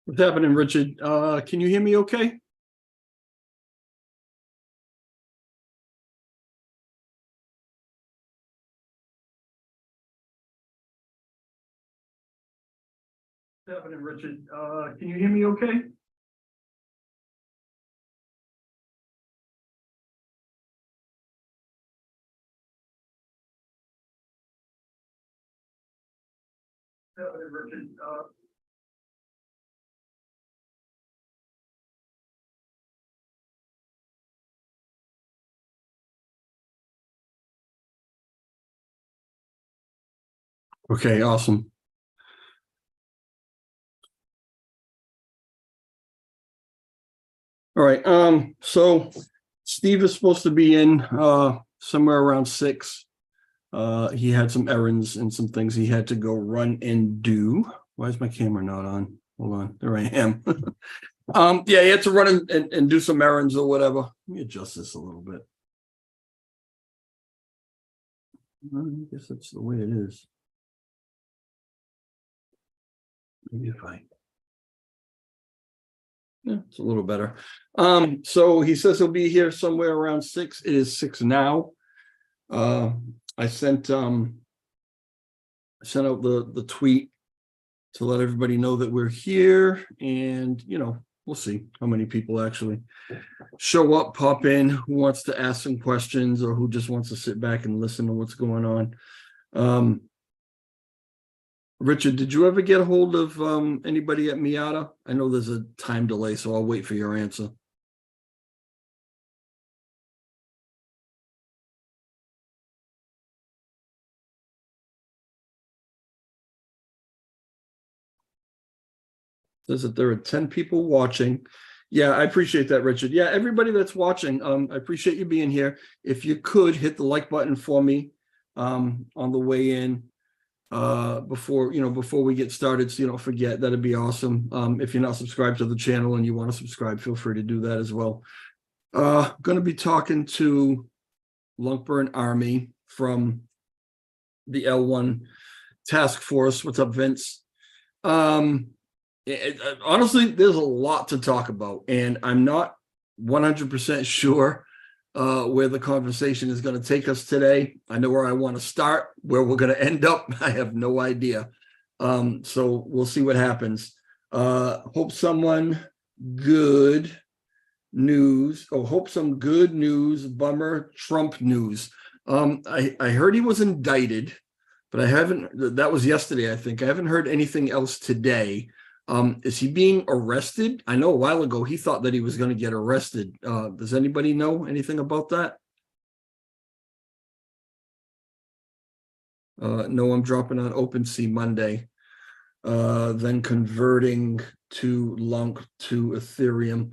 What's happening, Richard? Can you hear me okay? What's happening, Richard? Can you hear me okay? What's happening, Richard? Okay, awesome. All right. So Steve is supposed to be in somewhere around 6. He had some errands and some things he had to go run and do. Why is my camera not on? Hold on, there I am. Yeah, he had to run and do some errands or whatever. Let me adjust this a little bit. I guess that's the way it is. Maybe if I. Yeah, it's a little better. So he says he'll be here somewhere around 6. It is 6 now. I sent out the tweet to let everybody know that we're here, and we'll see how many people actually show up, pop in, who wants to ask some questions or who just wants to sit back and listen to what's going on. Richard, did you ever get a hold of anybody at Miata? I know there's a time delay, so I'll wait for your answer. Says that there are 10 people watching. Yeah, I appreciate that, Richard. Yeah, everybody that's watching, I appreciate you being here. If you could hit the like button for me on the way in. Before we get started, so you don't forget, that'd be awesome. If you're not subscribed to the channel and you want to subscribe, feel free to do that as well. Going to be talking to LuncBurnArmy from the L1 task force. What's up, Vince? Honestly, there's a lot to talk about, and I'm not 100% sure where the conversation is going to take us today. I know where I want to start. Where we're going to end up, I have no idea. So we'll see what happens. Hope someone good news. Oh, hope some good news. Bummer Trump news. I heard he was indicted, but I haven't. That was yesterday, I think. I haven't heard anything else today. Is he being arrested? I know a while ago he thought that he was going to get arrested. Does anybody know anything about that? No, I'm dropping on OpenSea Monday, then converting to Lunk to Ethereum.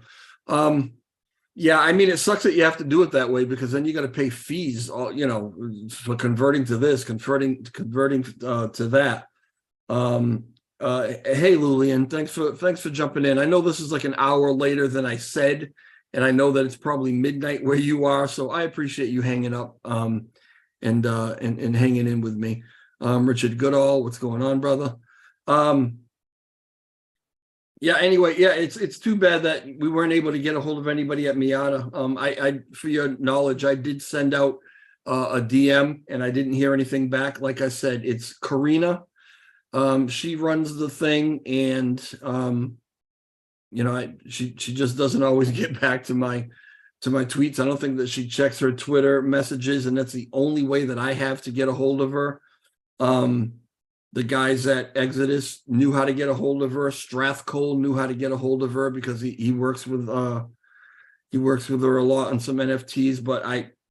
Yeah, I mean, it sucks that you have to do it that way, because then you got to pay fees, for converting to this, converting to that. Hey Lulian, thanks for jumping in. I know this is like an hour later than I said, and I know that it's probably midnight where you are, so I appreciate you hanging up and hanging in with me. Richard Goodall, what's going on, brother? Yeah, anyway, yeah, it's too bad that we weren't able to get a hold of anybody at Miata. I for your knowledge, I did send out a DM and I didn't hear anything back. Like I said, it's Karina. She runs the thing, and she just doesn't always get back to my tweets. I don't think that she checks her Twitter messages, and that's the only way that I have to get a hold of her. The guys at Exodus knew how to get a hold of her. Strathcole knew how to get a hold of her because he works with her a lot on some NFTs, but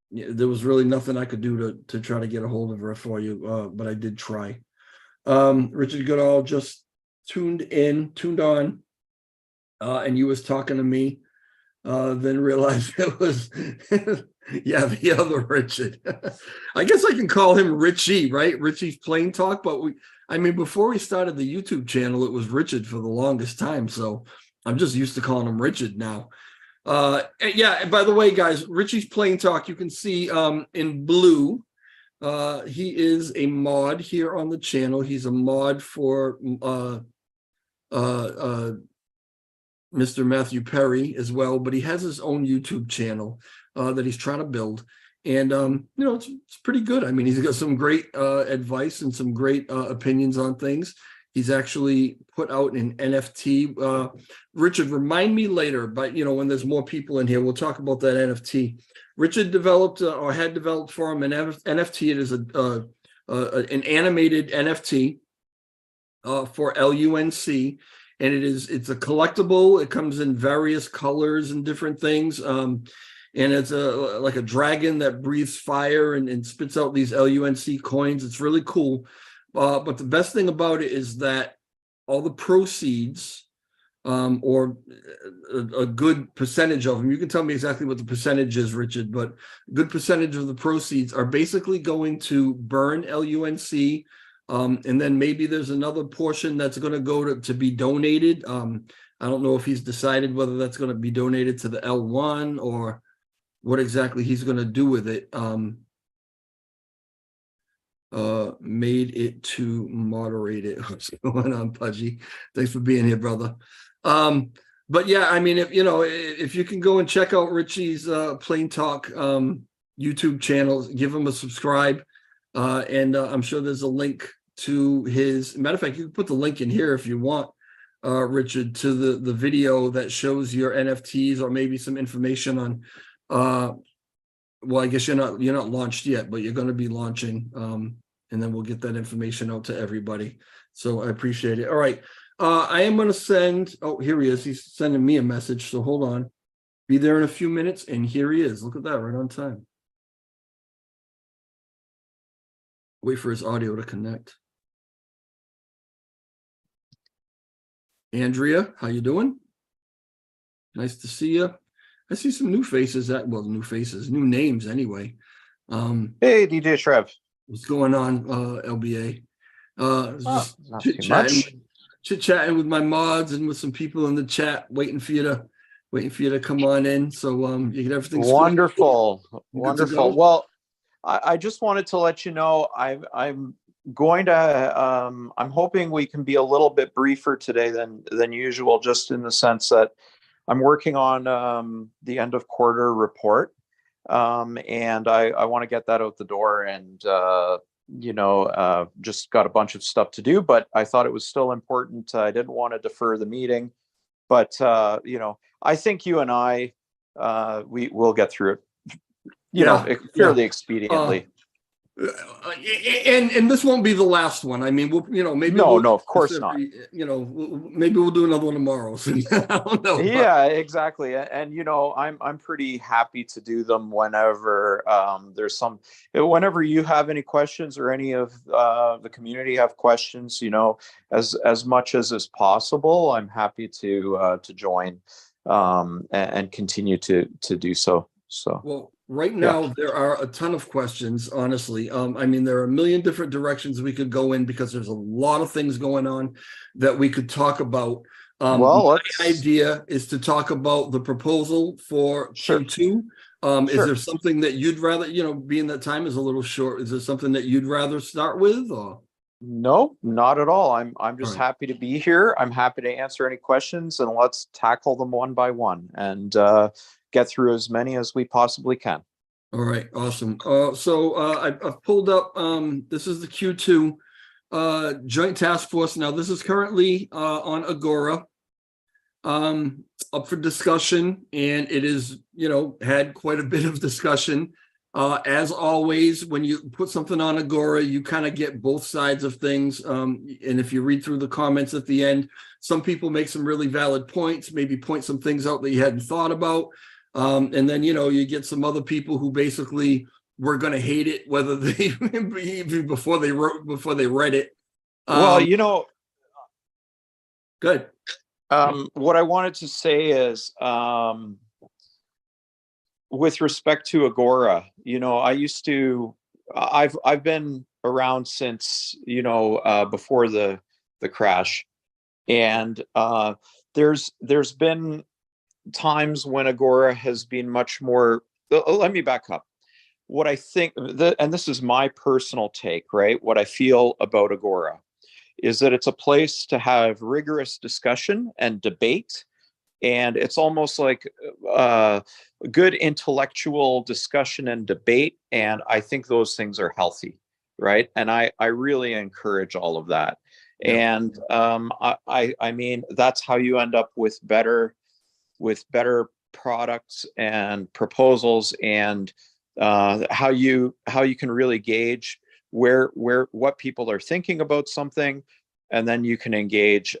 there was really nothing I could do to try to get a hold of her for you, but I did try. Richard Goodall just tuned on, and you was talking to me, then realized it was yeah, the other Richard. I guess I can call him Richie, right? Richie's Plain Talk, but before we started the YouTube channel, it was Richard for the longest time, so I'm just used to calling him Richard now. Yeah, and by the way, guys, Richie's Plain Talk, you can see in blue. He is a mod here on the channel. He's a mod for Mr. Matthew Perry as well, but he has his own YouTube channel that he's trying to build. And, it's pretty good. I mean, he's got some great advice and some great opinions on things. He's actually put out an NFT. Richard, remind me later, but, when there's more people in here, we'll talk about that NFT. Richard developed or had developed for him an NFT. It is an animated NFT for LUNC. And it's a collectible. It comes in various colors and different things. And it's like a dragon that breathes fire and spits out these LUNC coins. It's really cool. But the best thing about it is that all the proceeds, or a good percentage of them, you can tell me exactly what the percentage is, Richard, but a good percentage of the proceeds are basically going to burn LUNC. And then maybe there's another portion that's going to go to be donated. I don't know if he's decided whether that's going to be donated to the L1 or what exactly he's going to do with it. Made it to moderate it. What's going on, Pudgy? Thanks for being here, brother. But yeah, I mean, if you can go and check out Richie's Plain Talk YouTube channel, give him a subscribe. And I'm sure there's a link to his, matter of fact, you can put the link in here if you want, Richard, to the video that shows your NFTs, or maybe some information on, well, I guess you're not launched yet, but you're going to be launching. And then we'll get that information out to everybody. So I appreciate it. All right. I am going to send, oh, here he is. He's sending me a message. So hold on. Be there in a few minutes. And here he is. Look at that, right on time. Wait for his audio to connect. Andrea, how you doing? Nice to see you. I see some new faces. New names anyway. Hey, DJ Trev. What's going on, LBA? Not too much. Chit-chatting with my mods and with some people in the chat, waiting for you to come on in. So you get everything. Wonderful. Well, I just wanted to let you know I'm going to I'm hoping we can be a little bit briefer today than usual, just in the sense that I'm working on the end of quarter report, and I want to get that out the door, and just got a bunch of stuff to do, but I thought it was still important. I didn't want to defer the meeting, but I think you and I we will get through it. Fairly expexpediently. And this won't be the last one. I mean, maybe no, of course not. Maybe we'll do another one tomorrow. So I don't know. Yeah, exactly. And I'm pretty happy to do them whenever whenever you have any questions, or any of the community have questions. As much as is possible, I'm happy to join and continue to do so. So well. Right now, there are a ton of questions, honestly. I mean, there are a million different directions we could go in, because there's a lot of things going on that we could talk about. My idea is to talk about the proposal for Q2. Is there something that you'd rather, being that time is a little short, is there something that you'd rather start with? Or? No, not at all. I'm just happy to be here. I'm happy to answer any questions, and let's tackle them one by one, and get through as many as we possibly can. All right, awesome. So I've pulled up, this is the Q2 Joint Task Force. Now, this is currently on Agora, up for discussion, and it is, had quite a bit of discussion. As always, when you put something on Agora, you kind of get both sides of things. And if you read through the comments at the end, some people make some really valid points, maybe point some things out that you hadn't thought about. And then, you get some other people who basically were going to hate it, whether they even before they read it. Good. What I wanted to say is, with respect to Agora, I've been around since, before the crash, and there's been times when Agora has been much more. Let me back up. What I think, and this is my personal take, right? What I feel about Agora is that it's a place to have rigorous discussion and debate And it's almost like good intellectual discussion and debate. And I think those things are healthy, right? And I really encourage all of that. Yeah. And I mean, that's how you end up with better products and proposals, and how you can really gauge what people are thinking about something, and then you can engage.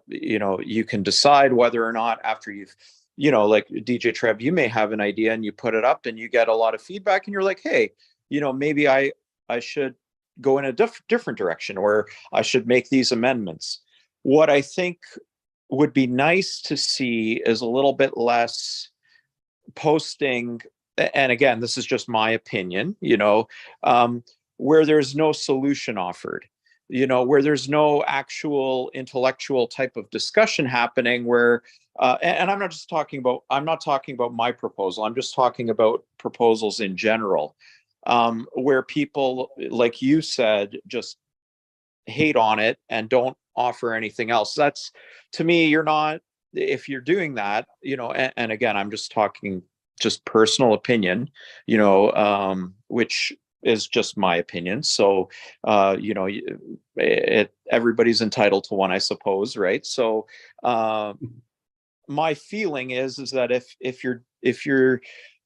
You can decide whether or not, after you've, like DJ Trev, you may have an idea and you put it up and you get a lot of feedback and you're like, hey, maybe I should go in a different direction, or I should make these amendments. What I think would be nice to see is a little bit less posting, and again, this is just my opinion, where there's no solution offered, where there's no actual intellectual type of discussion happening, where and I'm not talking about my proposal, I'm just talking about proposals in general, where people, like you said, just hate on it and don't offer anything else. That's, to me, if you're doing that, and again, I'm just talking just personal opinion, which is just my opinion. So, everybody's entitled to one, I suppose. Right. So, my feeling is that if you're,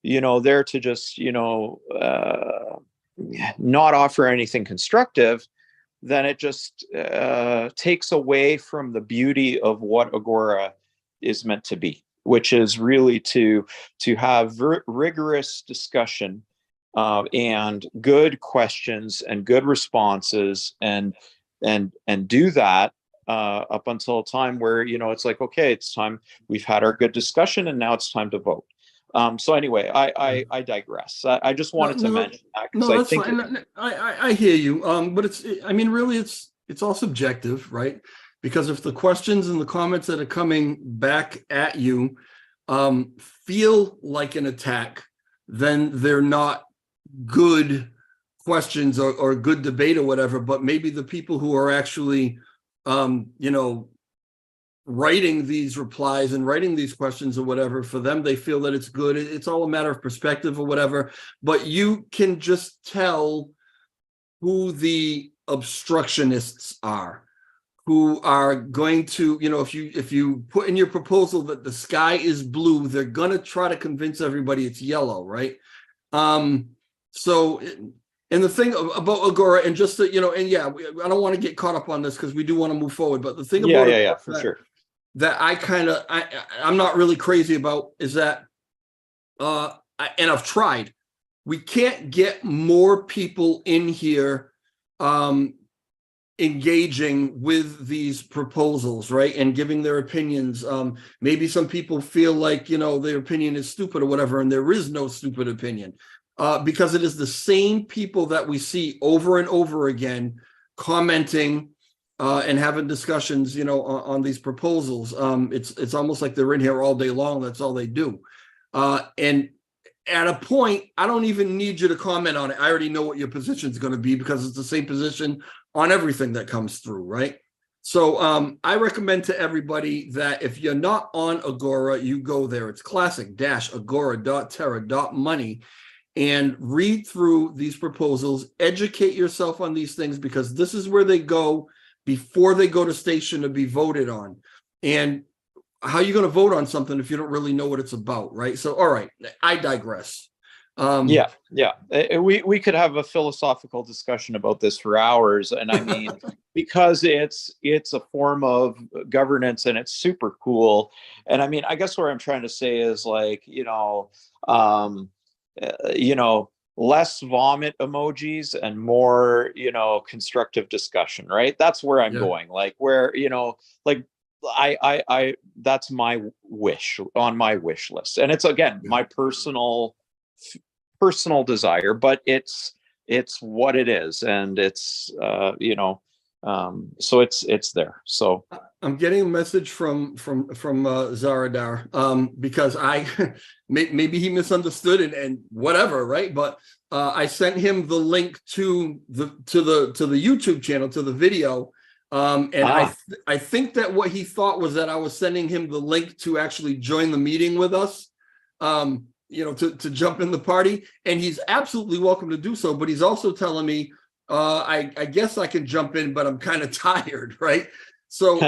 there to just, not offer anything constructive, then it just takes away from the beauty of what Agora is meant to be, which is really to have rigorous discussion, and good questions and good responses, and do that up until a time where, it's like, okay, it's time, we've had our good discussion and now it's time to vote. So anyway, I digress. I just wanted to mention that, because No, I that's think fine. I hear you. But I mean, really, it's all subjective, right? Because if the questions and the comments that are coming back at you feel like an attack, then they're not good questions or good debate or whatever. But maybe the people who are actually, writing these replies and writing these questions or whatever, for them, they feel that it's good. It's all a matter of perspective or whatever, but you can just tell who the obstructionists are, who are going to, if you put in your proposal that the sky is blue, they're going to try to convince everybody it's yellow, right? So, and the thing about Agora, and just that, and yeah, I don't want to get caught up on this because we do want to move forward, but the thing about yeah, for sure, that I'm not really crazy about is that, and I've tried, we can't get more people in here engaging with these proposals, right, and giving their opinions. Maybe some people feel like, their opinion is stupid or whatever, and there is no stupid opinion, because it is the same people that we see over and over again commenting and having discussions, on these proposals. It's almost like they're in here all day long. That's all they do. And at a point, I don't even need you to comment on it. I already know what your position is going to be, because it's the same position on everything that comes through, right? So I recommend to everybody that if you're not on Agora, you go there. It's classic-agora.terra.money, and read through these proposals, educate yourself on these things, because this is where they go before they go to station to be voted on. And how are you going to vote on something if you don't really know what it's about, right? So, all right, I digress. Yeah. We could have a philosophical discussion about this for hours, and I mean, because it's a form of governance and it's super cool. And I mean, I guess what I'm trying to say is, like, less vomit emojis and more, constructive discussion, right? That's where I'm going. Like, where, like, I that's my wish on my wish list. And it's, again, my personal desire, but it's what it is. And it's, so it's there. So I'm getting a message from Zaradar, because maybe he misunderstood and whatever, right? But I sent him the link to the YouTube channel, to the video, And I think that what he thought was that I was sending him the link to actually join the meeting with us, to jump in the party. And he's absolutely welcome to do so. But he's also telling me, I guess I can jump in, but I'm kind of tired, right? So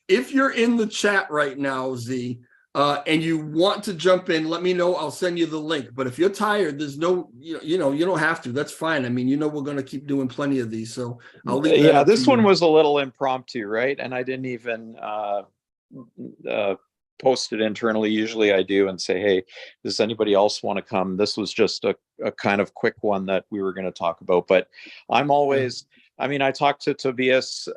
if you're in the chat right now, Z, and you want to jump in, let me know. I'll send you the link. But if you're tired, there's no, you don't have to. That's fine. I mean, we're going to keep doing plenty of these. So I'll leave that up to this you. one was a little impromptu, right? And I didn't even post it internally. Usually I do and say, hey, does anybody else want to come? This was just a kind of quick one that we were going to talk about. But I'm always, I talk to Tobias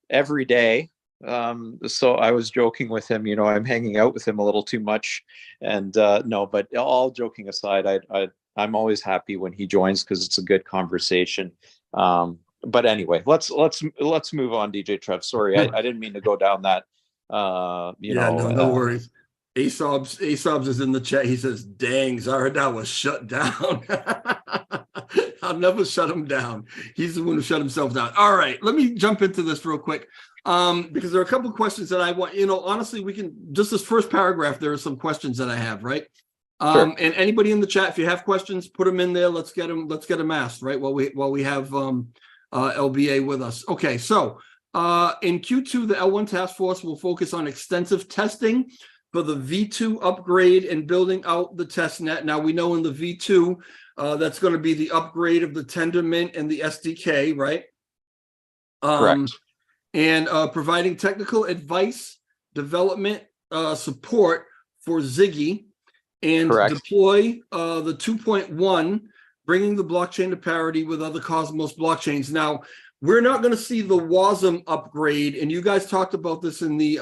every day. So I was joking with him, I'm hanging out with him a little too much, and no, but all joking aside, I'm always happy when he joins because it's a good conversation. But anyway, let's move on, DJ Trev. Sorry, I didn't mean to go down that. No worries. Aesop's is in the chat. He says, "Dang, Zaradar was shut down." I'll never shut him down. He's the one who shut himself down. All right, let me jump into this real quick. Because there are a couple of questions that I want, honestly, we can just this first paragraph, there are some questions that I have, right? Sure. And anybody in the chat, if you have questions, put them in there. Let's get them asked, right? While we have LBA with us. Okay, so in Q2, the L1 task force will focus on extensive testing for the V2 upgrade and building out the test net. Now we know in the V2, that's going to be the upgrade of the Tendermint and the SDK, right? Correct. And providing technical advice, development support for Ziggy, and Correct. deploy the 2.1, bringing the blockchain to parity with other Cosmos blockchains. Now, we're not going to see the WASM upgrade, and you guys talked about this in the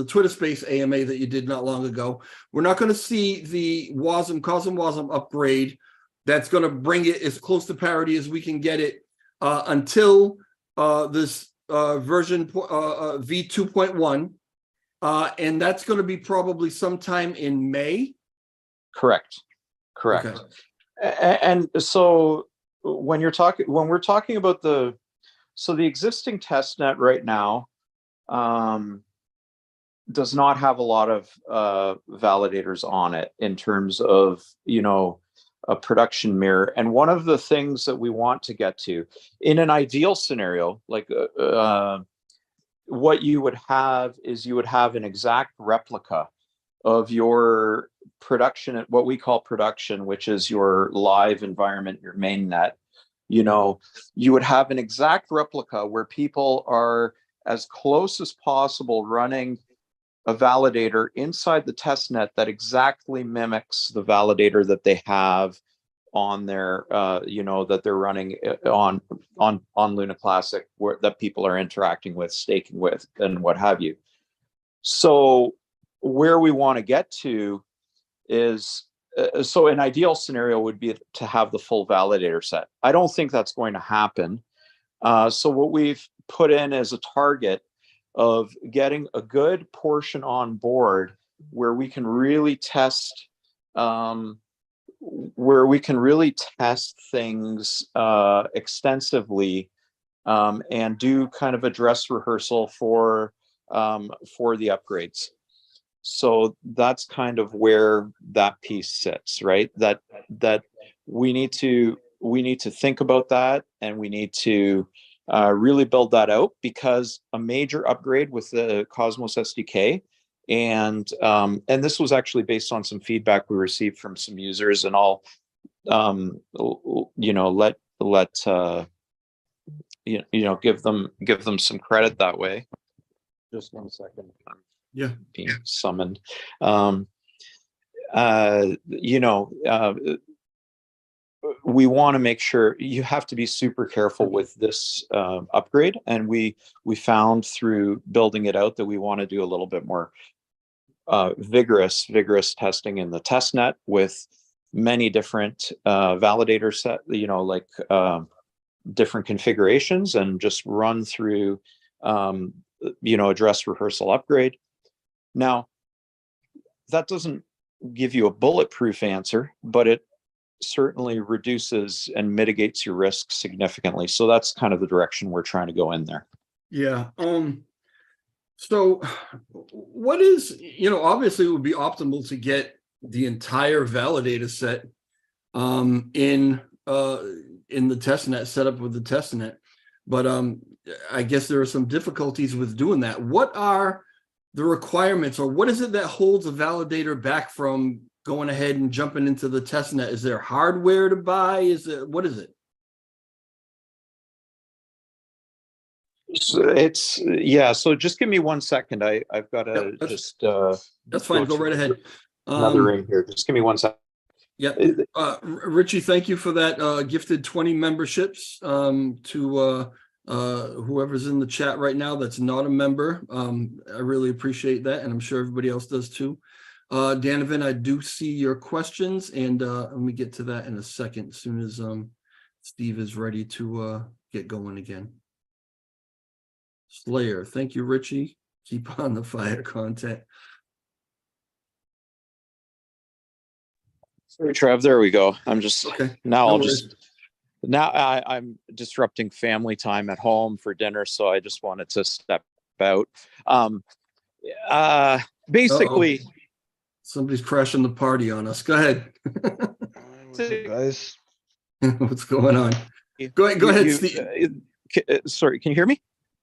Twitter Space AMA that you did not long ago. We're not going to see the Cosm upgrade that's going to bring it as close to parity as we can get it until this version V2.1, and that's going to be probably sometime in May. Correct. Okay. And so when we're talking about the existing test net right now does not have a lot of validators on it in terms of a production mirror. And one of the things that we want to get to in an ideal scenario, like what you would have is you would have an exact replica of your production, what we call production, which is your live environment, your main net. You would have an exact replica where people are as close as possible running a validator inside the test net that exactly mimics the validator that they have on their, that they're running on Luna Classic, that people are interacting with, staking with, and what have you. So where we want to get to is, so an ideal scenario would be to have the full validator set. I don't think that's going to happen. So what we've put in as a target of getting a good portion on board where we can really test things extensively and do kind of a dress rehearsal for the upgrades. So that's kind of where that piece sits, right? That we need to think about that, and we need to really build that out, because a major upgrade with the Cosmos SDK, and this was actually based on some feedback we received from some users, and I'll give them some credit that way. Just 1 second. Yeah. Being summoned. We want to make sure, you have to be super careful with this upgrade, and we found through building it out that we want to do a little bit more vigorous testing in the test net with many different validator set, different configurations, and just run through a dress rehearsal upgrade. Now, that doesn't give you a bulletproof answer, but certainly reduces and mitigates your risk significantly. So that's kind of the direction we're trying to go in there. Yeah. So what is, obviously it would be optimal to get the entire validator set in the testnet, set up with the testnet. But I guess there are some difficulties with doing that. What are the requirements, or what is it that holds a validator back from going ahead and jumping into the testnet? Is there hardware to buy? What is it? So so just give me 1 second. I've got to that's fine. Go right ahead. Another ring here. Just give me 1 second. Yeah. Richie, thank you for that gifted 20 memberships to whoever's in the chat right now that's not a member. I really appreciate that, and I'm sure everybody else does too. Danovan, I do see your questions, and let me get to that in a second, as soon as Steve is ready to get going again. Slayer, thank you, Richie. Keep on the fire content. Sorry, Trev, there we go. I'm just okay. I'm disrupting family time at home for dinner, so I just wanted to step out. Basically, somebody's crashing the party on us. Go ahead. What's up, guys? What's going on? Go ahead, Steve. Sorry, can you hear me?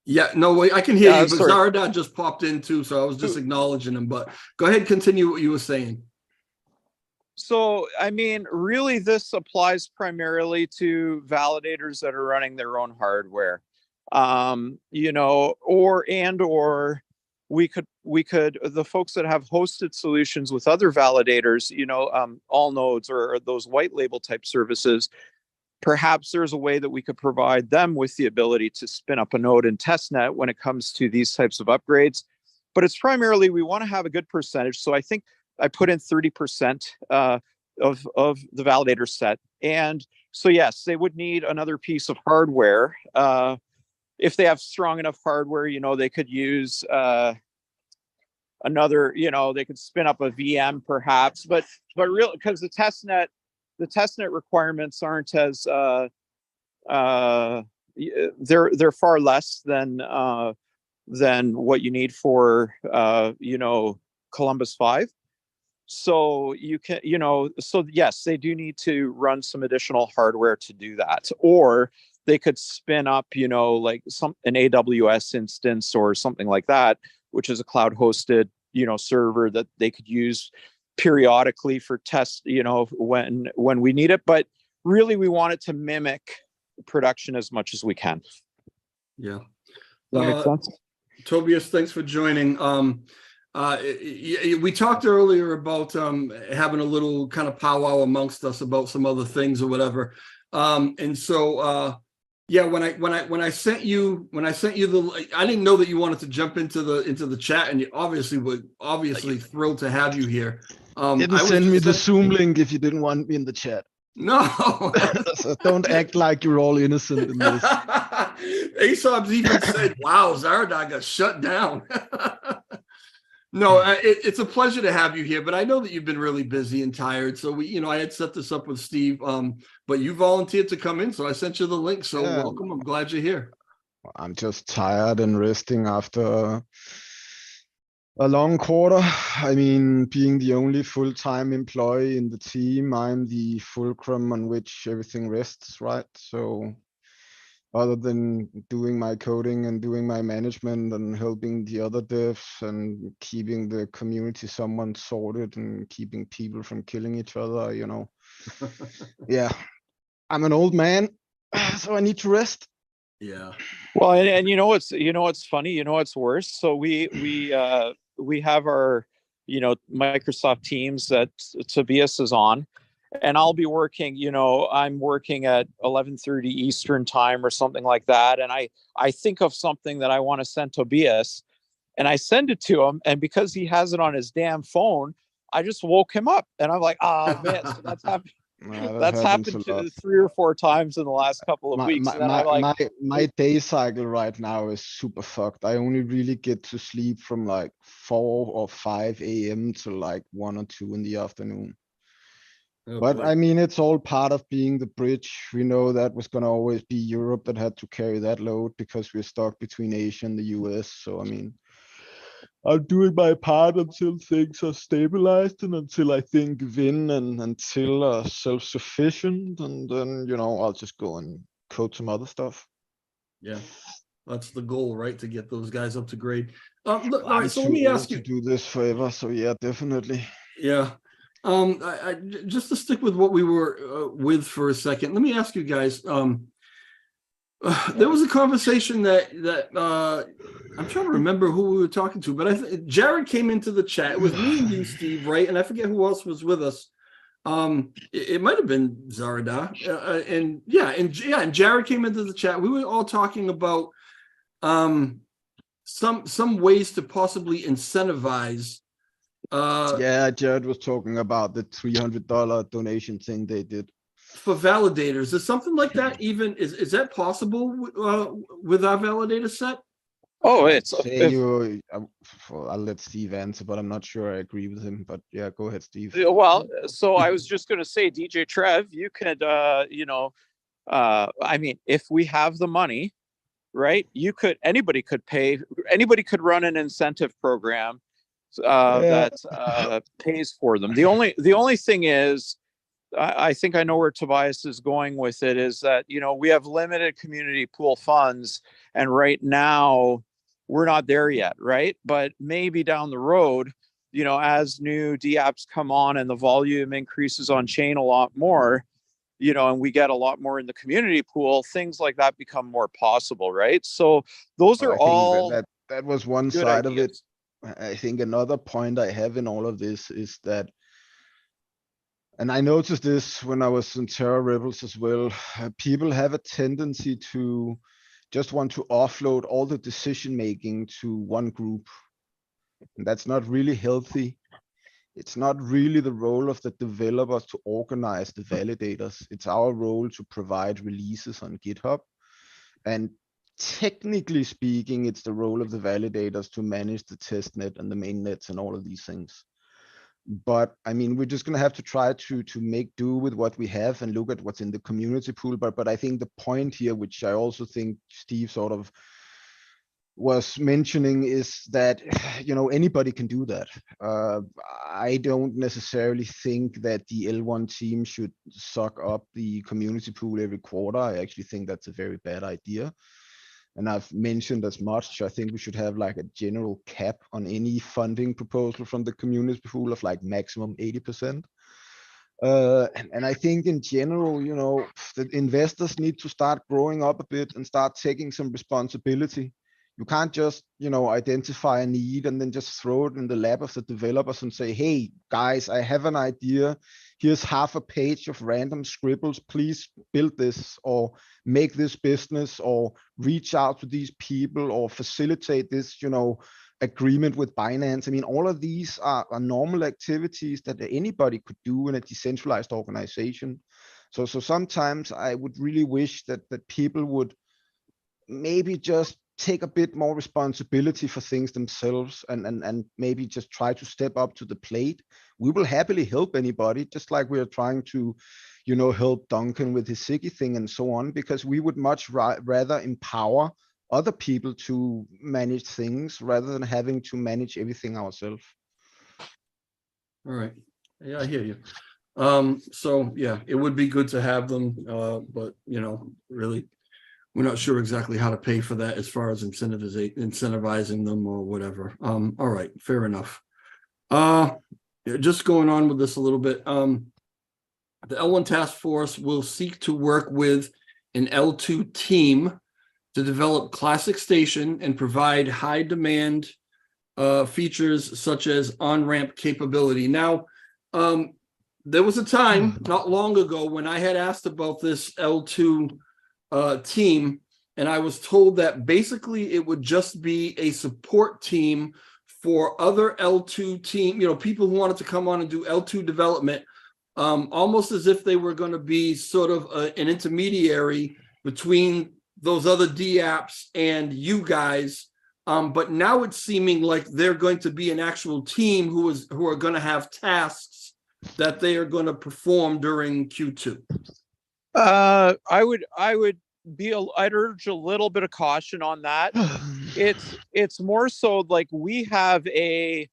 Yeah, no, wait, I can hear you, but sorry. Zaradar just popped in too, so I was just acknowledging him. But go ahead, continue what you were saying. So, I mean, really, this applies primarily to validators that are running their own hardware, or we could, the folks that have hosted solutions with other validators, all nodes or those white label type services. Perhaps there's a way that we could provide them with the ability to spin up a node in testnet when it comes to these types of upgrades. But it's primarily, we want to have a good percentage. So I think I put in 30% of the validator set. And so, yes, they would need another piece of hardware. If they have strong enough hardware, they could use another, they could spin up a VM perhaps, but really, because the testnet requirements aren't as they're far less than what you need for Columbus 5. So you can, so yes, they do need to run some additional hardware to do that, or they could spin up, like an AWS instance or something like that, which is a cloud hosted, server that they could use periodically for tests, when we need it. But really, we want it to mimic production as much as we can. Yeah. Does that make sense? Tobias, thanks for joining. We talked earlier about having a little kind of powwow amongst us about some other things or whatever. And so yeah, when I sent you the, I didn't know that you wanted to jump into the chat, and you were thrilled to have you here. Didn't send me the Zoom link if you didn't want me in the chat. No. So don't act like you're all innocent in this. Aesop's even said, wow, Zaradar got shut down. No, it's a pleasure to have you here, but I know that you've been really busy and tired. So I had set this up with Steve, but you volunteered to come in, so I sent you the link. So yeah. Welcome. I'm glad you're here. I'm just tired and resting after a long quarter. I mean, being the only full-time employee in the team, I'm the fulcrum on which everything rests, right? So other than doing my coding and doing my management and helping the other devs and keeping the community somewhat sorted and keeping people from killing each other, Yeah, I'm an old man, so I need to rest. Yeah. Well, and what's funny, what's worse. So we have our, Microsoft Teams that Tobias is on. And I'll be working, I'm working at 11:30 Eastern time or something like that. And I think of something that I want to send Tobias, and I send it to him. And because he has it on his damn phone, I just woke him up. And I'm like, oh, man, so that's happened. That's happened to 3 or 4 times in the last couple of weeks. My day cycle right now is super fucked. I only really get to sleep from like 4 or 5 a.m. to like 1 or 2 in the afternoon. Oh, But boy. I mean, it's all part of being the bridge. We know that was gonna always be Europe that had to carry that load because we're stuck between Asia and the US. So I mean, I'm doing my part until things are stabilized and until I think win and until self-sufficient. And then, I'll just go and code some other stuff. Yeah, that's the goal, right? To get those guys up to grade. Look, all I'm right, so let too me old ask to you. do this forever. So yeah, definitely. Yeah. Just to stick with what we were with for a second, let me ask you guys. There was a conversation that I'm trying to remember who we were talking to, but Jared came into the chat. It was me and you, Steve, right? And I forget who else was with us. It might have been Zaradar, and Jared came into the chat. We were all talking about some ways to possibly incentivize. Yeah, Jared was talking about the $300 donation thing they did For validators. Is something like that even is that possible with our validator set? Oh, it's say you. I'll let Steve answer, but I'm not sure I agree with him. But yeah, go ahead, Steve. well. So I was just going to say, DJ Trev, you could, I mean, if we have the money, right? Anybody could run an incentive program Yeah. that pays for them. The only thing is, I think I know where Tobias is going with it, is that, we have limited community pool funds, and right now we're not there yet, right? But maybe down the road, as new DApps come on and the volume increases on chain a lot more, and we get a lot more in the community pool, things like that become more possible, right? So those Well, are I think all that was one good side of it. ideas. I think another point I have in all of this is that, and I noticed this when I was in Terra Rebels as well, people have a tendency to just want to offload all the decision making to one group. And that's not really healthy. It's not really the role of the developers to organize the validators. It's our role to provide releases on GitHub. And technically speaking, it's the role of the validators to manage the test net and the main nets and all of these things. But I mean, we're just gonna have to try to make do with what we have and look at what's in the community pool. But I think the point here, which I also think Steve sort of was mentioning, is that anybody can do that. I don't necessarily think that the L1 team should suck up the community pool every quarter. I actually think that's a very bad idea. And I've mentioned as much. I think we should have like a general cap on any funding proposal from the community pool of like maximum 80%. And I think in general, the investors need to start growing up a bit and start taking some responsibility. You can't just, identify a need and then just throw it in the lap of the developers and say, hey, guys, I have an idea. Here's half a page of random scribbles. Please build this or make this business or reach out to these people or facilitate this, agreement with Binance. I mean, all of these are normal activities that anybody could do in a decentralized organization. So sometimes I would really wish that people would maybe just take a bit more responsibility for things themselves and maybe just try to step up to the plate. We will happily help anybody, just like we are trying to, help Duncan with his Siggy thing and so on, because we would much rather empower other people to manage things rather than having to manage everything ourselves. All right. Yeah, I hear you. So yeah, it would be good to have them, but really, we're not sure exactly how to pay for that as far as incentivizing them or whatever. All right, fair enough. Just going on with this a little bit. The L1 task force will seek to work with an L2 team to develop classic station and provide high demand features such as on-ramp capability. Now, there was a time not long ago when I had asked about this L2 team, and I was told that basically it would just be a support team for other L2 team, people who wanted to come on and do L2 development, almost as if they were going to be sort of an intermediary between those other DApps and you guys. But now it's seeming like they're going to be an actual team who are going to have tasks that they are going to perform during Q2? I'd urge a little bit of caution on that. It's more so like we have there's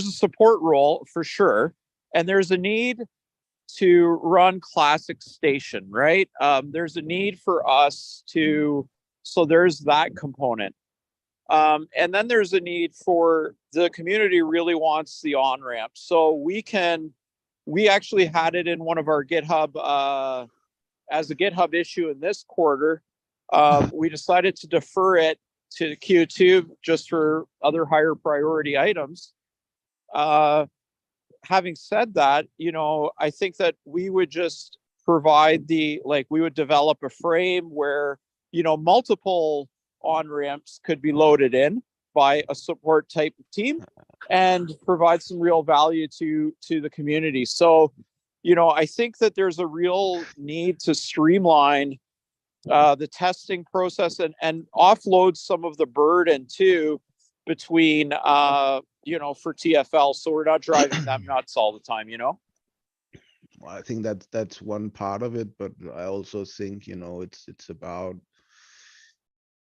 a support role for sure, and there's a need to run classic station, right? There's a need for us to, so there's that component. And then there's a need for the community really wants the on-ramp. So we actually had it in one of our GitHub, as a GitHub issue in this quarter. We decided to defer it to Q2 just for other higher priority items. Having said that, I think that we would just provide we would develop a frame where, multiple on-ramps could be loaded in by a support type of team and provide some real value to the community. So, I think that there's a real need to streamline the testing process and offload some of the burden too between for TFL, so we're not driving them nuts all the time. Well, I think that's one part of it, but I also think it's about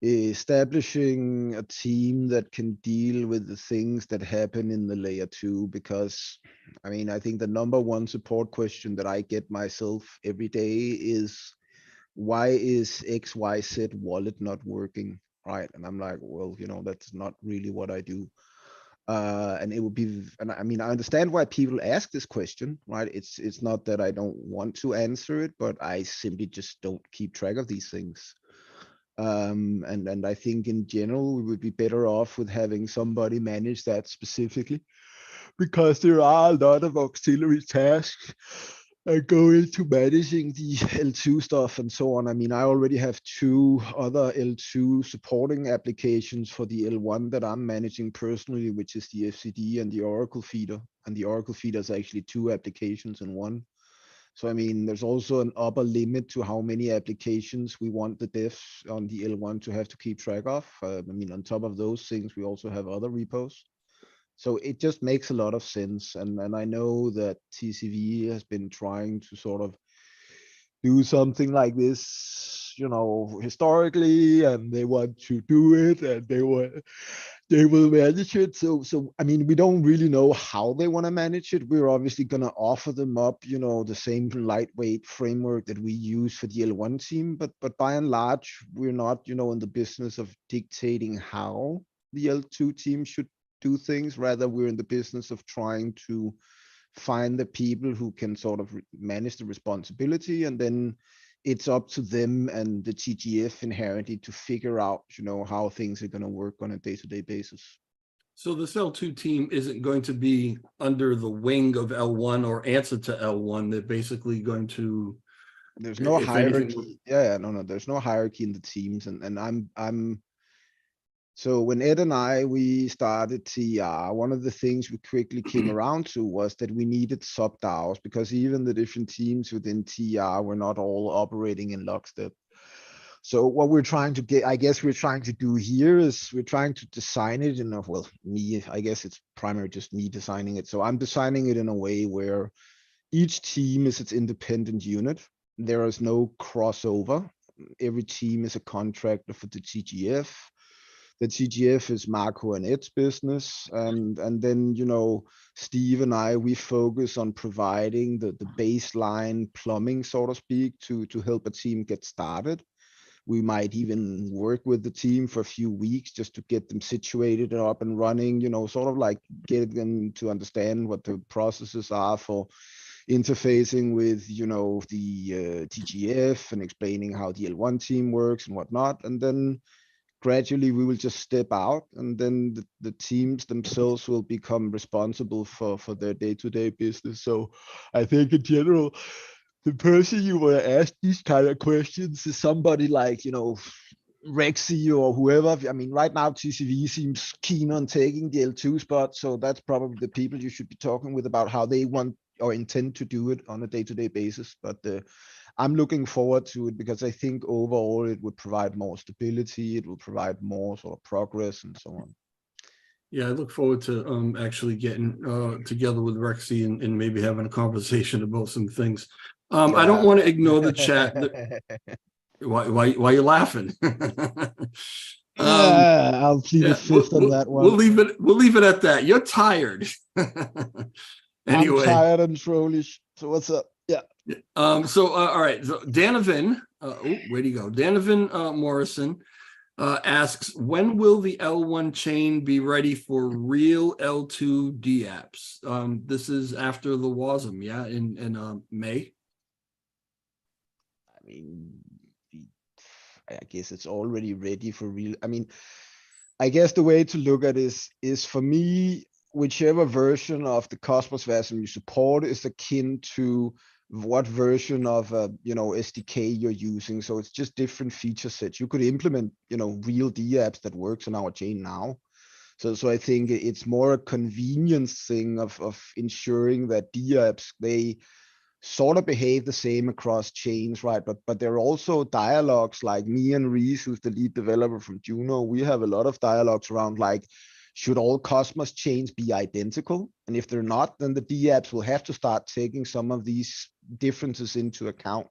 establishing a team that can deal with the things that happen in the layer 2, because I think the number one support question that I get myself every day is, why is XYZ wallet not working, right? And I'm like, well, that's not really what I do. And it would be, and I understand why people ask this question, right? It's not that I don't want to answer it, but I simply just don't keep track of these things. And I think in general, we would be better off with having somebody manage that specifically, because there are a lot of auxiliary tasks that go into managing the L2 stuff and so on. I already have 2 other L2 supporting applications for the L1 that I'm managing personally, which is the FCD and the Oracle feeder. And the Oracle feeder is actually 2 applications in one. So, there's also an upper limit to how many applications we want the devs on the L1 to have to keep track of. On top of those things, we also have other repos. So it just makes a lot of sense. And I know that TCV has been trying to sort of do something like this, historically, and they want to do it, and they will manage it. So we don't really know how they want to manage it. We're obviously going to offer them up, the same lightweight framework that we use for the L1 team. But by and large, we're not, in the business of dictating how the L2 team should do things. Rather, we're in the business of trying to find the people who can sort of manage the responsibility, and then it's up to them and the TGF inherently to figure out, how things are going to work on a day-to-day basis. So this L2 team isn't going to be under the wing of L1 or answer to L1. They're basically going to. There's no hierarchy. No, there's no hierarchy in the teams, and I'm. So when Ed and we started TR, one of the things we quickly came around to was that we needed sub-DAOs, because even the different teams within TR were not all operating in lockstep. So what we're trying to do here is we're trying to design it in I guess it's primarily just me designing it. So I'm designing it in a way where each team is its independent unit. There is no crossover. Every team is a contractor for the TGF. The TGF is Marco and Ed's business. And then, Steve and we focus on providing the baseline plumbing, so to speak, to help a team get started. We might even work with the team for a few weeks just to get them situated and up and running, sort of like get them to understand what the processes are for interfacing with, the TGF and explaining how the L1 team works and whatnot. And then gradually we will just step out, and then the teams themselves will become responsible for their day-to-day business. So I think in general, the person you want to ask these kind of questions is somebody like, Rexy or whoever. Right now TCV seems keen on taking the L2 spot. So that's probably the people you should be talking with about how they want or intend to do it on a day-to-day basis. But I'm looking forward to it, because I think overall it would provide more stability. It will provide more sort of progress and so on. Yeah, I look forward to actually getting together with Rexy and maybe having a conversation about some things. I don't want to ignore the chat. Why are you laughing? I'll plead the Yeah, fifth on that one. We'll leave it at that. You're tired. I'm Anyway, tired and trollish. So what's up? Yeah. all right. So Danovan, where'd he go? Danovan Morrison asks, when will the L1 chain be ready for real L2 DApps? This is after the WASM, yeah, in May. I mean, I guess it's already ready for real. I mean, I guess the way to look at this is for me, whichever version of the Cosmos version you support is akin to what version of SDK you're using. So it's just different feature sets. You could implement, real DApps that works on our chain now. So I think it's more a convenience thing of ensuring that DApps, they sort of behave the same across chains, right? But there are also dialogues like me and Reese, who's the lead developer from Juno. We have a lot of dialogues around like, should all Cosmos chains be identical? And if they're not, then the DApps will have to start taking some of these differences into account.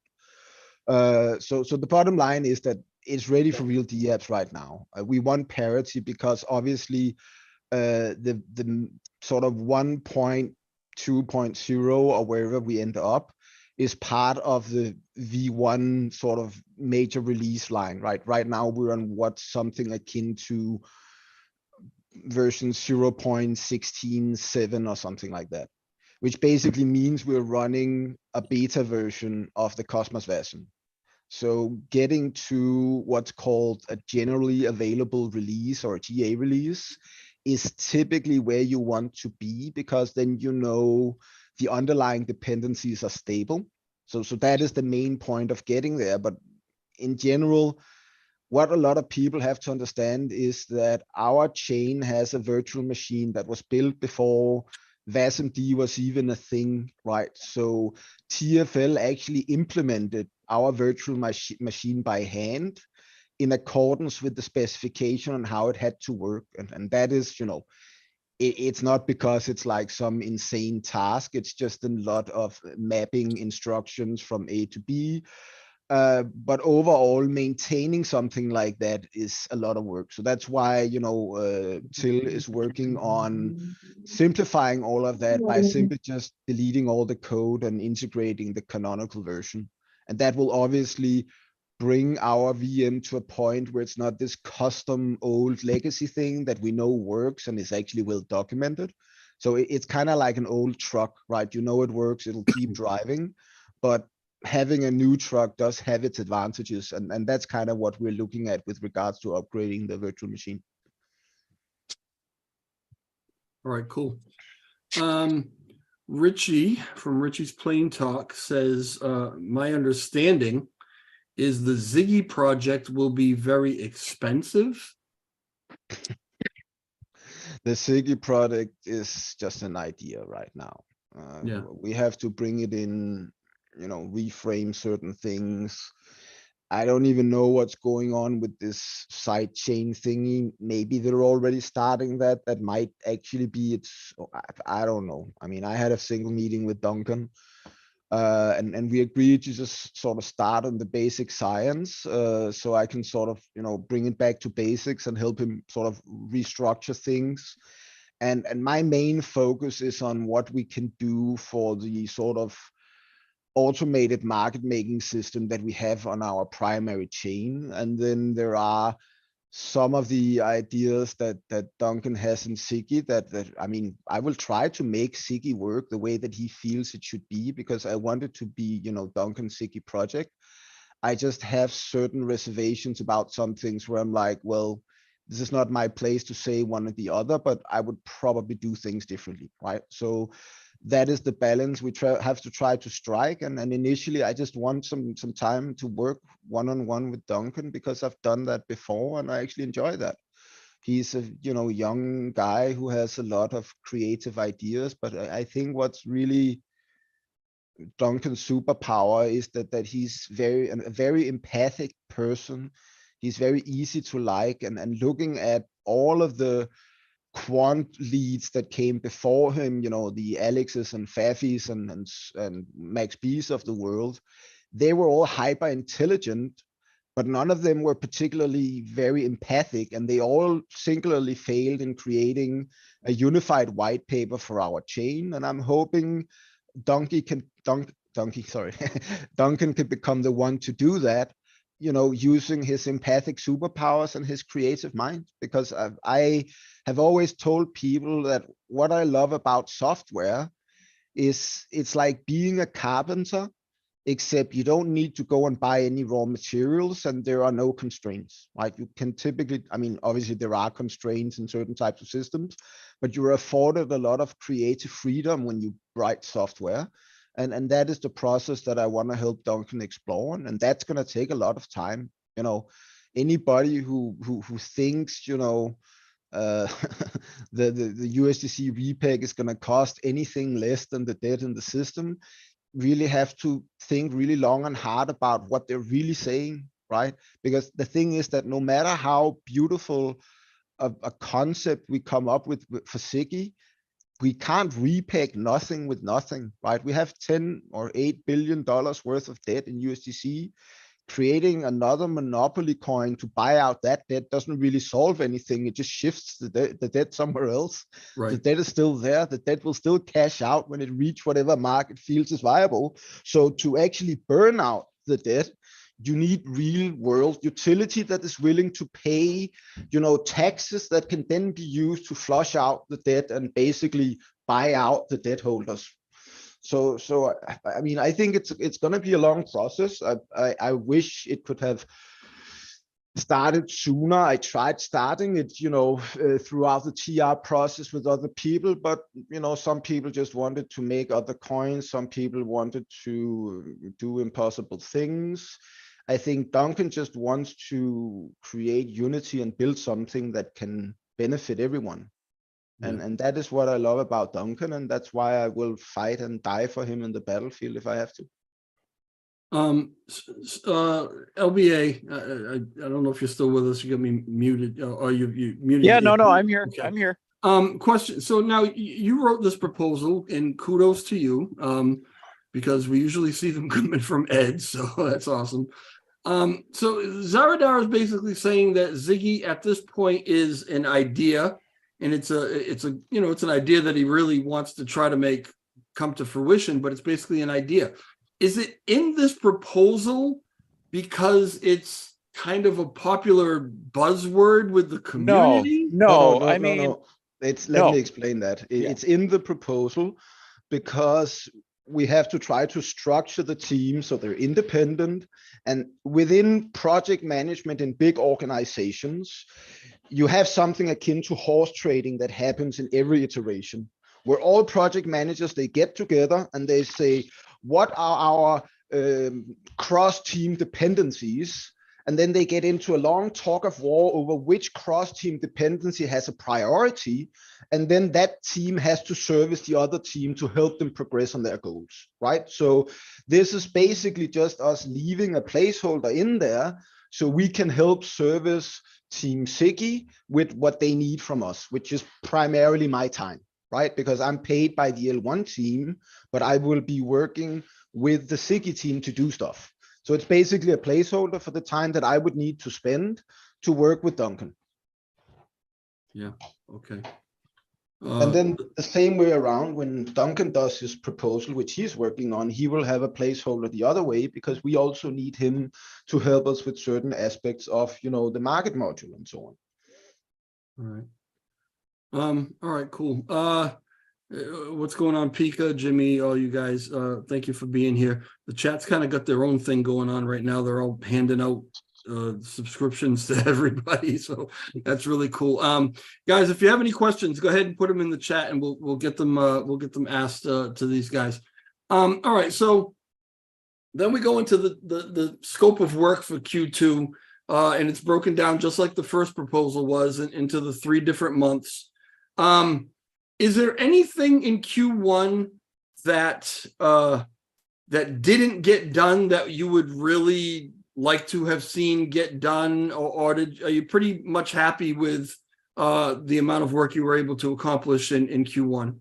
So the bottom line is that it's ready for real DApps right now. We want parity because obviously the sort of 1.2.0 or wherever we end up is part of the V1 sort of major release line, right? Right now we're on what's something akin to version 0.16.7 or something like that, which basically means we're running a beta version of the Cosmos version. So getting to what's called a generally available release or a GA release is typically where you want to be, because then the underlying dependencies are stable. So that is the main point of getting there. But in general, what a lot of people have to understand is that our chain has a virtual machine that was built before VASMD was even a thing, right? So TFL actually implemented our virtual machine by hand in accordance with the specification on how it had to work. And that is, it's not because it's like some insane task. It's just a lot of mapping instructions from A to B. But overall, maintaining something like that is a lot of work. So that's why, Till is working on simplifying all of that by simply just deleting all the code and integrating the canonical version. And that will obviously bring our VM to a point where it's not this custom old legacy thing that we know works and is actually well documented. So it's kind of like an old truck, right? It works, it'll keep driving, but having a new truck does have its advantages. And that's kind of what we're looking at with regards to upgrading the virtual machine. All right, cool. Richie from Richie's Plain Talk says, my understanding is the Ziggy project will be very expensive. The Ziggy product is just an idea right now. Yeah. We have to bring it in, reframe certain things. I don't even know what's going on with this side chain thingy. Maybe they're already starting that. That might actually be I don't know. I mean, I had a single meeting with Duncan. And we agreed to just sort of start on the basic science, so I can sort of, bring it back to basics and help him sort of restructure things. And my main focus is on what we can do for the sort of automated market making system that we have on our primary chain. And then there are some of the ideas that Duncan has in Ziggy that I mean, I will try to make Ziggy work the way that he feels it should be, because I want it to be, Duncan's Ziggy project. I just have certain reservations about some things where I'm like, well, this is not my place to say one or the other, but I would probably do things differently, right? So that is the balance we have to try to strike. And initially, I just want some time to work one-on-one with Duncan, because I've done that before and I actually enjoy that. He's a young guy who has a lot of creative ideas, but I think what's really Duncan's superpower is that he's a very empathic person. He's very easy to like, and looking at all of the quant leads that came before him, you know, the Alexes and Fafis and Max B's of the world, they were all hyper intelligent, but none of them were particularly very empathic, and they all singularly failed in creating a unified white paper for our chain. And I'm hoping Duncan can become the one to do that, you know, using his empathic superpowers and his creative mind. Because I have always told people that what I love about software is it's like being a carpenter, except you don't need to go and buy any raw materials and there are no constraints, right? You can typically, I mean, obviously there are constraints in certain types of systems, but you're afforded a lot of creative freedom when you write software. And that is the process that I want to help Duncan explore. And that's going to take a lot of time. You know, anybody who thinks, you know, the USDC repeg is going to cost anything less than the debt in the system really have to think really long and hard about what they're really saying, right? Because the thing is that no matter how beautiful a concept we come up with for Ziggy, we can't repeg nothing with nothing, right? We have 10 or $8 billion worth of debt in USDC. Creating another monopoly coin to buy out that debt doesn't really solve anything. It just shifts the debt somewhere else. Right. The debt is still there. The debt will still cash out when it reaches whatever market feels is viable. So to actually burn out the debt, you need real world utility that is willing to pay, you know, taxes that can then be used to flush out the debt and basically buy out the debt holders. So I mean, I think it's going to be a long process. I wish it could have started sooner. I tried starting it, you know, throughout the TR process with other people, but you know, some people just wanted to make other coins. Some people wanted to do impossible things. I think Duncan just wants to create unity and build something that can benefit everyone. And that is what I love about Duncan, and that's why I will fight and die for him in the battlefield if I have to. LBA, I don't know if you're still with us. You got me muted, or you muted. Yeah, no, I'm here. Okay. I'm here. Question. So now you wrote this proposal, and kudos to you, because we usually see them coming from Ed, so that's awesome. So Zaradar is basically saying that Ziggy at this point is an idea. And it's an idea that he really wants to try to come to fruition, but it's basically an idea. Is it in this proposal because it's kind of a popular buzzword with the community? No. Let me explain that. It's in the proposal because we have to try to structure the team so they're independent, and within project management in big organizations, you have something akin to horse trading that happens in every iteration, where all project managers, they get together and they say, what are our cross-team dependencies? And then they get into a long talk of war over which cross-team dependency has a priority. And then that team has to service the other team to help them progress on their goals, right? So this is basically just us leaving a placeholder in there so we can help service Team Ziggy with what they need from us, which is primarily my time, right? Because I'm paid by the L1 team, but I will be working with the Ziggy team to do stuff. So it's basically a placeholder for the time that I would need to spend to work with Duncan. Yeah, okay. And then the same way around, when Duncan does his proposal, which he's working on, he will have a placeholder the other way, because we also need him to help us with certain aspects of, you know, the market module and so on. All right, cool. What's going on, Pika, Jimmy, all you guys? Thank you for being here. The chat's kind of got their own thing going on right now. They're all handing out subscriptions to everybody, so that's really cool. Guys, if you have any questions, go ahead and put them in the chat, and we'll get them asked to these guys. All right, so then we go into the scope of work for Q2, and it's broken down just like the first proposal was into the 3 different months. Is there anything in Q1 that didn't get done that you would really like to have seen get done, or are you pretty much happy with the amount of work you were able to accomplish in Q1.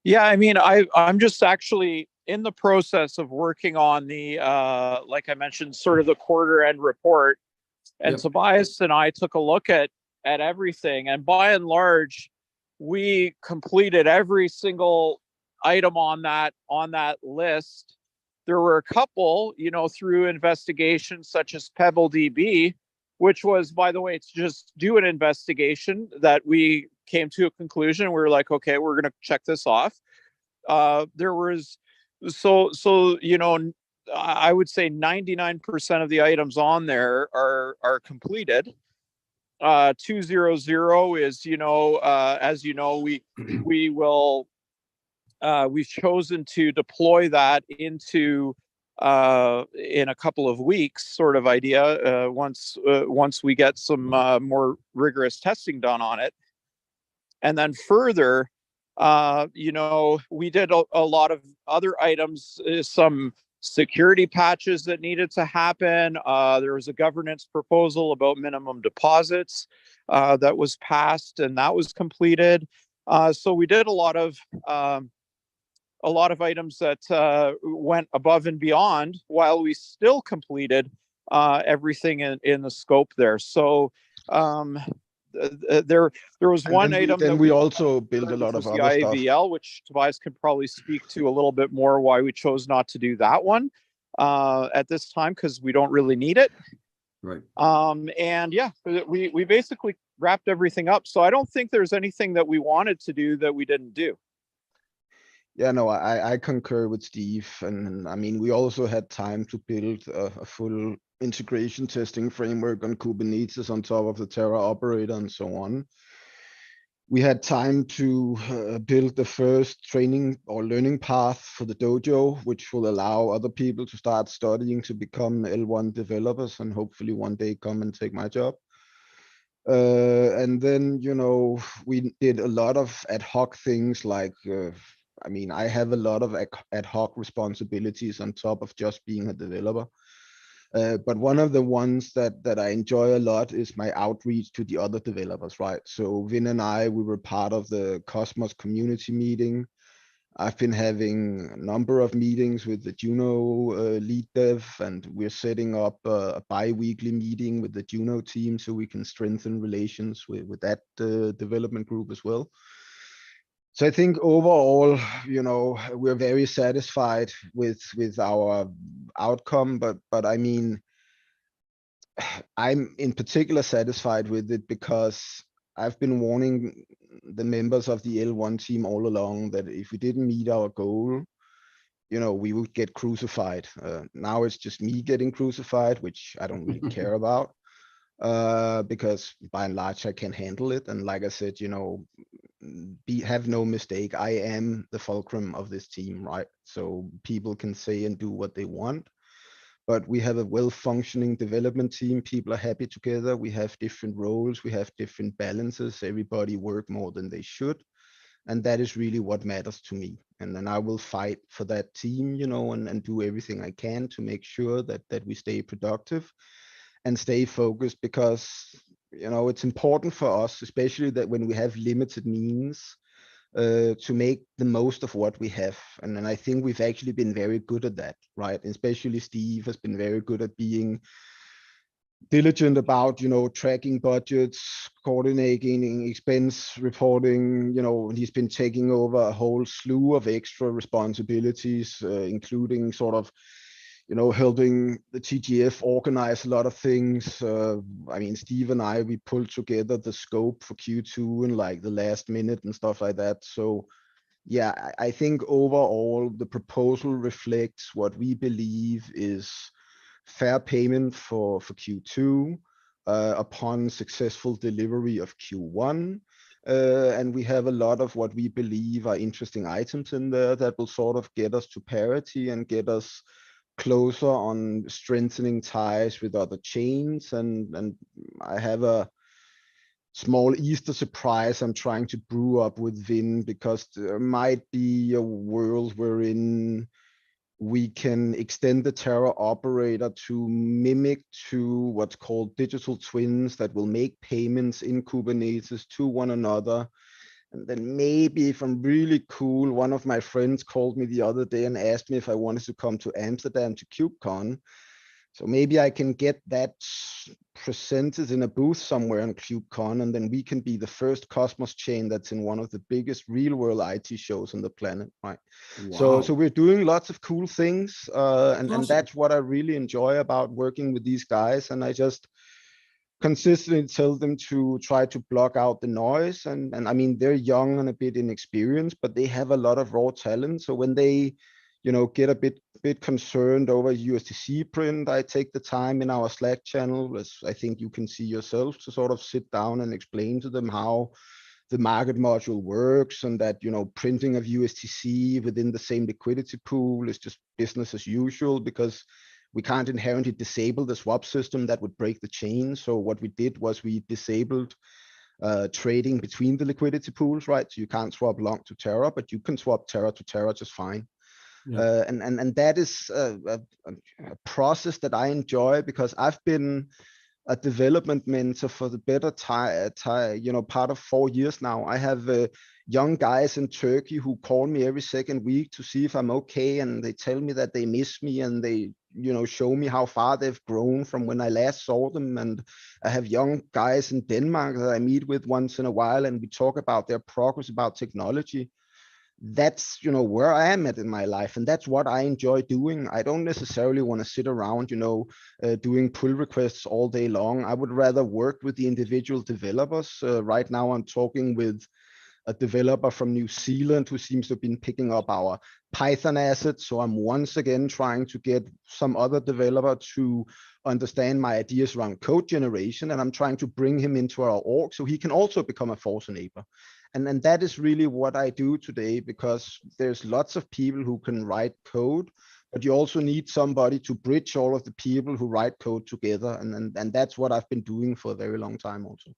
Yeah, I mean, I'm just actually in the process of working on the, like I mentioned, sort of the quarter end report. And Yep. Tobias and I took a look at everything, and by and large, we completed every single item on that list. There were a couple, through investigations such as PebbleDB, which was, by the way, to just do an investigation that we came to a conclusion. We were like, okay, we're going to check this off. There was I would say 99% of the items on there are completed. 200 is, as you know, we will we've chosen to deploy that into in a couple of weeks sort of idea, once we get some more rigorous testing done on it. And then further, we did a lot of other items, some security patches that needed to happen. There was a governance proposal about minimum deposits that was passed, and that was completed. So we did a lot of items that went above and beyond, while we still completed everything in the scope there. So there was one item. Then we also built a lot of other the stuff. IVL, which Tobias could probably speak to a little bit more, why we chose not to do that one at this time, because we don't really need it. Right. And yeah, we basically wrapped everything up. So I don't think there's anything that we wanted to do that we didn't do. Yeah, no, I concur with Steve. And I mean, we also had time to build a full integration testing framework on Kubernetes on top of the Terra operator and so on. We had time to build the first training or learning path for the dojo, which will allow other people to start studying to become L1 developers and hopefully one day come and take my job. And then, we did a lot of ad hoc things like, I mean, I have a lot of ad hoc responsibilities on top of just being a developer. But one of the ones that I enjoy a lot is my outreach to the other developers, right? So Vin and I, we were part of the Cosmos community meeting. I've been having a number of meetings with the Juno lead dev, and we're setting up a bi-weekly meeting with the Juno team so we can strengthen relations with that development group as well. So I think overall, we're very satisfied with our outcome, but I mean, I'm in particular satisfied with it because I've been warning the members of the L1 team all along that if we didn't meet our goal, we would get crucified. Now it's just me getting crucified, which I don't really care about, because by and large I can handle it. And like I said, have no mistake, I am the fulcrum of this team, right? So people can say and do what they want, but we have a well-functioning development team. People are happy together. We have different roles. We have different balances. Everybody work more than they should. And that is really what matters to me. And then I will fight for that team, and do everything I can to make sure that we stay productive and stay focused, because, it's important for us, especially that when we have limited means, to make the most of what we have. And then I think we've actually been very good at that, right? Especially Steve has been very good at being diligent about, tracking budgets, coordinating expense reporting. He's been taking over a whole slew of extra responsibilities, including sort of, helping the TGF organize a lot of things. I mean, Steve and I, we pulled together the scope for Q2 in like the last minute and stuff like that. So yeah, I think overall the proposal reflects what we believe is fair payment for Q2 upon successful delivery of Q1. And we have a lot of what we believe are interesting items in there that will sort of get us to parity and get us closer on strengthening ties with other chains. And I have a small Easter surprise I'm trying to brew up with Vin, because there might be a world wherein we can extend the Terra operator to mimic to what's called digital twins that will make payments in Kubernetes to one another. And then maybe if I'm really cool, one of my friends called me the other day and asked me if I wanted to come to Amsterdam to KubeCon. So maybe I can get that presented in a booth somewhere on KubeCon, and then we can be the first Cosmos chain that's in one of the biggest real world IT shows on the planet, right? Wow. So we're doing lots of cool things, and Awesome. that's what I really enjoy about working with these guys. And I just consistently tell them to try to block out the noise. And I mean, they're young and a bit inexperienced, but they have a lot of raw talent. So when they, get a bit concerned over USDC print, I take the time in our Slack channel, as I think you can see yourself, to sort of sit down and explain to them how the market module works, and that, printing of USDC within the same liquidity pool is just business as usual, because we can't inherently disable the swap system. That would break the chain. So what we did was we disabled trading between the liquidity pools, right? So you can't swap long to Terra, but you can swap Terra to Terra just fine. Yeah. And that is a process that I enjoy, because I've been a development mentor for the better part of 4 years now. I have young guys in Turkey who call me every second week to see if I'm okay, and they tell me that they miss me, and they show me how far they've grown from when I last saw them. And I have young guys in Denmark that I meet with once in a while, and we talk about their progress about technology. That's where I am at in my life, and that's what I enjoy doing. I don't necessarily want to sit around doing pull requests all day long. I would rather work with the individual developers. Right now I'm talking with a developer from New Zealand who seems to have been picking up our Python assets. So I'm once again trying to get some other developer to understand my ideas around code generation, and I'm trying to bring him into our org so he can also become a force enabler. And that is really what I do today, because there's lots of people who can write code, but you also need somebody to bridge all of the people who write code together. And that's what I've been doing for a very long time also.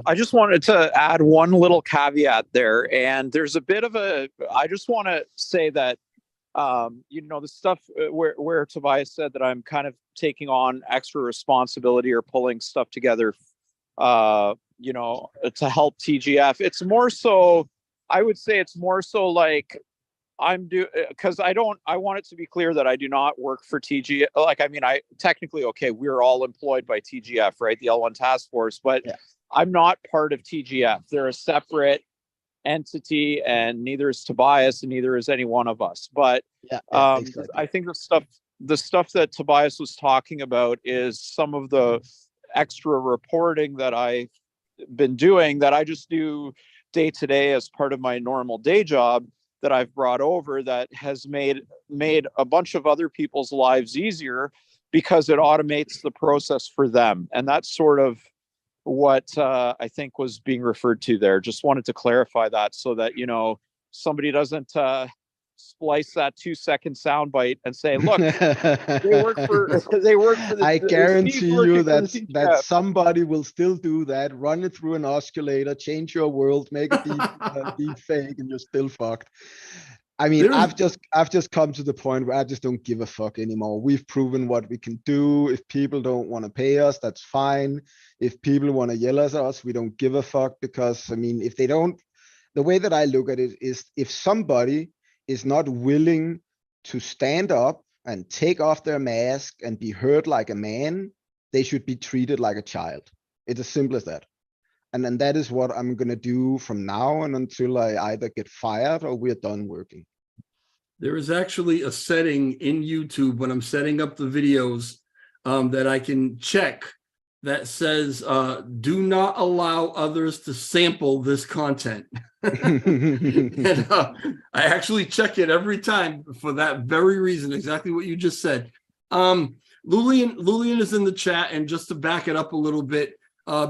I just wanted to add one little caveat there, and there's a bit of I just want to say that, the stuff where Tobias said that I'm kind of taking on extra responsibility or pulling stuff together, to help TGF. It's more so, I would say it's more so like because I want it to be clear that I do not work for TGF. Like, I mean, technically, okay, we're all employed by TGF, right? The L1 task force, but yeah. I'm not part of TGF. They're a separate entity, and neither is Tobias, and neither is any one of us. But exactly. I think the stuff that Tobias was talking about is some of the extra reporting that I've been doing, that I just do day to day as part of my normal day job, that I've brought over, that has made a bunch of other people's lives easier, because it automates the process for them. And that's sort of what I think was being referred to there. Just wanted to clarify that, so that somebody doesn't splice that 2-second soundbite and say, "Look, they work for the." I guarantee you that somebody will still do that. Run it through an oscillator, change your world, make a deep fake, and you're still fucked. I mean, I've just come to the point where I just don't give a fuck anymore. We've proven what we can do. If people don't want to pay us, that's fine. If people want to yell at us, we don't give a fuck, because I mean, if they don't, the way that I look at it is, if somebody is not willing to stand up and take off their mask and be heard like a man, they should be treated like a child. It's as simple as that. And then that is what I'm going to do from now and until I either get fired or we're done working. There is actually a setting in YouTube when I'm setting up the videos that I can check that says, do not allow others to sample this content. And I actually check it every time for that very reason, exactly what you just said. Lulian is in the chat, and just to back it up a little bit,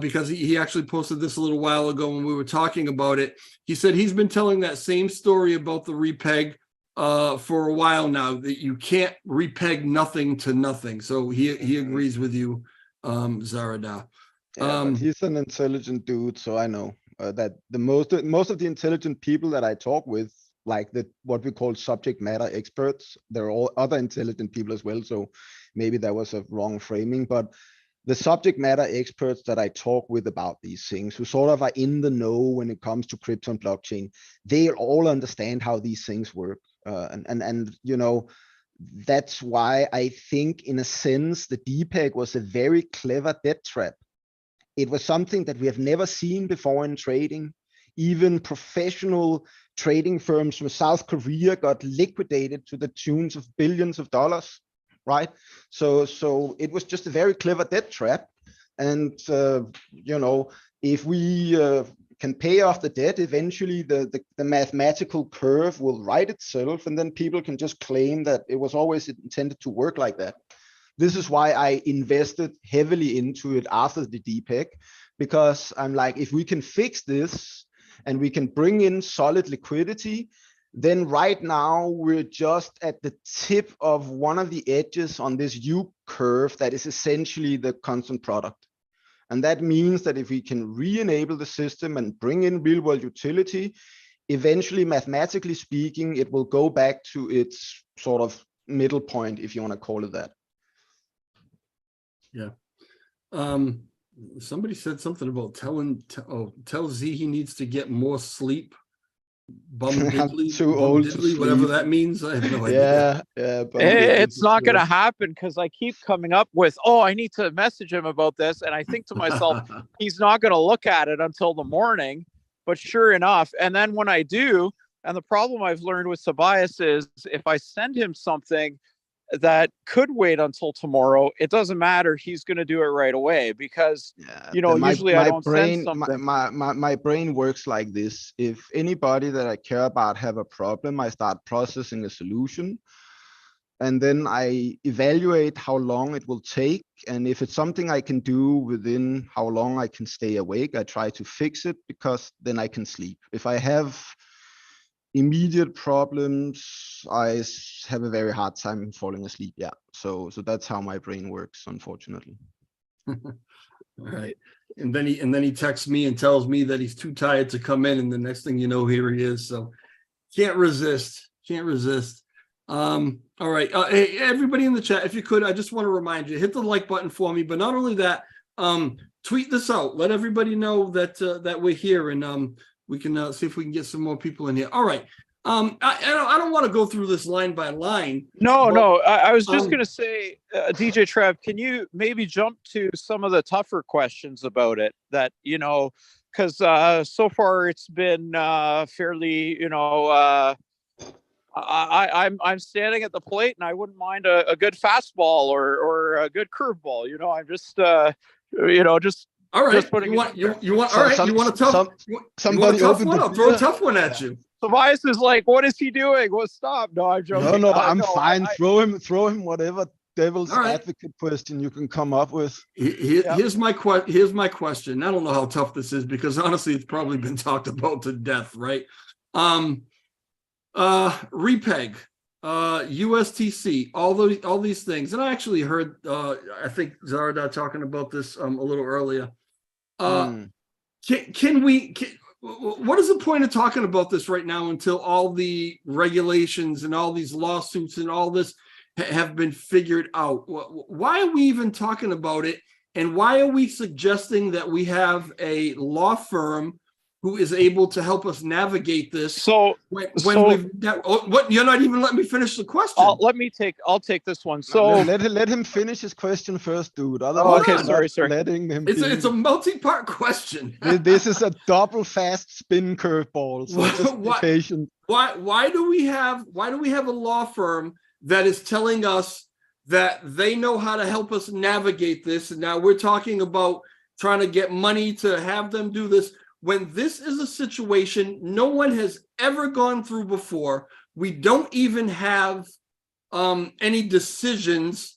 because he actually posted this a little while ago when we were talking about it. He said he's been telling that same story about the repeg for a while now, that you can't repeg nothing to nothing. So he agrees with you, Zaradar. Yeah, but he's an intelligent dude, so I know that the most of the intelligent people that I talk with like what we call subject matter experts. There are all other intelligent people as well, so maybe that was a wrong framing, but the subject matter experts that I talk with about these things, who sort of are in the know when it comes to crypto and blockchain, they all understand how these things work. And you know, that's why I think in a sense, the DPEG was a very clever debt trap. It was something that we have never seen before in trading. Even professional trading firms from South Korea got liquidated to the tunes of billions of dollars, right? So it was just a very clever debt trap. And, you know, if we can pay off the debt, eventually the mathematical curve will write itself, and then people can just claim that it was always intended to work like that. This is why I invested heavily into it after the DPEG, because I'm like, if we can fix this and we can bring in solid liquidity, then right now we're just at the tip of one of the edges on this U curve that is essentially the constant product. And that means that if we can re-enable the system and bring in real world utility, eventually, mathematically speaking, it will go back to its sort of middle point, if you want to call it that. Yeah. Somebody said something about tell Z he needs to get more sleep. Bum diddly, too old to sleep. Whatever that means. I have no idea. Yeah. It's not going to happen because I keep coming up with, oh, I need to message him about this. And I think to myself, he's not going to look at it until the morning. But sure enough, and then when I do, and the problem I've learned with Tobias is if I send him something that could wait until tomorrow, it doesn't matter. He's going to do it right away because, you know, usually I don't send something. My brain works like this. If anybody that I care about have a problem, I start processing a solution. And then I evaluate how long it will take. And if it's something I can do within how long I can stay awake, I try to fix it because then I can sleep. If I have immediate problems, I have a very hard time falling asleep. Yeah. So that's how my brain works, unfortunately. All right. And then he texts me and tells me that he's too tired to come in. And the next thing you know, here he is. So can't resist. All right. Hey, everybody in the chat, if you could, I just want to remind you, hit the like button for me. But not only that, tweet this out. Let everybody know that that we're here, and we can see if we can get some more people in here. All right. I don't want to go through this line by line. No. I was just going to say, DJ Trev, can you maybe jump to some of the tougher questions about it that, you know, because so far it's been fairly, you know, I'm standing at the plate and I wouldn't mind a good fastball or a good curveball. You know, I'm just, you know, just. All right. Just you want all right. You want a tough one? I'll throw a tough one at you. Tobias is like, what is he doing? Well, stop. No, I'm joking. No, I'm fine. Throw him whatever devil's advocate question you can come up with. Here's my question. I don't know how tough this is because honestly, it's probably been talked about to death, right? Repeg, USTC, all these things. And I actually heard, I think Zaradar talking about this a little earlier. What is the point of talking about this right now until all the regulations and all these lawsuits and all this have been figured out? Why are we even talking about it? And why are we suggesting that we have a law firm who is able to help us navigate this? So you're not even letting me finish the question. I'll take this one. So let him finish his question first, dude. Otherwise, sorry. Letting him. It's a multi-part question. This is a double fast spin curveball. So just be patient. Why do we have a law firm that is telling us that they know how to help us navigate this, and now we're talking about trying to get money to have them do this? When this is a situation no one has ever gone through before, we don't even have any decisions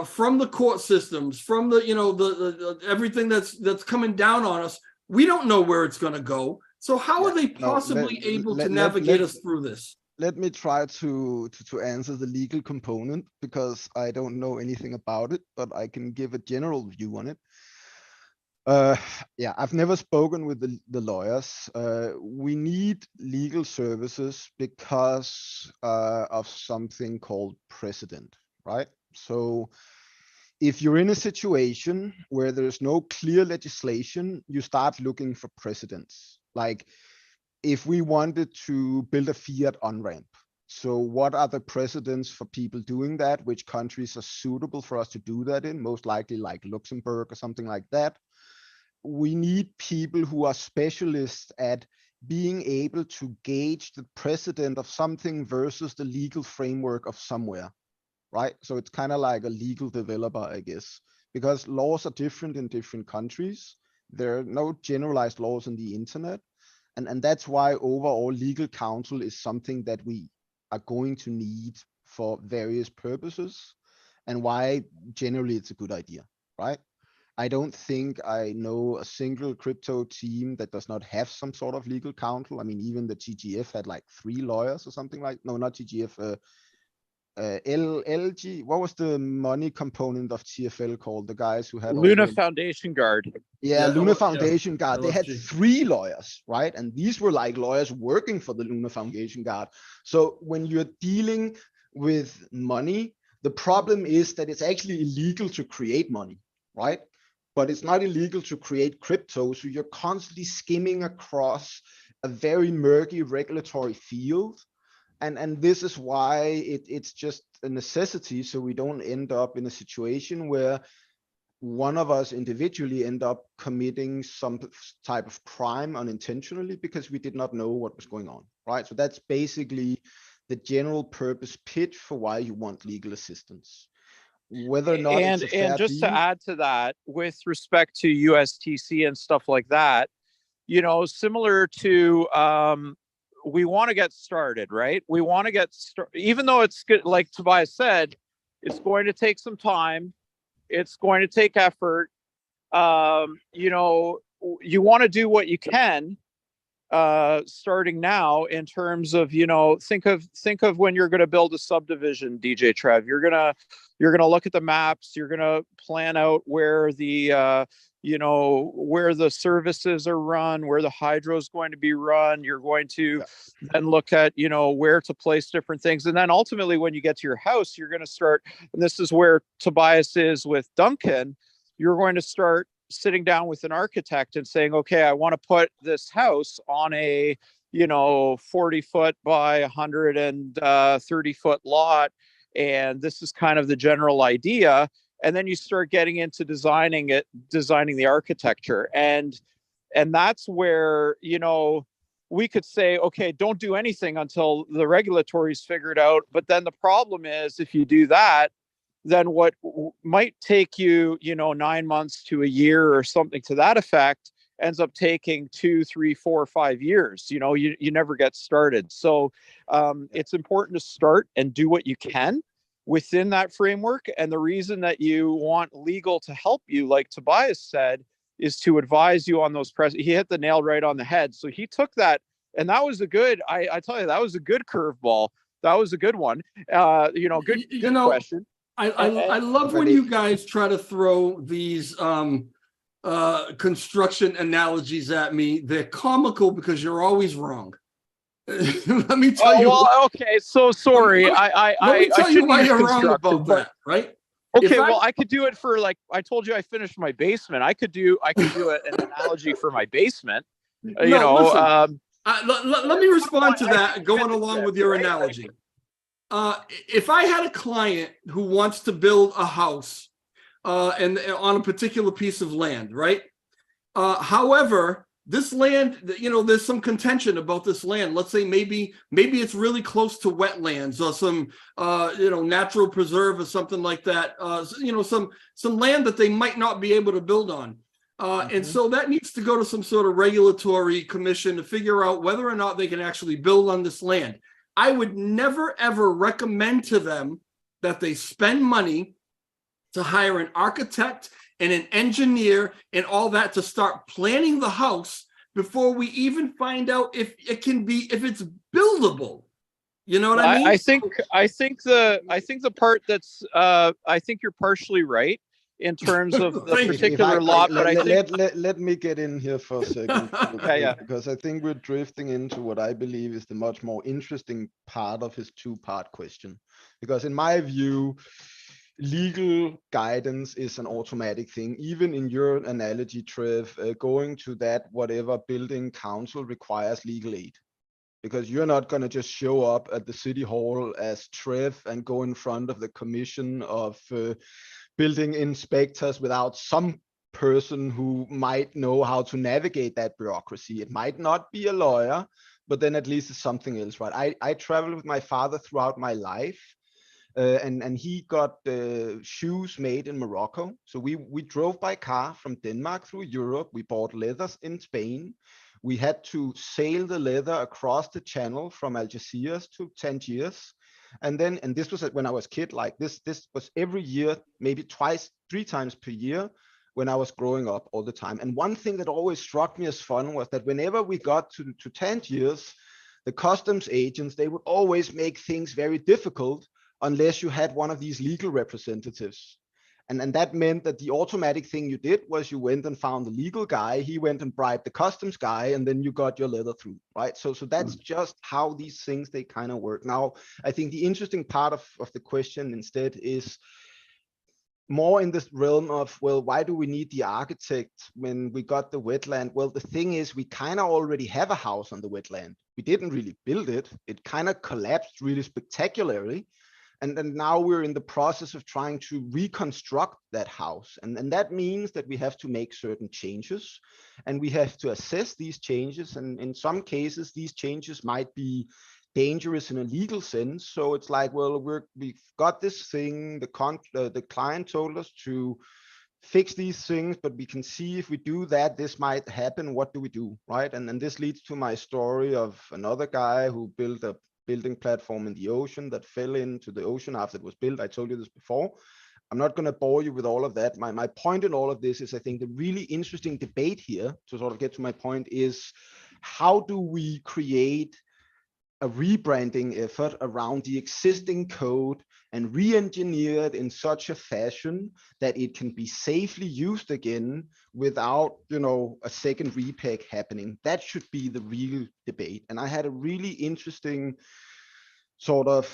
from the court systems, from the the everything that's coming down on us. We don't know where it's going to go. So how are they possibly able to navigate us through this? Let me try to answer the legal component because I don't know anything about it, but I can give a general view on it. Yeah, I've never spoken with the lawyers. We need legal services because of something called precedent, right? So if you're in a situation where there's no clear legislation, you start looking for precedents. Like if we wanted to build a Fiat on-ramp, so what are the precedents for people doing that? Which countries are suitable for us to do that in? Most likely like Luxembourg or something like that. We need people who are specialists at being able to gauge the precedent of something versus the legal framework of somewhere, right? So it's kind of like a legal developer, I guess, because laws are different in different countries. There are no generalized laws on the internet. And that's why overall legal counsel is something that we are going to need for various purposes, and why generally it's a good idea, right? I don't think I know a single crypto team that does not have some sort of legal counsel. I mean, even the TGF had like 3 lawyers or something like, no, not TGF, LG, what was the money component of TFL called? The guys who had Luna Foundation Guard. Yeah, Luna Foundation Guard. They had LFG. 3 lawyers, right? And these were like lawyers working for the Luna Foundation Guard. So when you're dealing with money, the problem is that it's actually illegal to create money, right? But it's not illegal to create crypto. So you're constantly skimming across a very murky regulatory field. And this is why it's just a necessity, so we don't end up in a situation where one of us individually end up committing some type of crime unintentionally because we did not know what was going on, right? So that's basically the general purpose pitch for why you want legal assistance. Whether or not it's a fair and just deal, to add to that, with respect to USTC and stuff like that, you know, similar to we want to get started, right? We want to get started, even though it's good, like Tobias said, it's going to take some time. It's going to take effort. You know, you want to do what you can starting now in terms of, you know, think of when you're going to build a subdivision, DJ Trev. You're gonna look at the maps. You're gonna plan out where the you know, where the services are run, where the hydro is going to be run. You're going to then look at, you know, where to place different things. And then ultimately, when you get to your house, you're going to start, and this is where Tobias is with Duncan, you're going to start sitting down with an architect and saying, okay, I want to put this house on a, you know, 40-foot by 130-foot lot. And this is kind of the general idea. And then you start getting into designing the architecture. And that's where, you know, we could say, okay, don't do anything until the regulatory is figured out. But then the problem is, if you do that, then what might take you, you know, 9 months to a year or something to that effect ends up taking 2, 3, 4, 5 years. You know, you never get started. So it's important to start and do what you can within that framework. And the reason that you want legal to help you, like Tobias said, is to advise you on those he hit the nail right on the head. So he took that, and that was a good, I tell you, that was a good curveball. That was a good one. You know, good question. I love when you guys try to throw these construction analogies at me. They're comical because you're always wrong. Let me tell you. Well, okay, so sorry. Let me tell you why you're wrong about that, right? Okay, well, I could do it for, like, I told you I finished my basement. I could do an analogy for my basement. You know, listen, let me respond to that going along with your analogy. If I had a client who wants to build a house and on a particular piece of land, right? However, this land, you know, there's some contention about this land. Let's say maybe it's really close to wetlands or some, you know, natural preserve or something like that. You know, some land that they might not be able to build on. And so that needs to go to some sort of regulatory commission to figure out whether or not they can actually build on this land. I would never, ever recommend to them that they spend money to hire an architect and an engineer and all that to start planning the house before we even find out if it's buildable. You know what I mean? I think the part that's I think you're partially right. in terms of the Thank you. particular lot, but I think let me get in here for a second. Yeah. Because I think we're drifting into what I believe is the much more interesting part of his two-part question. Because in my view, legal guidance is an automatic thing. Even in your analogy, Trev, going to that whatever building council requires legal aid. Because you're not going to just show up at the city hall as Trev and go in front of the commission of building inspectors without some person who might know how to navigate that bureaucracy. It might not be a lawyer, but then at least it's something else, right? I traveled with my father throughout my life, and he got shoes made in Morocco. So we drove by car from Denmark through Europe. We bought leathers in Spain. We had to sail the leather across the channel from Algeciras to Tangiers. And this was when I was a kid, like this was every year, maybe twice, 3 times per year when I was growing up all the time. And one thing that always struck me as fun was that whenever we got to Tangiers, the customs agents, they would always make things very difficult unless you had one of these legal representatives. And that meant that the automatic thing you did was you went and found the legal guy, he went and bribed the customs guy, and then you got your leather through, right? So that's just how these things, they kind of work. Now, I think the interesting part of the question instead is more in this realm of, well, why do we need the architect when we got the wetland? Well, the thing is, we kind of already have a house on the wetland. We didn't really build it. It kind of collapsed really spectacularly. And then now we're in the process of trying to reconstruct that house. And that means that we have to make certain changes, and we have to assess these changes. And in some cases, these changes might be dangerous in a legal sense. So it's like, well, we've got this thing, the client told us to fix these things, but we can see if we do that, this might happen. What do we do, right? And this leads to my story of another guy who built a building platform in the ocean that fell into the ocean after it was built. I told you this before. I'm not going to bore you with all of that. My point in all of this is, I think the really interesting debate here, to sort of get to my point, is how do we create a rebranding effort around the existing code and re-engineer it in such a fashion that it can be safely used again without, a second repeg happening. That should be the real debate. And I had a really interesting sort of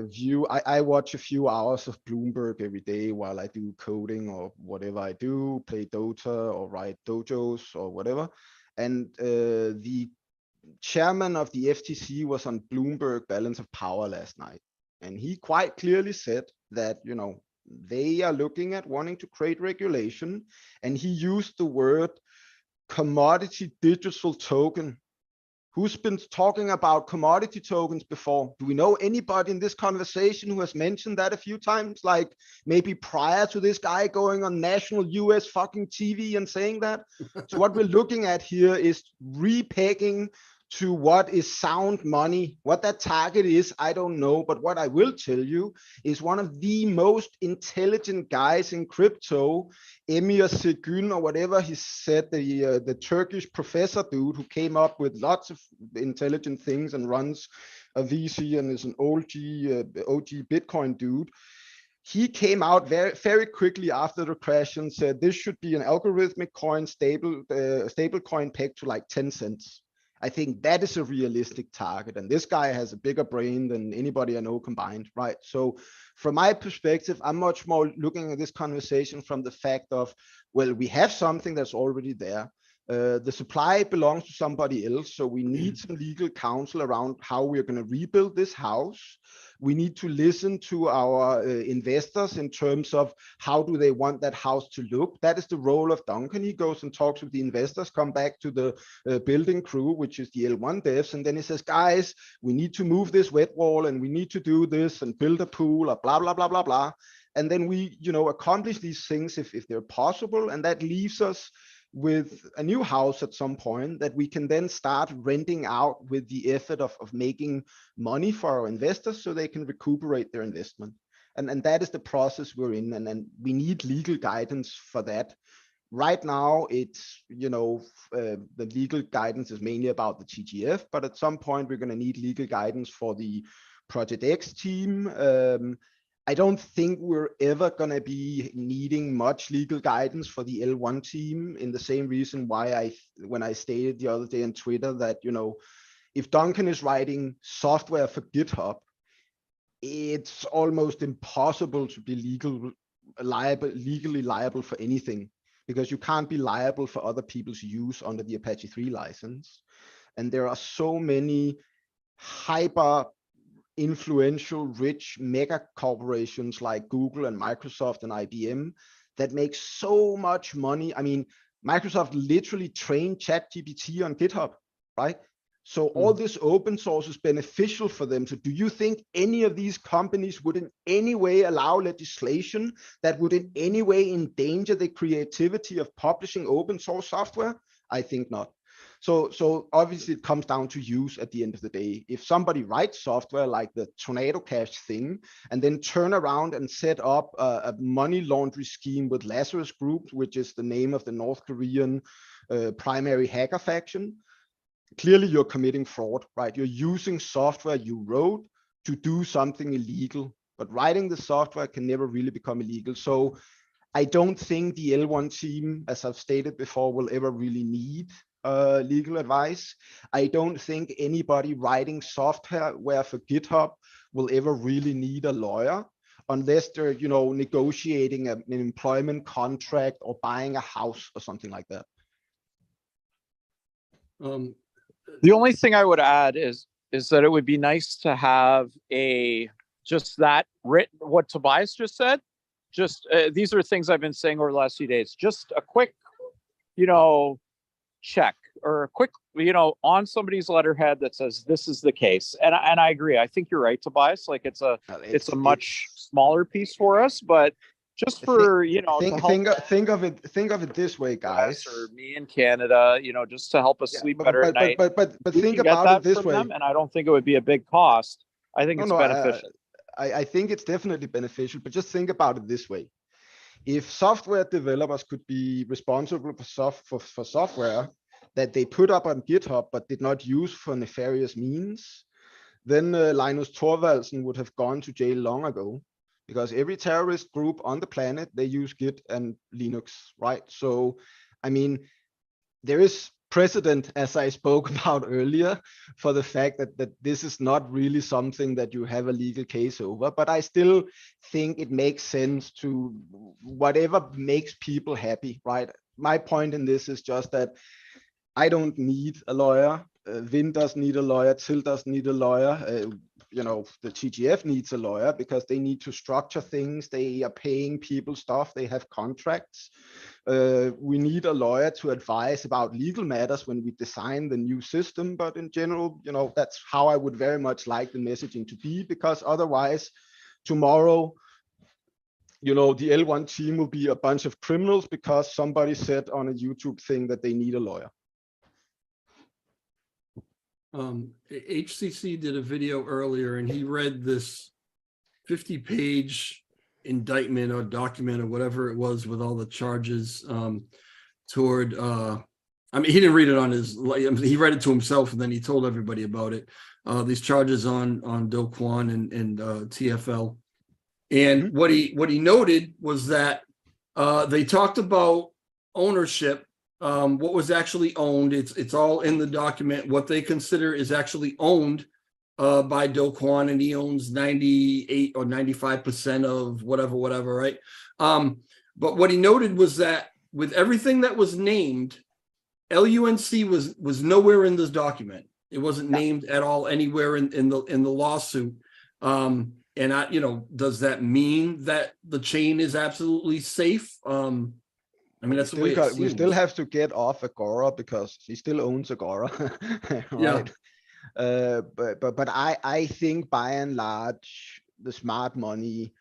view. I watch a few hours of Bloomberg every day while I do coding or whatever I do, play Dota or write dojos or whatever. And the chairman of the FTC was on Bloomberg Balance of Power last night. And he quite clearly said that, they are looking at wanting to create regulation. And he used the word commodity digital token. Who's been talking about commodity tokens before? Do we know anybody in this conversation who has mentioned that a few times? Like maybe prior to this guy going on national US fucking TV and saying that? So what we're looking at here is repegging to what is sound money. What that target is, I don't know. But what I will tell you is one of the most intelligent guys in crypto, Emir Segün or whatever he said, the Turkish professor dude who came up with lots of intelligent things and runs a VC and is an OG Bitcoin dude. He came out very, very quickly after the crash and said this should be an algorithmic coin, stable coin pegged to like 10 cents. I think that is a realistic target. And this guy has a bigger brain than anybody I know combined, right? So from my perspective, I'm much more looking at this conversation from the fact of, well, we have something that's already there. The supply belongs to somebody else. So we need some legal counsel around how we're going to rebuild this house. We need to listen to our investors in terms of how do they want that house to look. That is the role of Duncan. He goes and talks with the investors, come back to the building crew, which is the L1 devs. And then he says, guys, we need to move this wet wall and we need to do this and build a pool or blah, blah, blah, blah, blah. And then we, accomplish these things if they're possible. And that leaves us with a new house at some point that we can then start renting out with the effort of making money for our investors so they can recuperate their investment. And that is the process we're in. And we need legal guidance for that. Right now, it's, the legal guidance is mainly about the TGF, but at some point we're going to need legal guidance for the Project X team. I don't think we're ever going to be needing much legal guidance for the L1 team, in the same reason why when I stated the other day on Twitter that, if Duncan is writing software for GitHub, it's almost impossible to be legally liable for anything, because you can't be liable for other people's use under the Apache 3 license. And there are so many hyper influential, rich mega corporations like Google and Microsoft and IBM that make so much money. I mean, Microsoft literally trained ChatGPT on GitHub, right? So all this open source is beneficial for them. So do you think any of these companies would in any way allow legislation that would in any way endanger the creativity of publishing open source software? I think not. So obviously it comes down to use at the end of the day. If somebody writes software like the Tornado Cash thing, and then turn around and set up a money laundry scheme with Lazarus Group, which is the name of the North Korean primary hacker faction, clearly you're committing fraud, right? You're using software you wrote to do something illegal, but writing the software can never really become illegal. So I don't think the L1 team, as I've stated before, will ever really need legal advice. I don't think anybody writing software for GitHub will ever really need a lawyer, unless they're, negotiating an employment contract or buying a house or something like that. The only thing I would add is that it would be nice to have just that written, what Tobias just said. Just these are things I've been saying over the last few days. Just a quick, check, or a quick, on somebody's letterhead that says this is the case. And I agree. I think you're right, Tobias. Like it's a much smaller piece for us, but just for think of it this way, guys. Or me in Canada, just to help us sleep better at night. But think about it this way. And I don't think it would be a big cost. I think it's beneficial. I think it's definitely beneficial, but just think about it this way. If software developers could be responsible for software that they put up on GitHub but did not use for nefarious means, then Linus Torvaldsen would have gone to jail long ago, because every terrorist group on the planet, they use Git and Linux, right? So, I mean, there is precedent, as I spoke about earlier, for the fact that this is not really something that you have a legal case over, but I still think it makes sense to whatever makes people happy, right? My point in this is just that I don't need a lawyer. Vin doesn't need a lawyer. Till doesn't need a lawyer. The TGF needs a lawyer because they need to structure things. They are paying people stuff. They have contracts. We need a lawyer to advise about legal matters when we design the new system. But in general, that's how I would very much like the messaging to be, because otherwise tomorrow, the L1 team will be a bunch of criminals because somebody said on a YouTube thing that they need a lawyer. HCC did a video earlier, and he read this 50-page indictment or document or whatever it was with all the charges toward he didn't read it on his, he read it to himself and then he told everybody about it, these charges on Do Kwon and TFL. And what he noted was that they talked about ownership, what was actually owned. It's all in the document. What they consider is actually owned by Do Kwon, and he owns 98 or 95% of whatever, right? But what he noted was that with everything that was named, LUNC was nowhere in this document. It wasn't named at all anywhere in the lawsuit. And does that mean that the chain is absolutely safe? That's the way it seems. We still have to get off Agora because he still owns Agora, right? Yeah. But I think by and large, the smart money,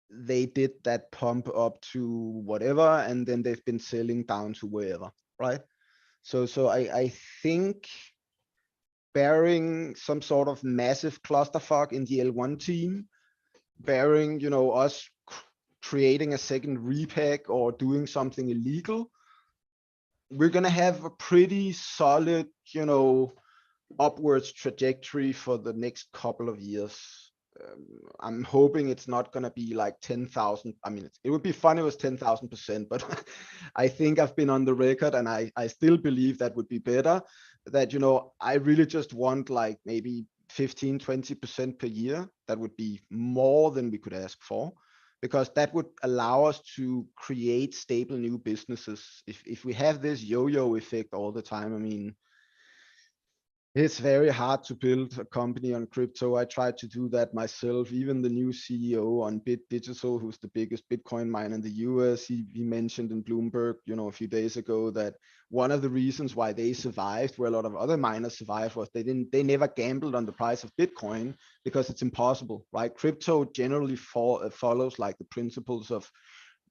they did that pump up to whatever, and then they've been selling down to wherever, right? So I think, barring some sort of massive clusterfuck in the L1 team, barring us creating a second repeg or doing something illegal, we're gonna have a pretty solid, upwards trajectory for the next couple of years. I'm hoping it's not gonna be like 10,000. I mean, it would be fun if it was 10,000%, but I think I've been on the record, and I still believe that would be better. That, I really just want like maybe 15-20% per year. That would be more than we could ask for, because that would allow us to create stable new businesses. If we have this yo-yo effect all the time, I mean, it's very hard to build a company on crypto. I tried to do that myself. Even the new CEO on Bit Digital, who's the biggest Bitcoin miner in the US, he mentioned in Bloomberg, a few days ago, that one of the reasons why they survived, where a lot of other miners survived, was they never gambled on the price of Bitcoin, because it's impossible, right? Crypto generally follows like the principles of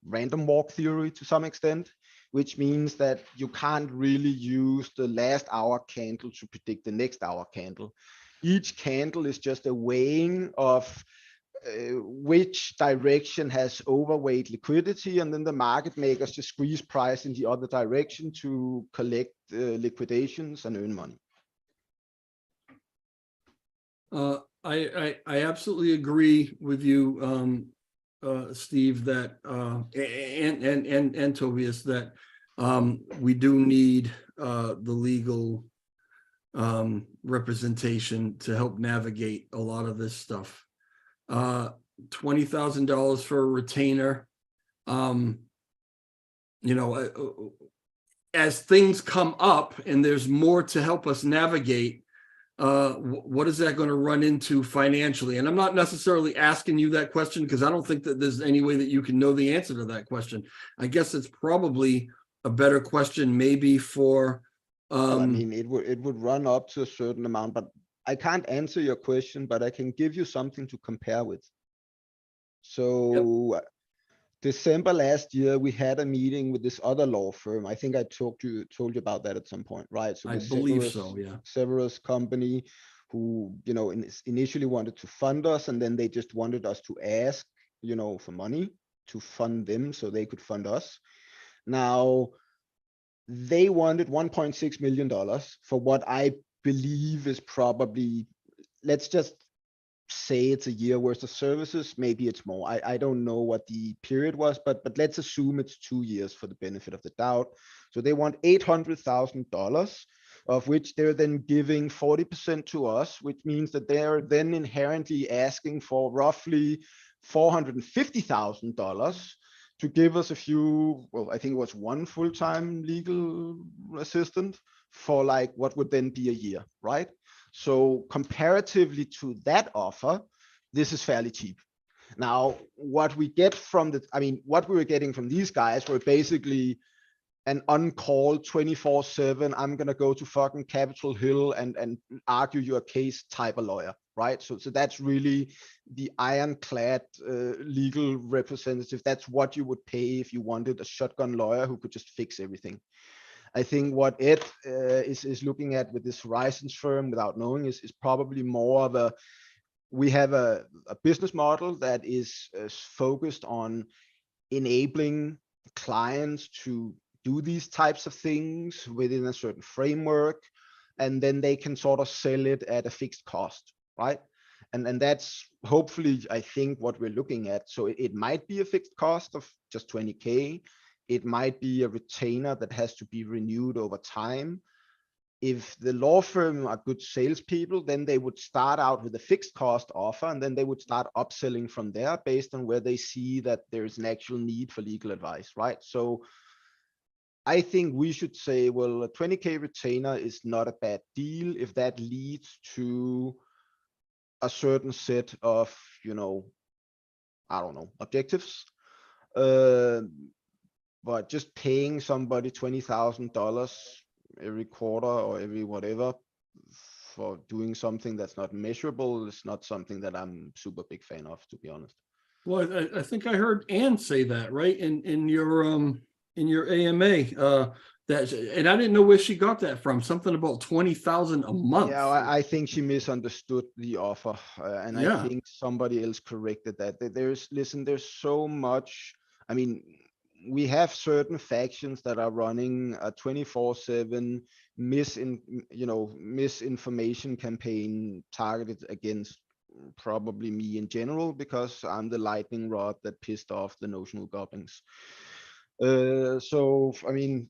random walk theory to some extent, which means that you can't really use the last hour candle to predict the next hour candle. Each candle is just a weighing of which direction has overweight liquidity, and then the market makers just squeeze price in the other direction to collect liquidations and earn money. I absolutely agree with you, Steve, that and Tobias, that we do need the legal representation to help navigate a lot of this stuff. $20,000 for a retainer. As things come up and there's more to help us navigate, what is that going to run into financially? And I'm not necessarily asking you that question, because I don't think that there's any way that you can know the answer to that question. I guess it's probably a better question maybe for well, I mean, it would run up to a certain amount, but I can't answer your question, but I can give you something to compare with. So December last year, we had a meeting with this other law firm. I think I told you about that at some point, right? So I believe so, yeah. Severus company, who, initially wanted to fund us, and then they just wanted us to ask, for money to fund them so they could fund us. Now, they wanted $1.6 million for what I believe is probably, let's just say it's a year worth of services. Maybe it's more. I don't know what the period was, but let's assume it's 2 years for the benefit of the doubt. So they want $800,000, of which they're then giving 40% to us, which means that they're then inherently asking for roughly $450,000 to give us a few, well, I think it was one full-time legal assistant for like what would then be a year, right? So comparatively to that offer, this is fairly cheap. Now, what we get from what we were getting from these guys were basically an on-call 24/7, I'm gonna go to fucking Capitol Hill and argue your case type of lawyer, right? So that's really the ironclad legal representative. That's what you would pay if you wanted a shotgun lawyer who could just fix everything. I think what Ed is looking at with this Horizons firm, without knowing, is probably more of we have a business model that is focused on enabling clients to do these types of things within a certain framework, and then they can sort of sell it at a fixed cost, right? And that's hopefully, I think, what we're looking at. So it might be a fixed cost of just 20K. It might be a retainer that has to be renewed over time. If the law firm are good salespeople, then they would start out with a fixed cost offer, and then they would start upselling from there based on where they see that there's an actual need for legal advice, right? So I think we should say, well, a 20K retainer is not a bad deal if that leads to a certain set of, I don't know, objectives. But just paying somebody $20,000 every quarter or every whatever for doing something that's not measurable is not something that I'm super big fan of, to be honest. Well, I think I heard Ann say that, right, in your AMA. And I didn't know where she got that from. Something about 20,000 a month. Yeah, I think she misunderstood the offer, and I think somebody else corrected that. There's so much. I mean, we have certain factions that are running a 24/7 misinformation campaign targeted against probably me in general, because I'm the lightning rod that pissed off the notional goblins. So I mean,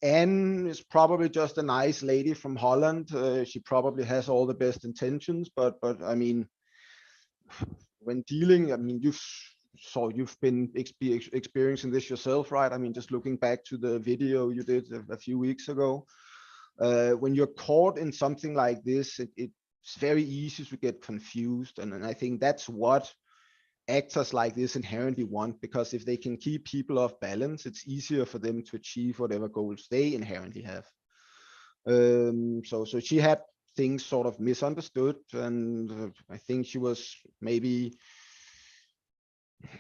Anne is probably just a nice lady from Holland. She probably has all the best intentions, but I mean, when dealing, I mean, you've been experiencing this yourself, right? I mean, just looking back to the video you did a few weeks ago, when you're caught in something like this, it's very easy to get confused, and I think that's what actors like this inherently want, because if they can keep people off balance, it's easier for them to achieve whatever goals they inherently have. So she had things sort of misunderstood, and I think she was maybe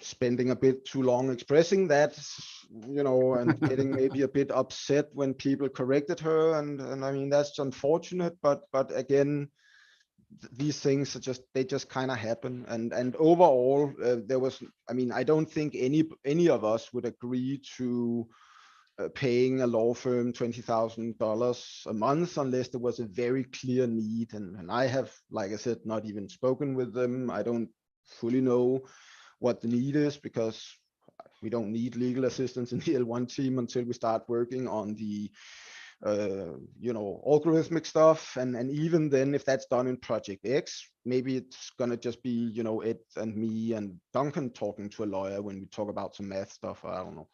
spending a bit too long expressing that, you know, and getting maybe a bit upset when people corrected her, and I mean, that's unfortunate, but again, these things are just kind of happen, and overall, there was, I mean, I don't think any of us would agree to paying a law firm $20,000 a month unless there was a very clear need, and I have, like I said, not even spoken with them. I don't fully know what the need is, because we don't need legal assistance in the L1 team until we start working on the you know, algorithmic stuff, and even then, if that's done in Project X, maybe it's gonna just be, you know, Ed and me and Duncan talking to a lawyer when we talk about some math stuff, or I don't know.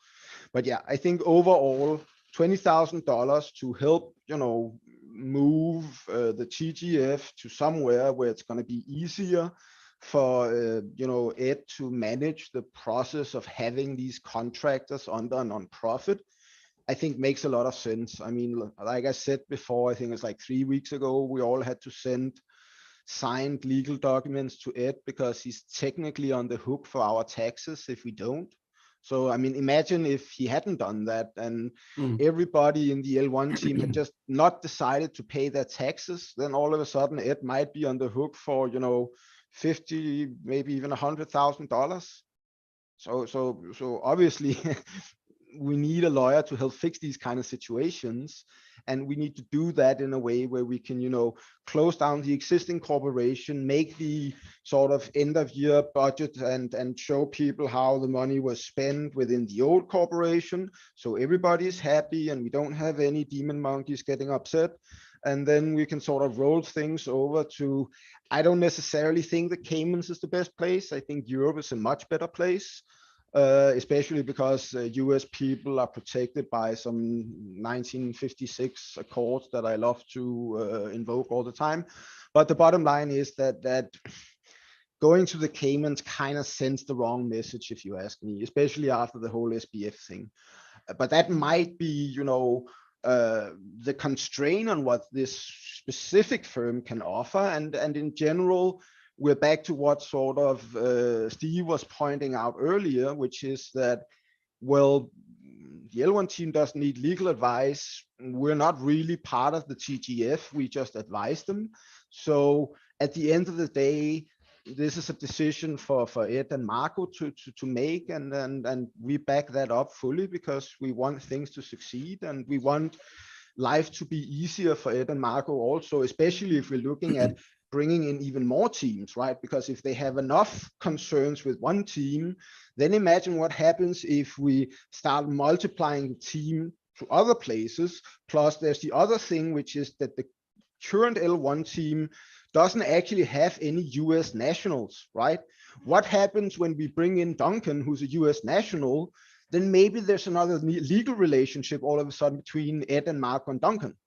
But yeah, I think overall, $20,000 to help, you know, move the TGF to somewhere where it's gonna be easier for you know, Ed to manage the process of having these contractors under a non-profit, I think makes a lot of sense. I mean, like I said before, I think it's like 3 weeks ago, we all had to send signed legal documents to Ed because he's technically on the hook for our taxes if we don't. So, I mean, imagine if he hadn't done that and everybody in the L1 team had just not decided to pay their taxes, then all of a sudden Ed might be on the hook for, you know, 50, maybe even $100,000. So obviously we need a lawyer to help fix these kind of situations, and we need to do that in a way where we can, you know, close down the existing corporation, make the sort of end of year budget, and show people how the money was spent within the old corporation, so everybody's happy and we don't have any demon monkeys getting upset. And then we can sort of roll things over to, I don't necessarily think the Caymans is the best place. I think Europe is a much better place. Especially because US people are protected by some 1956 accords that I love to invoke all the time. But the bottom line is that going to the Caymans kind of sends the wrong message, if you ask me, especially after the whole SBF thing. But that might be, you know, the constraint on what this specific firm can offer. And in general, we're back to what sort of Steve was pointing out earlier, which is that, well, the L1 team doesn't need legal advice. We're not really part of the TGF. We just advise them. So at the end of the day, this is a decision for Ed and Marco to make, and we back that up fully because we want things to succeed and we want life to be easier for Ed and Marco also, especially if we're looking at bringing in even more teams, right? Because if they have enough concerns with one team, then imagine what happens if we start multiplying the team to other places. Plus there's the other thing, which is that the current L1 team doesn't actually have any US nationals, right? What happens when we bring in Duncan, who's a US national? Then maybe there's another legal relationship all of a sudden between Ed and Marco and Duncan.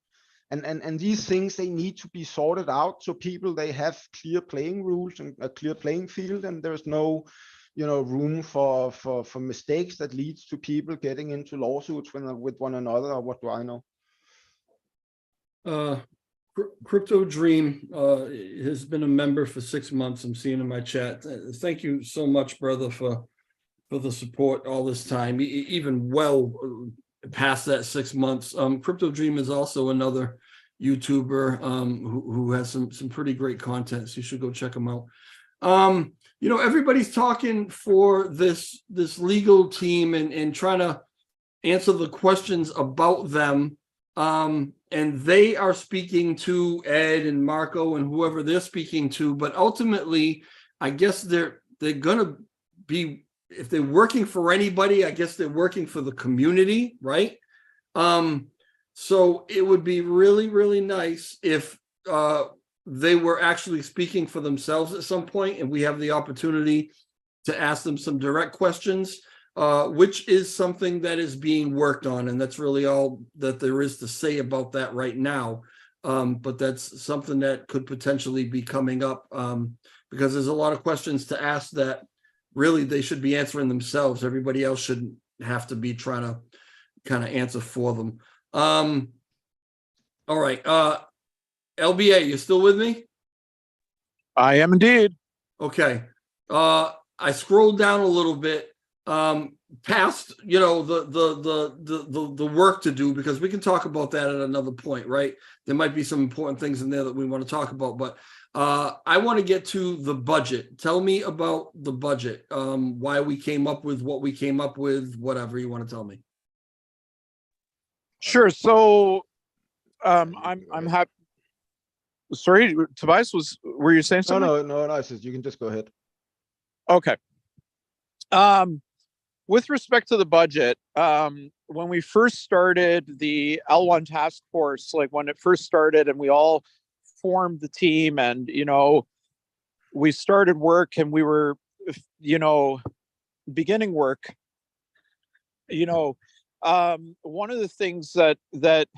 And these things, they need to be sorted out so people, they have clear playing rules and a clear playing field, and there's no, you know, room for mistakes that leads to people getting into lawsuits with one another, or what do I know. Crypto Dream has been a member for 6 months. I'm seeing in my chat. Thank you so much, brother, for the support all this time, even well past that 6 months. Crypto Dream is also another YouTuber who has some pretty great content, so you should go check him out. You know, everybody's talking for this legal team and trying to answer the questions about them. and they are speaking to Ed and Marco and whoever they're speaking to, but ultimately, I guess they're gonna be, if they're working for anybody, I guess they're working for the community, right? So it would be really, really nice if they were actually speaking for themselves at some point, and we have the opportunity to ask them some direct questions, which is something that is being worked on, and that's really all that there is to say about that right now. But that's something that could potentially be coming up, because there's a lot of questions to ask that really they should be answering themselves. Everybody else shouldn't have to be trying to kind of answer for them. All right, LBA, you still with me? I am indeed. Okay. I scrolled down a little bit past, you know, the work to do, because we can talk about that at another point, right? There might be some important things in there that we want to talk about, but I want to get to the budget. Tell me about the budget, why we came up with what we came up with, whatever you want to tell me. Sure. So I'm happy. Sorry, Tobias, were you saying something? No, I said you can just go ahead. Okay. With respect to the budget, when we first started the L1 task force, like when it first started and we all formed the team, and, you know, we started work and we were, you know, beginning work, you know, one of the things that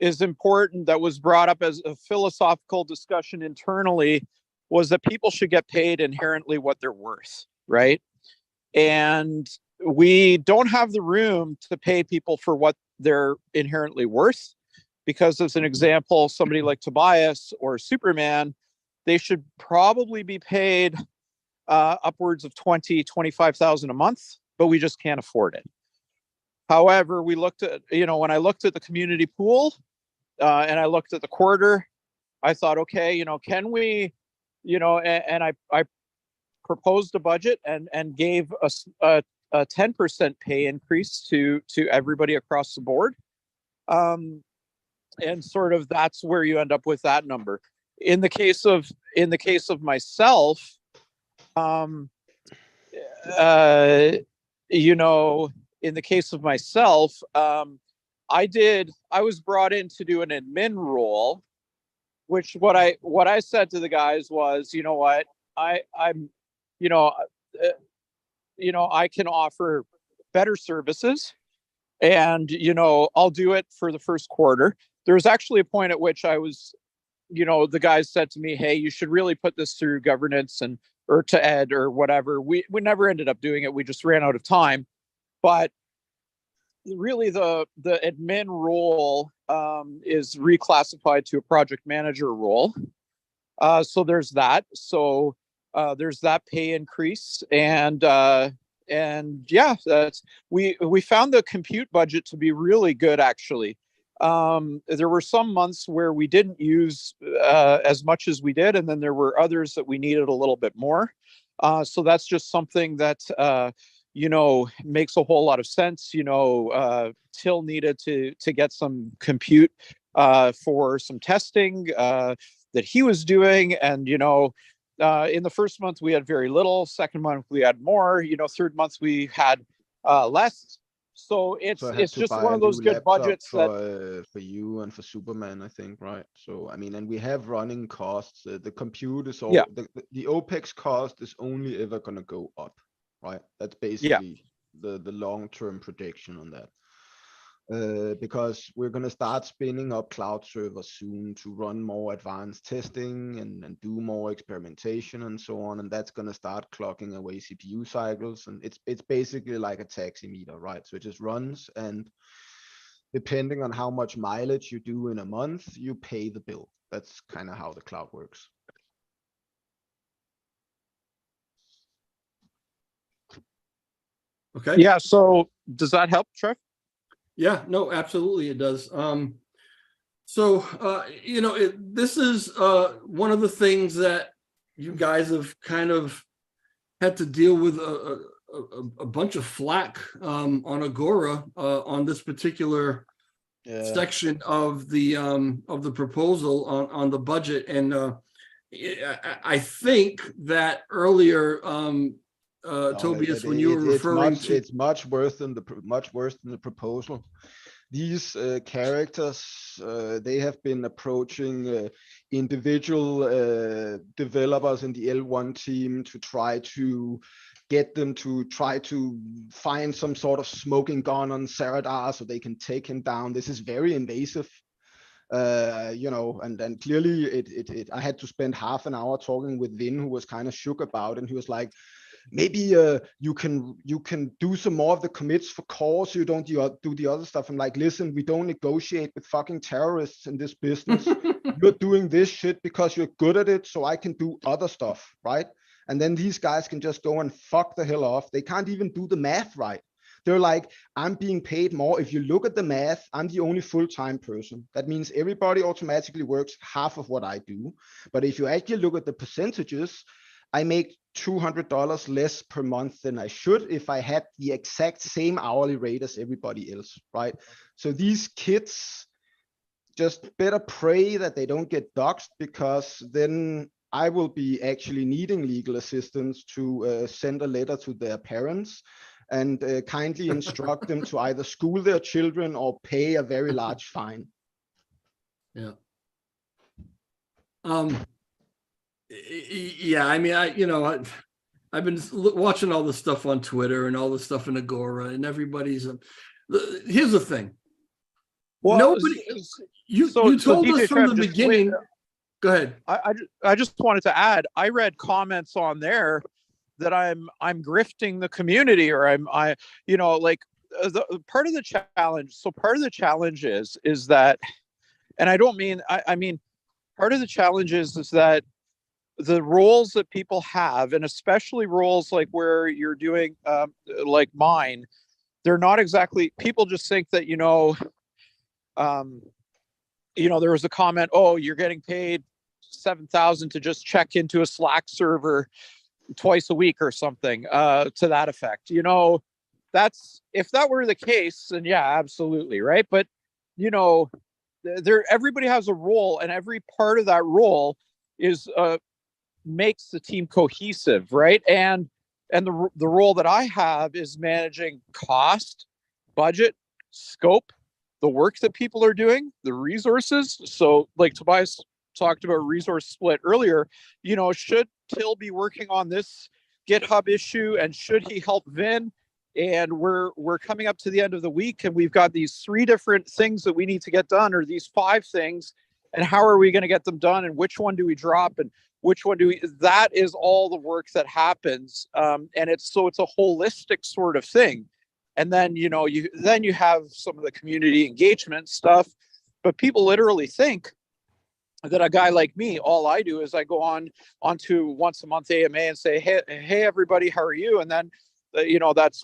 is important that was brought up as a philosophical discussion internally was that people should get paid inherently what they're worth, right? And we don't have the room to pay people for what they're inherently worth, because as an example, somebody like Tobias or Superman, they should probably be paid upwards of 20, 25,000 a month, but we just can't afford it. However, we looked at, you know, when I looked at the community pool and I looked at the quarter, I thought, okay, you know, can we, you know, and I proposed a budget and gave us a 10% pay increase to everybody across the board. And sort of that's where you end up with that number. In the case of myself, you know, in the case of myself, I was brought in to do an admin role, which what I said to the guys was, you know what, I'm, you know, I can offer better services, and, you know, I'll do it for the first quarter. There was actually a point at which I was, you know, the guys said to me, hey, you should really put this through governance or to Ed or whatever. We never ended up doing it. We just ran out of time. But really the admin role is reclassified to a project manager role. So there's that. So there's that pay increase, and yeah, that's we found the compute budget to be really good, actually. There were some months where we didn't use as much as we did, and then there were others that we needed a little bit more. So that's just something that you know, makes a whole lot of sense. You know, Till needed to get some compute for some testing that he was doing, and, you know, in the first month we had very little, second month we had more, you know, third month we had less. So it's just one of those good budgets for you and for Superman, I think, right? So I mean, and we have running costs. The compute is all, yeah. The OPEX cost is only ever gonna go up, right? That's basically the long-term prediction on that. Because we're going to start spinning up cloud servers soon to run more advanced testing and do more experimentation and so on. And that's going to start clocking away CPU cycles. And it's basically like a taxi meter, right? So it just runs, and depending on how much mileage you do in a month, you pay the bill. That's kind of how the cloud works. Okay. Yeah. So does that help, Trev? Yeah, no, absolutely it does. So, you know, this is one of the things that you guys have kind of had to deal with a bunch of flack on Agora on this particular section of the proposal on the budget, and I think that earlier, Tobias, when you were referring to, it's much worse than the proposal. These characters, they have been approaching individual developers in the L1 team to try to get them to try to find some sort of smoking gun on Zaradar so they can take him down. This is very invasive. You know, and then clearly I had to spend half an hour talking with Vin, who was kind of shook about it, and he was like, maybe you can do some more of the commits for cause, so you don't do the other stuff. I'm like, listen, we don't negotiate with fucking terrorists in this business. You're doing this shit because you're good at it, so I can do other stuff, right? And then these guys can just go and fuck the hell off. They can't even do the math right. They're like, I'm being paid more. If you look at the math, I'm the only full-time person. That means everybody automatically works half of what I do. But if you actually look at the percentages, I make $200 less per month than I should if I had the exact same hourly rate as everybody else, right? So these kids just better pray that they don't get doxxed, because then I will be actually needing legal assistance to send a letter to their parents and kindly instruct them to either school their children or pay a very large fine. Yeah. Yeah, I mean, I've been watching all the stuff on Twitter and all the stuff in Agora, and everybody's. Here's the thing. Well, Nobody. You told us from the beginning. Go ahead. I just wanted to add. I read comments on there that I'm grifting the community, or like the part of the challenge. So part of the challenge is that, and I don't mean I mean part of the challenge is that the roles that people have, and especially roles like where you're doing like mine, they're not exactly, people just think that, there was a comment, oh, you're getting paid $7,000 to just check into a Slack server twice a week or something to that effect. That's, if that were the case, then yeah, absolutely, right? But everybody has a role, and every part of that role is makes the team cohesive, right? And the role that I have is managing cost, budget, scope, the work that people are doing, the resources. So like Tobias talked about resource split earlier, should Till be working on this GitHub issue, and should he help Vin? And we're coming up to the end of the week, and we've got these 3 different things that we need to get done, or these 5 things, and how are we going to get them done, and which one do we drop, and which one do we, that is all the work that happens. And it's a holistic sort of thing. And then, you have some of the community engagement stuff, but people literally think that a guy like me, all I do is I go onto once a month AMA and say, hey everybody, how are you? And then, it's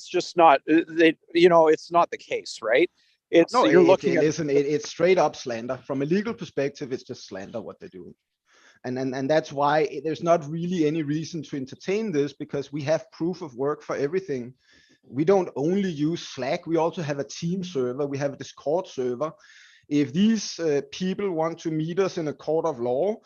just not, it's not the case, right? It's straight up slander. From a legal perspective, it's just slander what they're doing. And that's why there's not really any reason to entertain this, because we have proof of work for everything. We don't only use Slack, we also have a team server, we have a Discord server. If these people want to meet us in a court of law,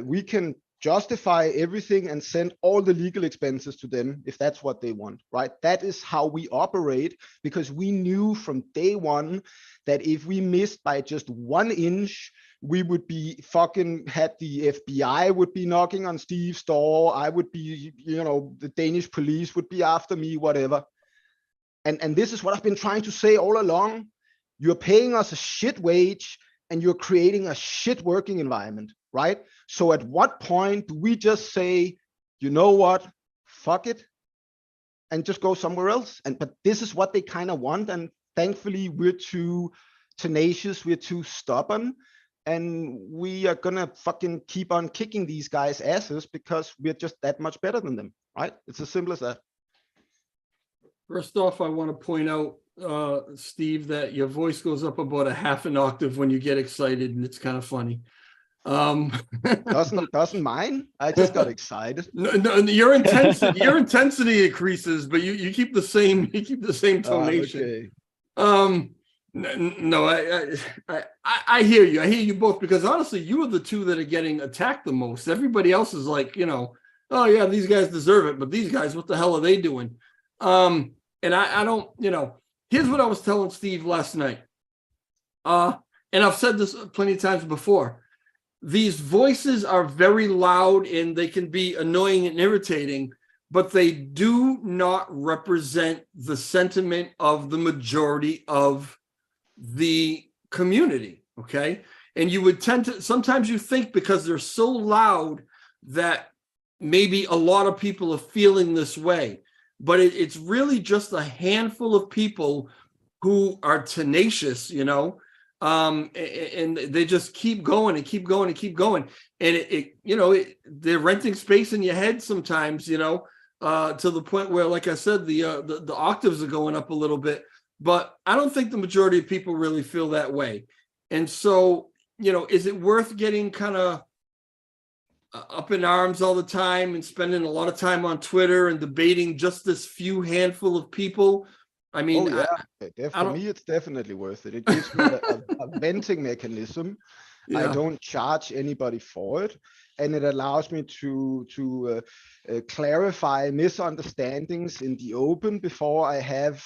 we can justify everything and send all the legal expenses to them if that's what they want, right? That is how we operate, because we knew from day one that if we missed by just 1 inch, we would be had the FBI would be knocking on Steve's door. I would be, the Danish police would be after me, whatever. And this is what I've been trying to say all along. You're paying us a shit wage and you're creating a shit working environment, right? So at what point do we just say, you know what, fuck it, and just go somewhere else? But this is what they kind of want. And thankfully we're too tenacious, we're too stubborn, and we are gonna fucking keep on kicking these guys' asses because we're just that much better than them, right? It's as simple as that. First off, I want to point out, Steve, that your voice goes up about a half an octave when you get excited, and it's kind of funny. Doesn't mine? I just got excited. No, your intensity increases, but you keep the same tonation. Okay. No, I hear you. I hear you both, because honestly, you are the two that are getting attacked the most. Everybody else is like, oh yeah, these guys deserve it, but these guys, what the hell are they doing? And I don't, here's what I was telling Steve last night. And I've said this plenty of times before. These voices are very loud and they can be annoying and irritating, but they do not represent the sentiment of the majority of the community. Okay. And you would tend to, sometimes you think because they're so loud that maybe a lot of people are feeling this way, but it's really just a handful of people who are tenacious, and they just keep going and keep going and keep going. And they're renting space in your head sometimes, to the point where, like I said, the octaves are going up a little bit. But I don't think the majority of people really feel that way. And so, is it worth getting kind of up in arms all the time and spending a lot of time on Twitter and debating just this few handful of people? I mean, for me, it's definitely worth it. It gives me a venting mechanism. Yeah. I don't charge anybody for it, and it allows me to clarify misunderstandings in the open before I have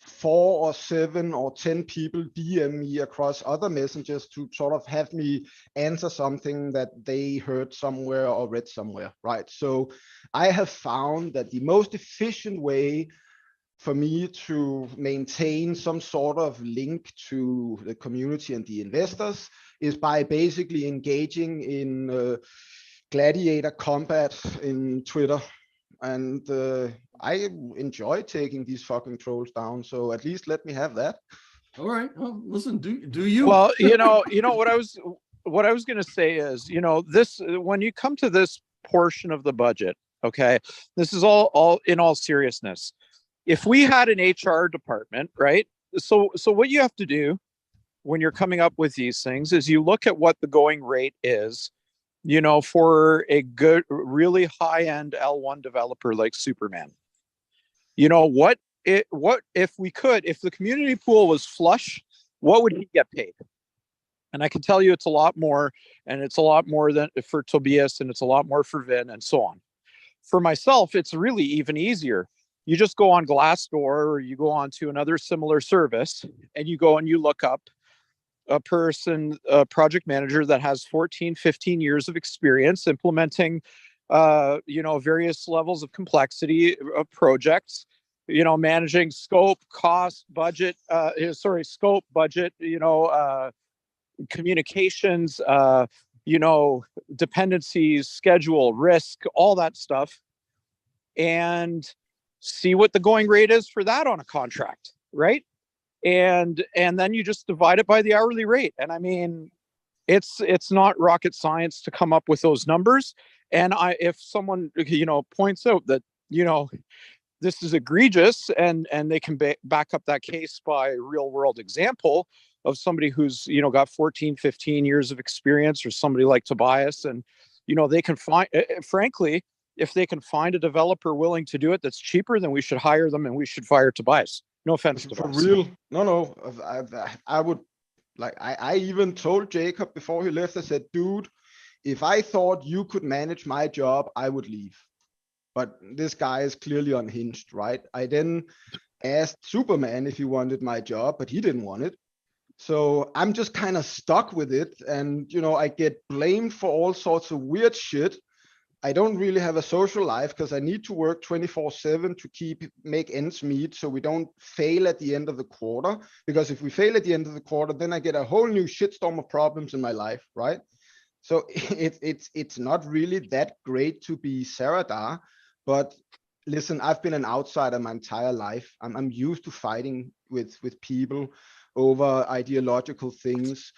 4 or 7 or 10 people DM me across other messengers to sort of have me answer something that they heard somewhere or read somewhere, right? So I have found that the most efficient way for me to maintain some sort of link to the community and the investors is by basically engaging in gladiator combat in Twitter. And I enjoy taking these fucking trolls down, so at least let me have that. All right. Well, listen, do you? Well, what I was going to say is, this, when you come to this portion of the budget, okay, this is all in all seriousness. If we had an HR department, right? So what you have to do when you're coming up with these things is you look at what the going rate is, for a good, really high-end L1 developer like Superman. What if the community pool was flush, what would he get paid? And I can tell you it's a lot more, and it's a lot more than for Tobias, and it's a lot more for Vin, and so on. For myself, it's really even easier. You just go on Glassdoor, or you go on to another similar service, and you go and you look up a project manager that has 14, 15 years of experience implementing, various levels of complexity of projects, managing scope, cost, budget, communications, dependencies, schedule, risk, all that stuff, and see what the going rate is for that on a contract, right? And then you just divide it by the hourly rate. And I mean, it's not rocket science to come up with those numbers. And if someone, points out that, this is egregious, and they can back up that case by real world example of somebody who's, got 14, 15 years of experience, or somebody like Tobias, and, they can find, frankly, if they can find a developer willing to do it that's cheaper, then we should hire them and we should fire Tobias. No offense to For real. No. I would, I even told Jacob before he left, I said, dude, if I thought you could manage my job, I would leave. But this guy is clearly unhinged, right? I then asked Superman if he wanted my job, but he didn't want it. So I'm just kind of stuck with it. And, I get blamed for all sorts of weird shit. I don't really have a social life because I need to work 24/7 to make ends meet, so we don't fail at the end of the quarter. Because if we fail at the end of the quarter, then I get a whole new shitstorm of problems in my life, right? So it's not really that great to be Zaradar. But listen, I've been an outsider my entire life. I'm used to fighting with people over ideological things.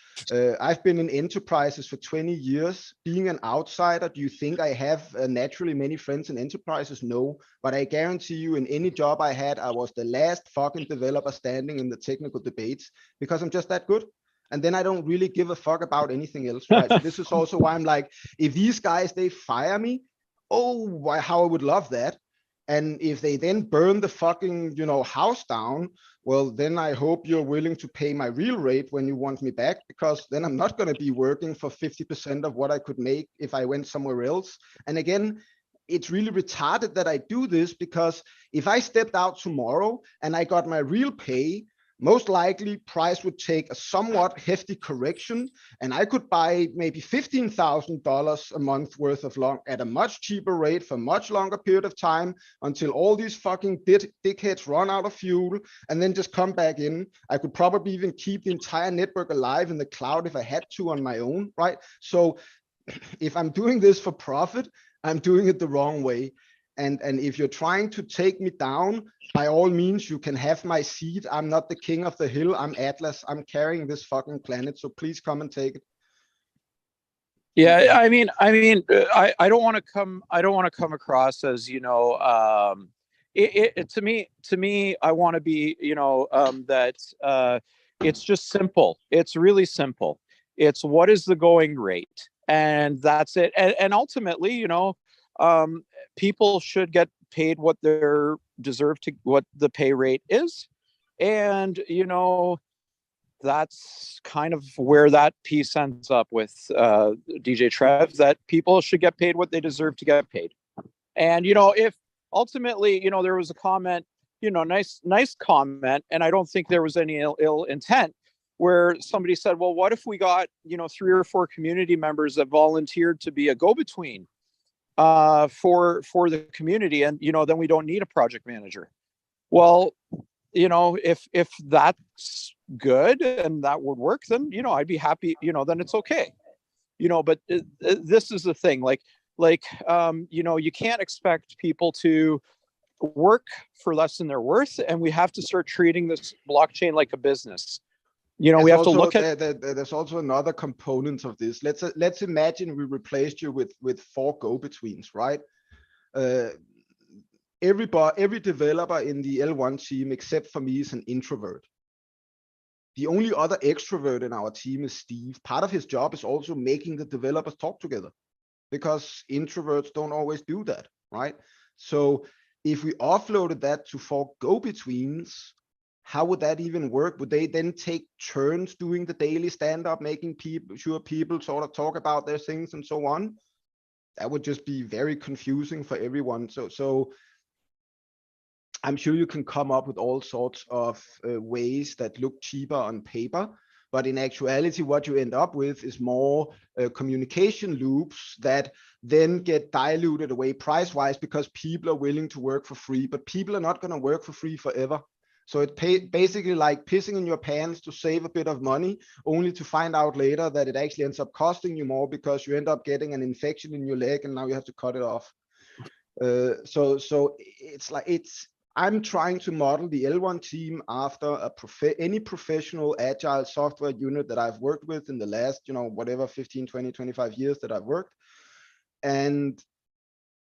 I've been in enterprises for 20 years. Being an outsider, do you think I have naturally many friends in enterprises? No, but I guarantee you in any job I had, I was the last fucking developer standing in the technical debates because I'm just that good. And then I don't really give a fuck about anything else, right? So this is also why I'm like, if these guys, they fire me, oh, how I would love that. And if they then burn the fucking, house down, well, then I hope you're willing to pay my real rate when you want me back, because then I'm not going to be working for 50% of what I could make if I went somewhere else. And again, it's really retarded that I do this, because if I stepped out tomorrow and I got my real pay, most likely price would take a somewhat hefty correction, and I could buy maybe $15,000 a month worth of long at a much cheaper rate for a much longer period of time, until all these fucking dickheads run out of fuel, and then just come back in. I could probably even keep the entire network alive in the cloud if I had to on my own, right? So if I'm doing this for profit, I'm doing it the wrong way. And if you're trying to take me down, by all means, you can have my seat. I'm not the king of the hill. I'm Atlas. I'm carrying this fucking planet. So please come and take it. Yeah, I don't want to come across as, to me, I want to be, that it's just simple. It's really simple. It's what is the going rate, and that's it. And ultimately, people should get paid what they're deserved to, what the pay rate is. And, that's kind of where that piece ends up with DJ Trev, that people should get paid what they deserve to get paid. And, if ultimately, there was a comment, nice comment, and I don't think there was any ill intent, where somebody said, well, what if we got, 3 or 4 community members that volunteered to be a go-between for the community, and then we don't need a project manager. Well, if that's good and that would work, then I'd be happy. Then it's okay. But this is the thing. You can't expect people to work for less than they're worth, and we have to start treating this blockchain like a business. We have to look at. There's also another component of this. Let's imagine we replaced you with 4 go-betweens, right? Every developer in the L1 team, except for me, is an introvert. The only other extrovert in our team is Steve. Part of his job is also making the developers talk together, because introverts don't always do that, right? So if we offloaded that to 4 go-betweens, how would that even work? Would they then take turns doing the daily stand-up, making sure people sort of talk about their things and so on? That would just be very confusing for everyone. So I'm sure you can come up with all sorts of ways that look cheaper on paper, but in actuality, what you end up with is more communication loops that then get diluted away price-wise, because people are willing to work for free, but people are not going to work for free forever. So it's basically like pissing in your pants to save a bit of money, only to find out later that it actually ends up costing you more, because you end up getting an infection in your leg and now you have to cut it off. So I'm trying to model the L1 team after any professional agile software unit that I've worked with in the last, whatever, 15, 20, 25 years that I've worked. And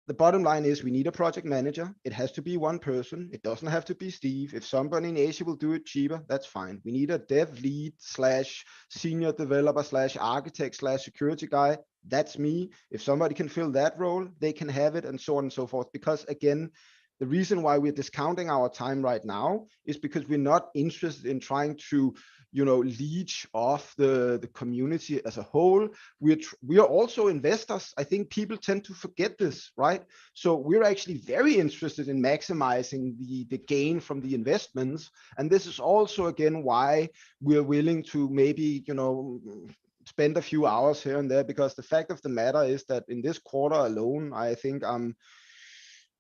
the bottom line is we need a project manager. It has to be one person. It doesn't have to be Steve. If somebody in Asia will do it cheaper, that's fine. We need a dev lead / senior developer / architect / security guy. That's me. If somebody can fill that role, they can have it, and so on and so forth. Because again, the reason why we're discounting our time right now is because we're not interested in trying to, leech off the community as a whole. We are also investors. I think people tend to forget this, right? So we're actually very interested in maximizing the gain from the investments. And this is also, again, why we're willing to maybe, spend a few hours here and there, because the fact of the matter is that in this quarter alone, I think I'm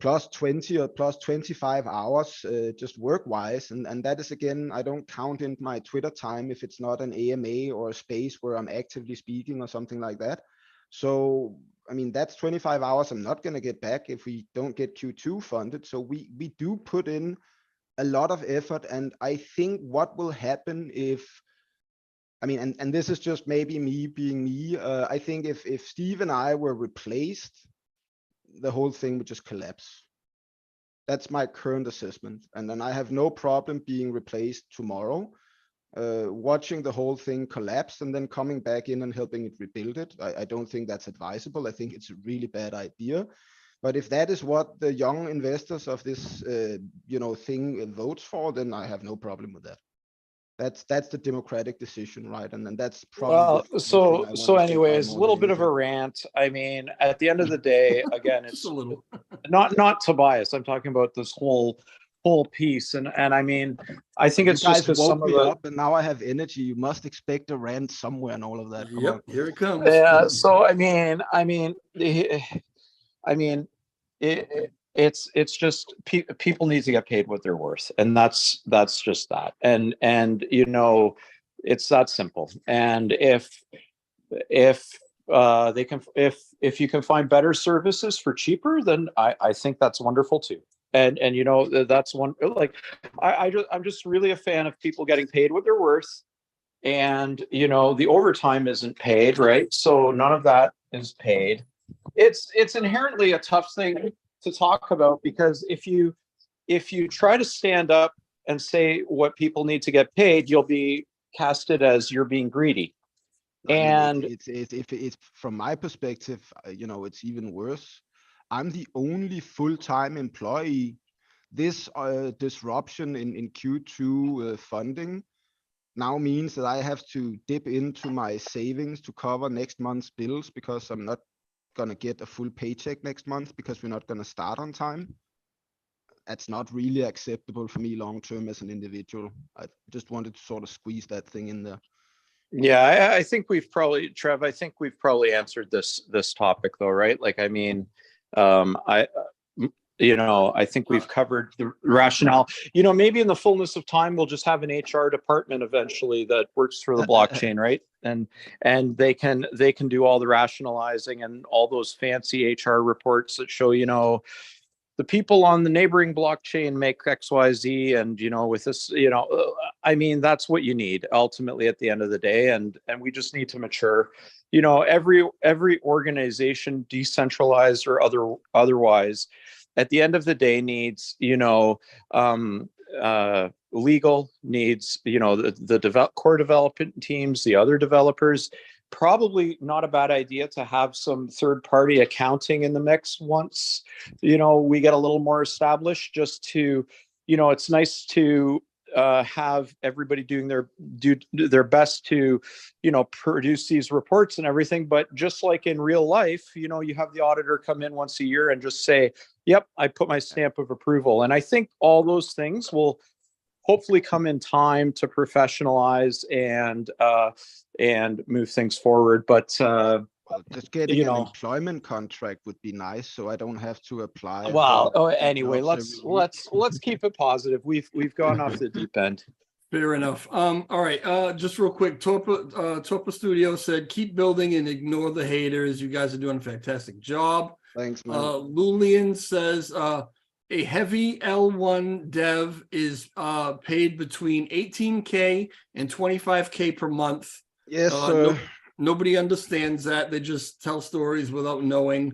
plus 20 or plus 25 hours just work-wise. And that is, again, I don't count in my Twitter time if it's not an AMA or a space where I'm actively speaking or something like that. So, I mean, that's 25 hours I'm not going to get back if we don't get Q2 funded. So we do put in a lot of effort. And I think what will happen if, I mean, and this is just maybe me being me, I think if Steve and I were replaced, the whole thing would just collapse. That's my current assessment. And then I have no problem being replaced tomorrow, watching the whole thing collapse and then coming back in and helping it rebuild it. I don't think that's advisable. I think it's a really bad idea. But if that is what the young investors of this, thing votes for, then I have no problem with that. That's the democratic decision, right? And then that's probably Well, the thing I so want to stay by anyways, a more little than bit of a anything. rant. I mean, at the end of the day, again, Just it's a little. not Tobias. I'm talking about this whole piece, and I mean, I think You it's just guys because woke some of me the up, and now I have energy. You must expect a rant somewhere and all of that. Come on. Yep, here it comes. yeah. So I mean, it's just people need to get paid what they're worth, and that's just that, and it's that simple. And if they can, if you can find better services for cheaper, then I think that's wonderful too. And that's one, like, I'm just really a fan of people getting paid what they're worth. And the overtime isn't paid, right? So none of that is paid. It's inherently a tough thing to talk about, because if you try to stand up and say what people need to get paid, you'll be casted as you're being greedy. I mean, And it's from my perspective, it's even worse. I'm the only full-time employee. This disruption in Q2 funding now means that I have to dip into my savings to cover next month's bills, because I'm not gonna get a full paycheck next month because we're not gonna start on time. That's not really acceptable for me long term as an individual. I just wanted to sort of squeeze that thing in there. yeah, I think we've probably, Trev, I think we've probably answered this topic though, right? Like, I mean, I think we've covered the rationale. Maybe in the fullness of time, we'll just have an HR department eventually that works for the blockchain, right? And they can do all the rationalizing and all those fancy HR reports that show, the people on the neighboring blockchain make XYZ, and with this, I mean, that's what you need ultimately at the end of the day, and we just need to mature. Every organization, decentralized or otherwise, at the end of the day needs, legal, needs, the core development teams, the other developers. Probably not a bad idea to have some third-party accounting in the mix once we get a little more established, just to, it's nice to have everybody do their best to produce these reports and everything. But just like in real life, you have the auditor come in once a year and just say, yep, I put my stamp of approval. And I think all those things will hopefully come in time to professionalize and move things forward. But Well, just getting an employment contract would be nice, so I don't have to apply. Well, anyway, let's keep it positive. We've gone off the deep end. Fair enough. All right. Just real quick, Torpa Studio said, keep building and ignore the haters. You guys are doing a fantastic job. Thanks, man. Lulian says, a heavy L1 dev is paid between 18K and 25K per month. Yes, sir. Nobody understands that. They just tell stories without knowing.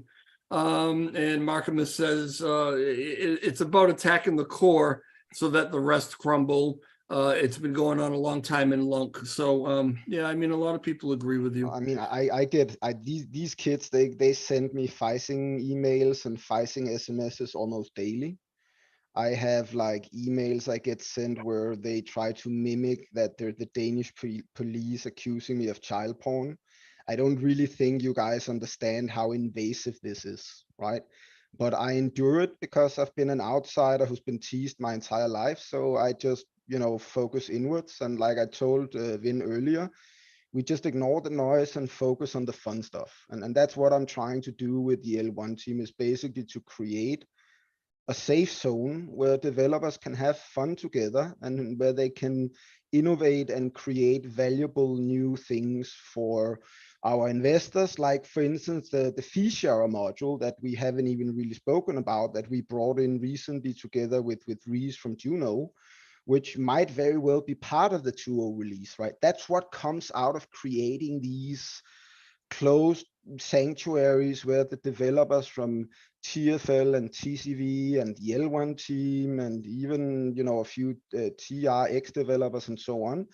And Markimus says it's about attacking the core so that the rest crumble. It's been going on a long time in Lunk. So yeah, I mean, a lot of people agree with you. I mean, these kids, they send me phishing emails and phishing SMSs almost daily. I have like emails I get sent where they try to mimic that they're the Danish police accusing me of child porn. I don't really think you guys understand how invasive this is, right? But I endure it because I've been an outsider who's been teased my entire life. So I just, focus inwards. And like I told Vin earlier, we just ignore the noise and focus on the fun stuff. And that's what I'm trying to do with the L1 team, is basically to create a safe zone where developers can have fun together and where they can innovate and create valuable new things for our investors. Like, for instance, the fee share module that we haven't even really spoken about, that we brought in recently together with Reese from Juno, which might very well be part of the 2.0 release, right? That's what comes out of creating these closed sanctuaries where the developers from TFL and TCV and the L1 team and even, a few TRX developers and so on,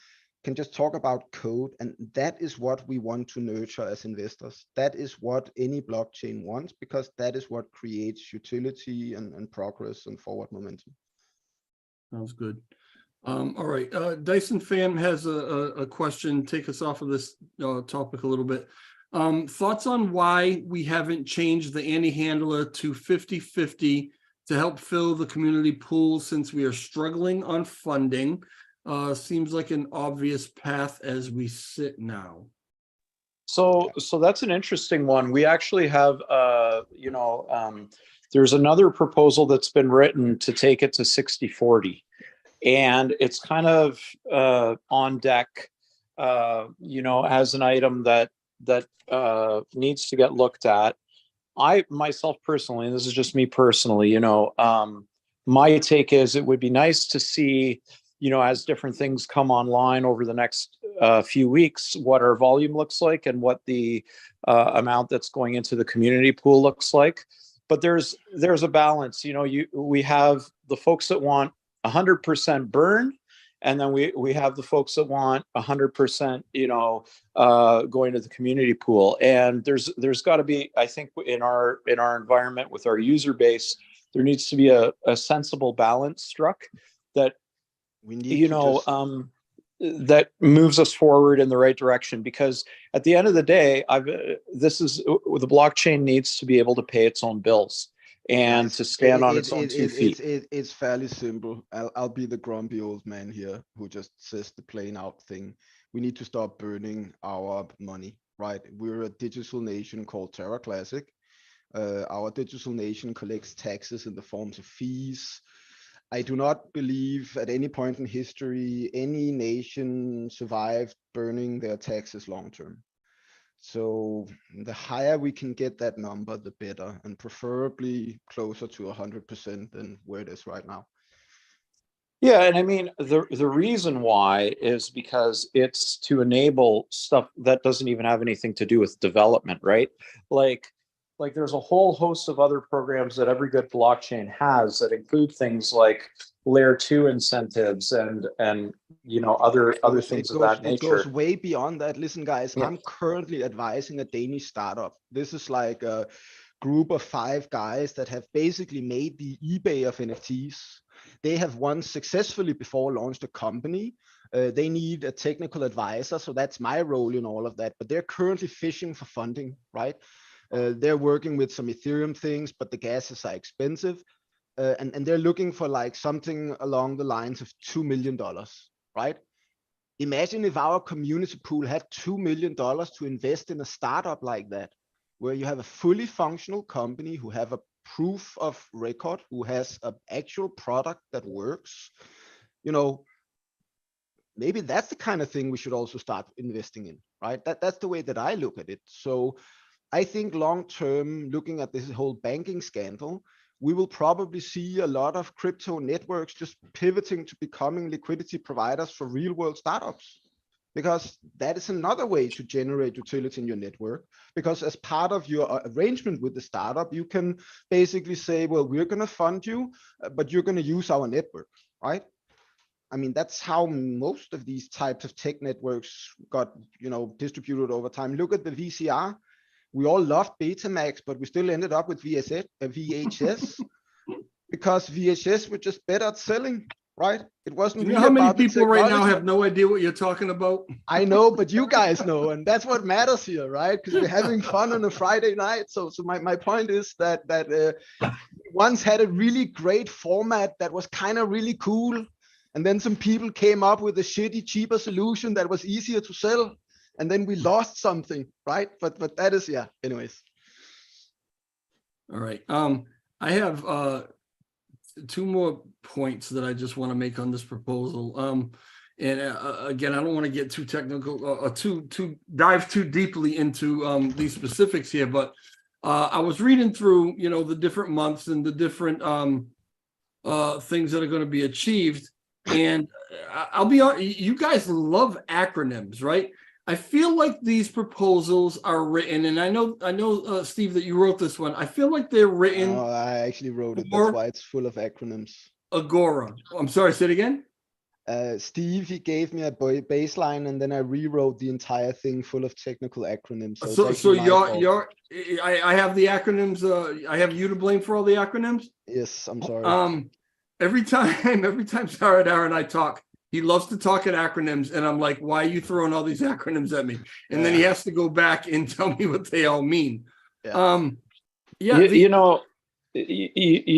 can just talk about code, and that is what we want to nurture as investors. That is what any blockchain wants, because that is what creates utility and progress and forward momentum. Sounds good. All right, Dyson Pham has a question. Take us off of this topic a little bit. Thoughts on why we haven't changed the anti-handler to 50-50 to help fill the community pool, since we are struggling on funding? Seems like an obvious path as we sit now. So that's an interesting one. We actually have, there's another proposal that's been written to take it to 60-40. And it's kind of on deck, as an item that needs to get looked at. I myself personally, and this is just me personally, my take is it would be nice to see, as different things come online over the next few weeks, what our volume looks like and what the amount that's going into the community pool looks like. But there's a balance. We have the folks that want 100% burn, and then we have the folks that want 100%, going to the community pool. And there's got to be, I think, in our environment with our user base, there needs to be a sensible balance struck that we need that moves us forward in the right direction. Because at the end of the day, the blockchain needs to be able to pay its own bills and to stand on its own 2 feet. It's fairly simple. I'll be the grumpy old man here who just says the plain out thing. We need to stop burning our money, right? We're a digital nation called Terra Classic. Our digital nation collects taxes in the forms of fees. I do not believe at any point in history any nation survived burning their taxes long term. So the higher we can get that number, the better, and preferably closer to 100% than where it is right now. Yeah, and I mean, the reason why is because it's to enable stuff that doesn't even have anything to do with development, right? Like there's a whole host of other programs that every good blockchain has that include things like layer 2 incentives and other things of that nature. It goes way beyond that. Listen, guys, Yeah. I'm currently advising a Danish startup. This is like a group of 5 guys that have basically made the eBay of NFTs. They have once successfully before launched a company. They need a technical advisor, so that's my role in all of that. But they're currently fishing for funding, right? They're working with some Ethereum things, but the gases are expensive. And they're looking for like something along the lines of $2 million, right? Imagine if our community pool had $2 million to invest in a startup like that, where you have a fully functional company who have a proof of record, who has an actual product that works. Maybe that's the kind of thing we should also start investing in, right? That's the way that I look at it. So I think long-term, looking at this whole banking scandal, we will probably see a lot of crypto networks just pivoting to becoming liquidity providers for real-world startups, because that is another way to generate utility in your network. Because as part of your arrangement with the startup, you can basically say, well, we're going to fund you, but you're going to use our network, right? I mean, that's how most of these types of tech networks got, distributed over time. Look at the VCR. We all loved Betamax, but we still ended up with VHS because VHS were just better at selling, right? It wasn't. You know how many people right now have no idea what you're talking about? I know, but you guys know, and that's what matters here, right? Because we're having fun on a Friday night. So my point is that once had a really great format that was kind of really cool, and then some people came up with a shitty, cheaper solution that was easier to sell. And then we lost something, right? But that is, yeah, anyways. All right. I have 2 more points that I just want to make on this proposal. And again, I don't want to get too technical or to dive too deeply into these specifics here, but I was reading through, the different months and the different things that are going to be achieved. And I'll be honest, you guys love acronyms, right? I feel like these proposals are written, and I know, Steve, that you wrote this one. I feel like they're written. I actually wrote it. That's why it's full of acronyms. Agora. I'm sorry, say it again. Steve, he gave me a baseline, and then I rewrote the entire thing full of technical acronyms. So, it's So actually my fault. I have the acronyms. I have you to blame for all the acronyms. Yes, I'm sorry. Every time Zaradar and I talk, he loves to talk in acronyms, and I'm like, why are you throwing all these acronyms at me? And then he has to go back and tell me what they all mean. Yeah. You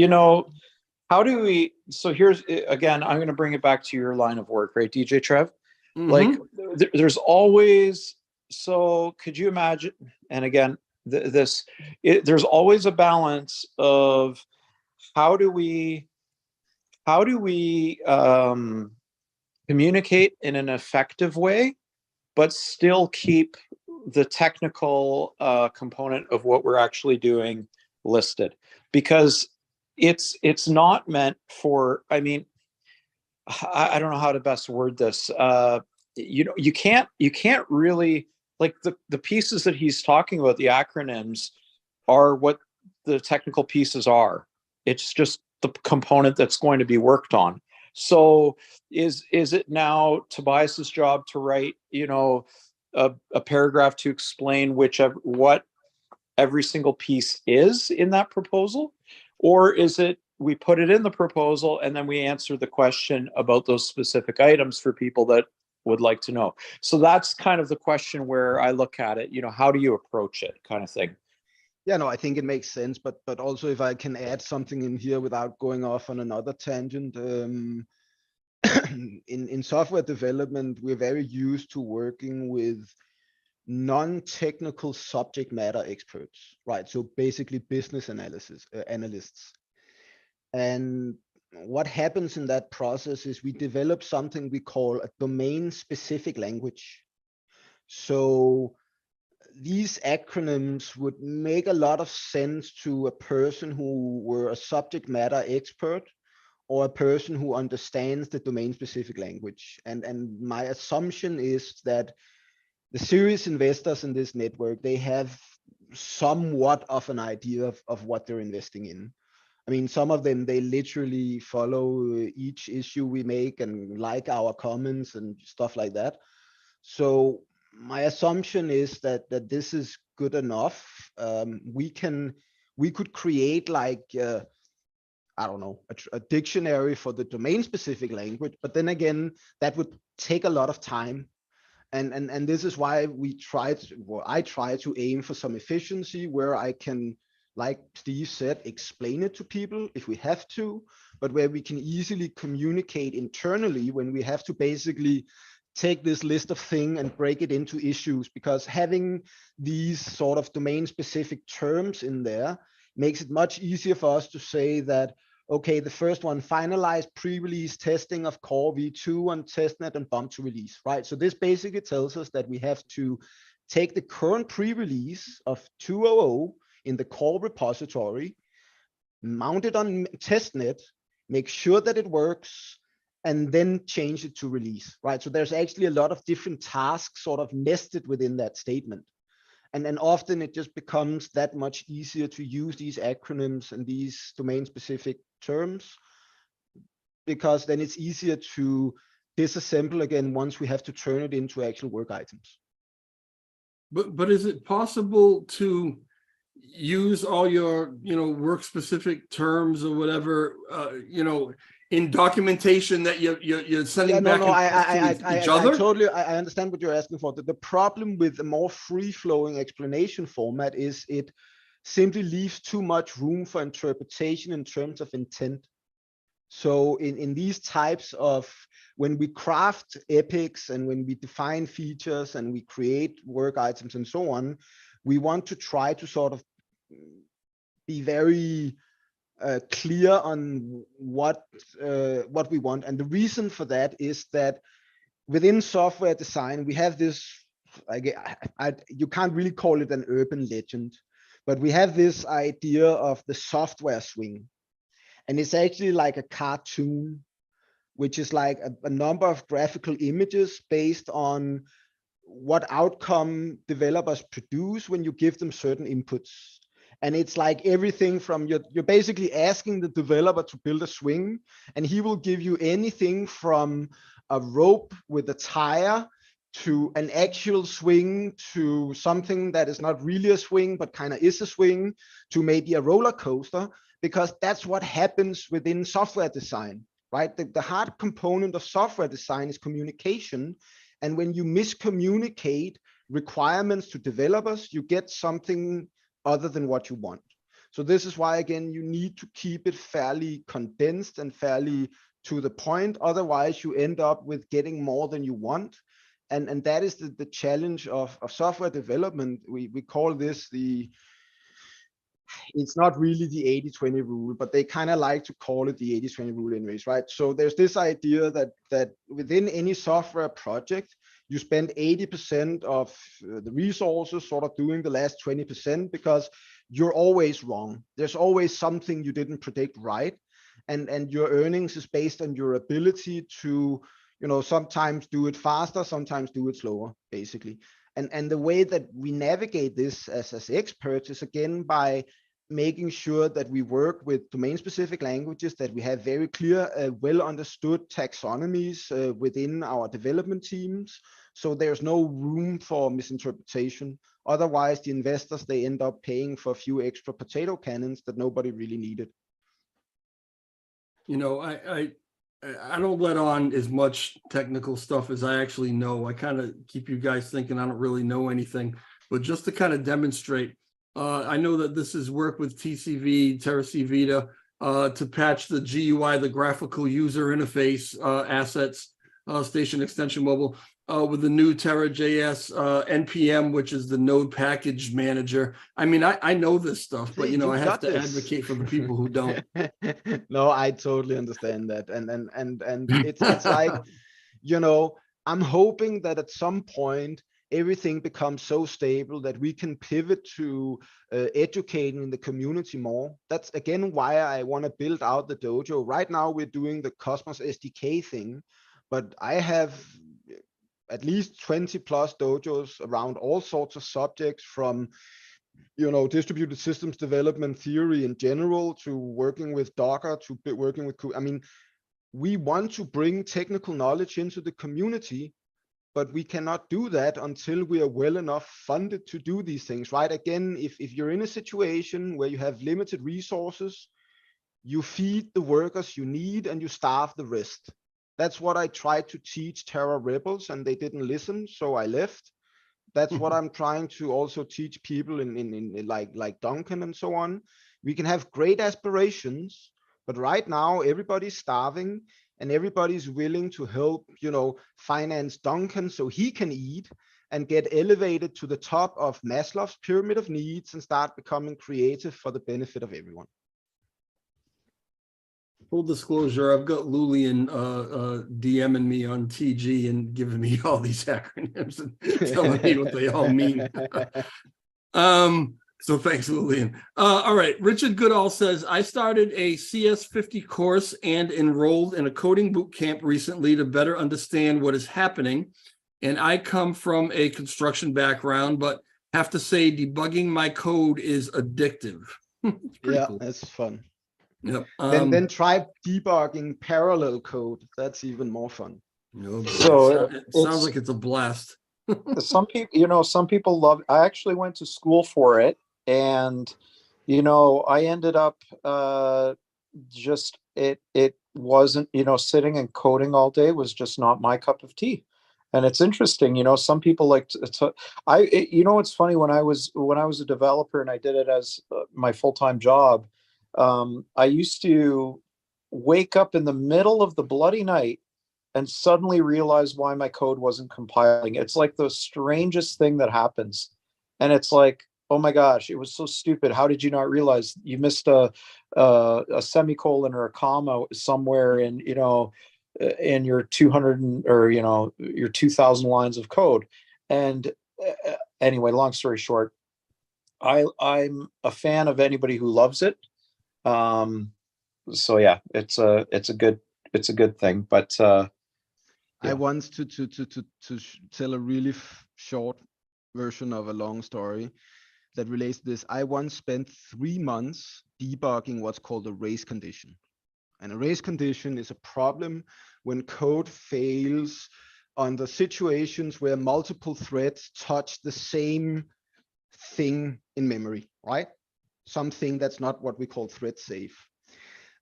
know, how do we, so here's, again, I'm going to bring it back to your line of work, right, DJ Trev? Like there's always, so could you imagine, and again, there's always a balance of how do we communicate in an effective way, but still keep the technical component of what we're actually doing listed, because it's not meant for, I mean, I don't know how to best word this. You can't really, like, the pieces that he's talking about, the acronyms, are what the technical pieces are. It's just the component that's going to be worked on. So is it now Tobias's job to write, a paragraph to explain what every single piece is in that proposal? Or is it we put it in the proposal and then we answer the question about those specific items for people that would like to know? So that's kind of the question where I look at it, how do you approach it, kind of thing. Yeah, no, I think it makes sense, but also if I can add something in here without going off on another tangent, in software development, we're very used to working with non-technical subject matter experts, right? So basically business analysts. And what happens in that process is we develop something we call a domain-specific language. So these acronyms would make a lot of sense to a person who were a subject matter expert or a person who understands the domain-specific language. And my assumption is that the serious investors in this network, they have somewhat of an idea of what they're investing in. I mean, some of them, they literally follow each issue we make and like our comments and stuff like that. So my assumption is that this is good enough. We could create like, I don't know, a dictionary for the domain specific language, but then again, that would take a lot of time. And this is why I try to aim for some efficiency where I can, like Steve said, explain it to people if we have to, but where we can easily communicate internally when we have to basically take this list of things and break it into issues, because having these sort of domain specific terms in there makes it much easier for us to say that, okay, the first one, finalized pre-release testing of Core V2 on testnet and bump to release, right? So this basically tells us that we have to take the current pre-release of 2.0 in the core repository, mount it on testnet, make sure that it works, and then change it to release, right? So there's actually a lot of different tasks sort of nested within that statement. And then often it just becomes that much easier to use these acronyms and these domain-specific terms, because then it's easier to disassemble again once we have to turn it into actual work items. But is it possible to use all your work-specific terms or whatever in documentation that you're sending back to each other? I understand what you're asking for. The problem with a more free-flowing explanation format is it simply leaves too much room for interpretation in terms of intent. So in these types of, when we craft epics and when we define features and we create work items and so on, we want to try to sort of be very clear on what we want. And the reason for that is that within software design, we have this, you can't really call it an urban legend, but we have this idea of the software swing. And it's actually like a cartoon, which is like a number of graphical images based on what outcome developers produce when you give them certain inputs. And it's like everything from you're basically asking the developer to build a swing, and he will give you anything from a rope with a tire to an actual swing to something that is not really a swing, but kind of is a swing, to maybe a roller coaster, because that's what happens within software design, right? The hard component of software design is communication. And when you miscommunicate requirements to developers, you get something other than what you want. So this is why, again, you need to keep it fairly condensed and fairly to the point. Otherwise, you end up with getting more than you want. And that is the challenge of software development. We call this it's not really the 80-20 rule, but they kind of like to call it the 80-20 rule anyways, right? So there's this idea that within any software project, you spend 80% of the resources sort of doing the last 20%, because you're always wrong. There's always something you didn't predict right. And your earnings is based on your ability to, sometimes do it faster, sometimes do it slower, basically. And the way that we navigate this as experts is, again, by making sure that we work with domain-specific languages, that we have very clear, well understood taxonomies within our development teams. So there's no room for misinterpretation. Otherwise, the investors, they end up paying for a few extra potato cannons that nobody really needed. I don't let on as much technical stuff as I actually know. I kind of keep you guys thinking I don't really know anything, but just to kind of demonstrate, I know that this is work with TCV, Terra Vita, to patch the GUI, the graphical user interface assets, station extension mobile, with the new Terra.js NPM, which is the node package manager. I mean, I know this stuff, but I have to advocate for the people who don't. No, I totally understand that. And it's like, I'm hoping that at some point everything becomes so stable that we can pivot to educating the community more. That's again why I want to build out the dojo. Right now we're doing the Cosmos SDK thing, but I have at least 20 plus dojos around all sorts of subjects, from distributed systems development theory in general, to working with Docker, to working with, I mean, we want to bring technical knowledge into the community, but we cannot do that until we are well enough funded to do these things, right? Again, if you're in a situation where you have limited resources, you feed the workers you need and you starve the rest. That's what I tried to teach Terra Rebels, and they didn't listen, so I left. That's what I'm trying to also teach people in like Duncan and so on. We can have great aspirations, but right now everybody's starving and everybody's willing to help, finance Duncan so he can eat and get elevated to the top of Maslow's pyramid of needs and start becoming creative for the benefit of everyone. Full disclosure, I've got Lulian DMing me on TG and giving me all these acronyms and telling me what they all mean. So thanks, Lulian. All right, Richard Goodall says, I started a CS50 course and enrolled in a coding boot camp recently to better understand what is happening. And I come from a construction background, but have to say debugging my code is addictive. Yeah, cool. That's fun. Yep. Then try debugging parallel code. That's even more fun. So it sounds like it's a blast. Some people love. I actually went to school for it, and I ended up it wasn't, sitting and coding all day was just not my cup of tea. And it's interesting, some people like it's funny, when I was a developer and I did it as my full-time job, I used to wake up in the middle of the bloody night and suddenly realize why my code wasn't compiling. It's like the strangest thing that happens. And it's like, oh my gosh, it was so stupid. How did you not realize you missed a semicolon or a comma somewhere in your 200 or your 2,000 lines of code? And anyway, long story short, I'm a fan of anybody who loves it. So yeah, it's a good thing. But I want to tell a really short version of a long story that relates to this. I once spent 3 months debugging what's called a race condition. And a race condition is a problem when code fails under situations where multiple threads touch the same thing in memory, right? Something that's not what we call thread safe.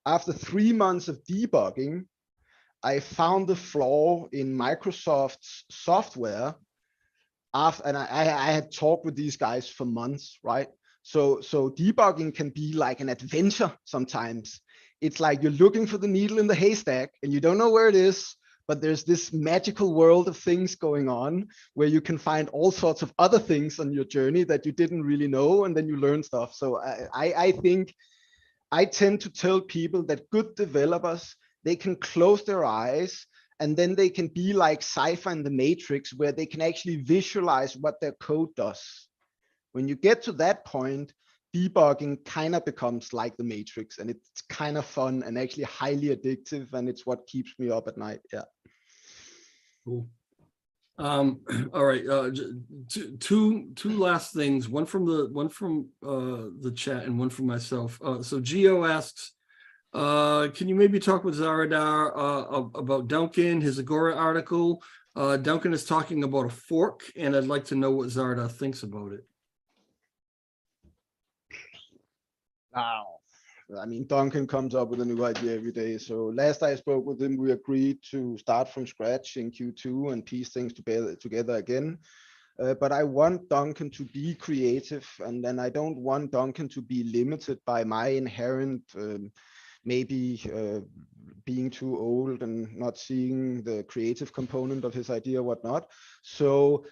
After 3 months of debugging, I found the flaw in Microsoft's software. And I had talked with these guys for months, right? So debugging can be like an adventure sometimes. It's like you're looking for the needle in the haystack and you don't know where it is, but there's this magical world of things going on where you can find all sorts of other things on your journey that you didn't really know, and then you learn stuff. So I think I tend to tell people that good developers, they can close their eyes and then they can be like Cypher in the Matrix, where they can actually visualize what their code does. When you get to that point, debugging kind of becomes like the Matrix, and it's kind of fun and actually highly addictive, and it's what keeps me up at night. Yeah. Cool. All right. Two last things. One from the chat and one from myself. So Gio asks, can you maybe talk with Zaradar about Duncan, his Agora article? Duncan is talking about a fork, and I'd like to know what Zaradar thinks about it. Wow. I mean, Duncan comes up with a new idea every day. So last I spoke with him, we agreed to start from scratch in Q2 and piece things together again. But I want Duncan to be creative, and then I don't want Duncan to be limited by my inherent maybe being too old and not seeing the creative component of his idea or whatnot. So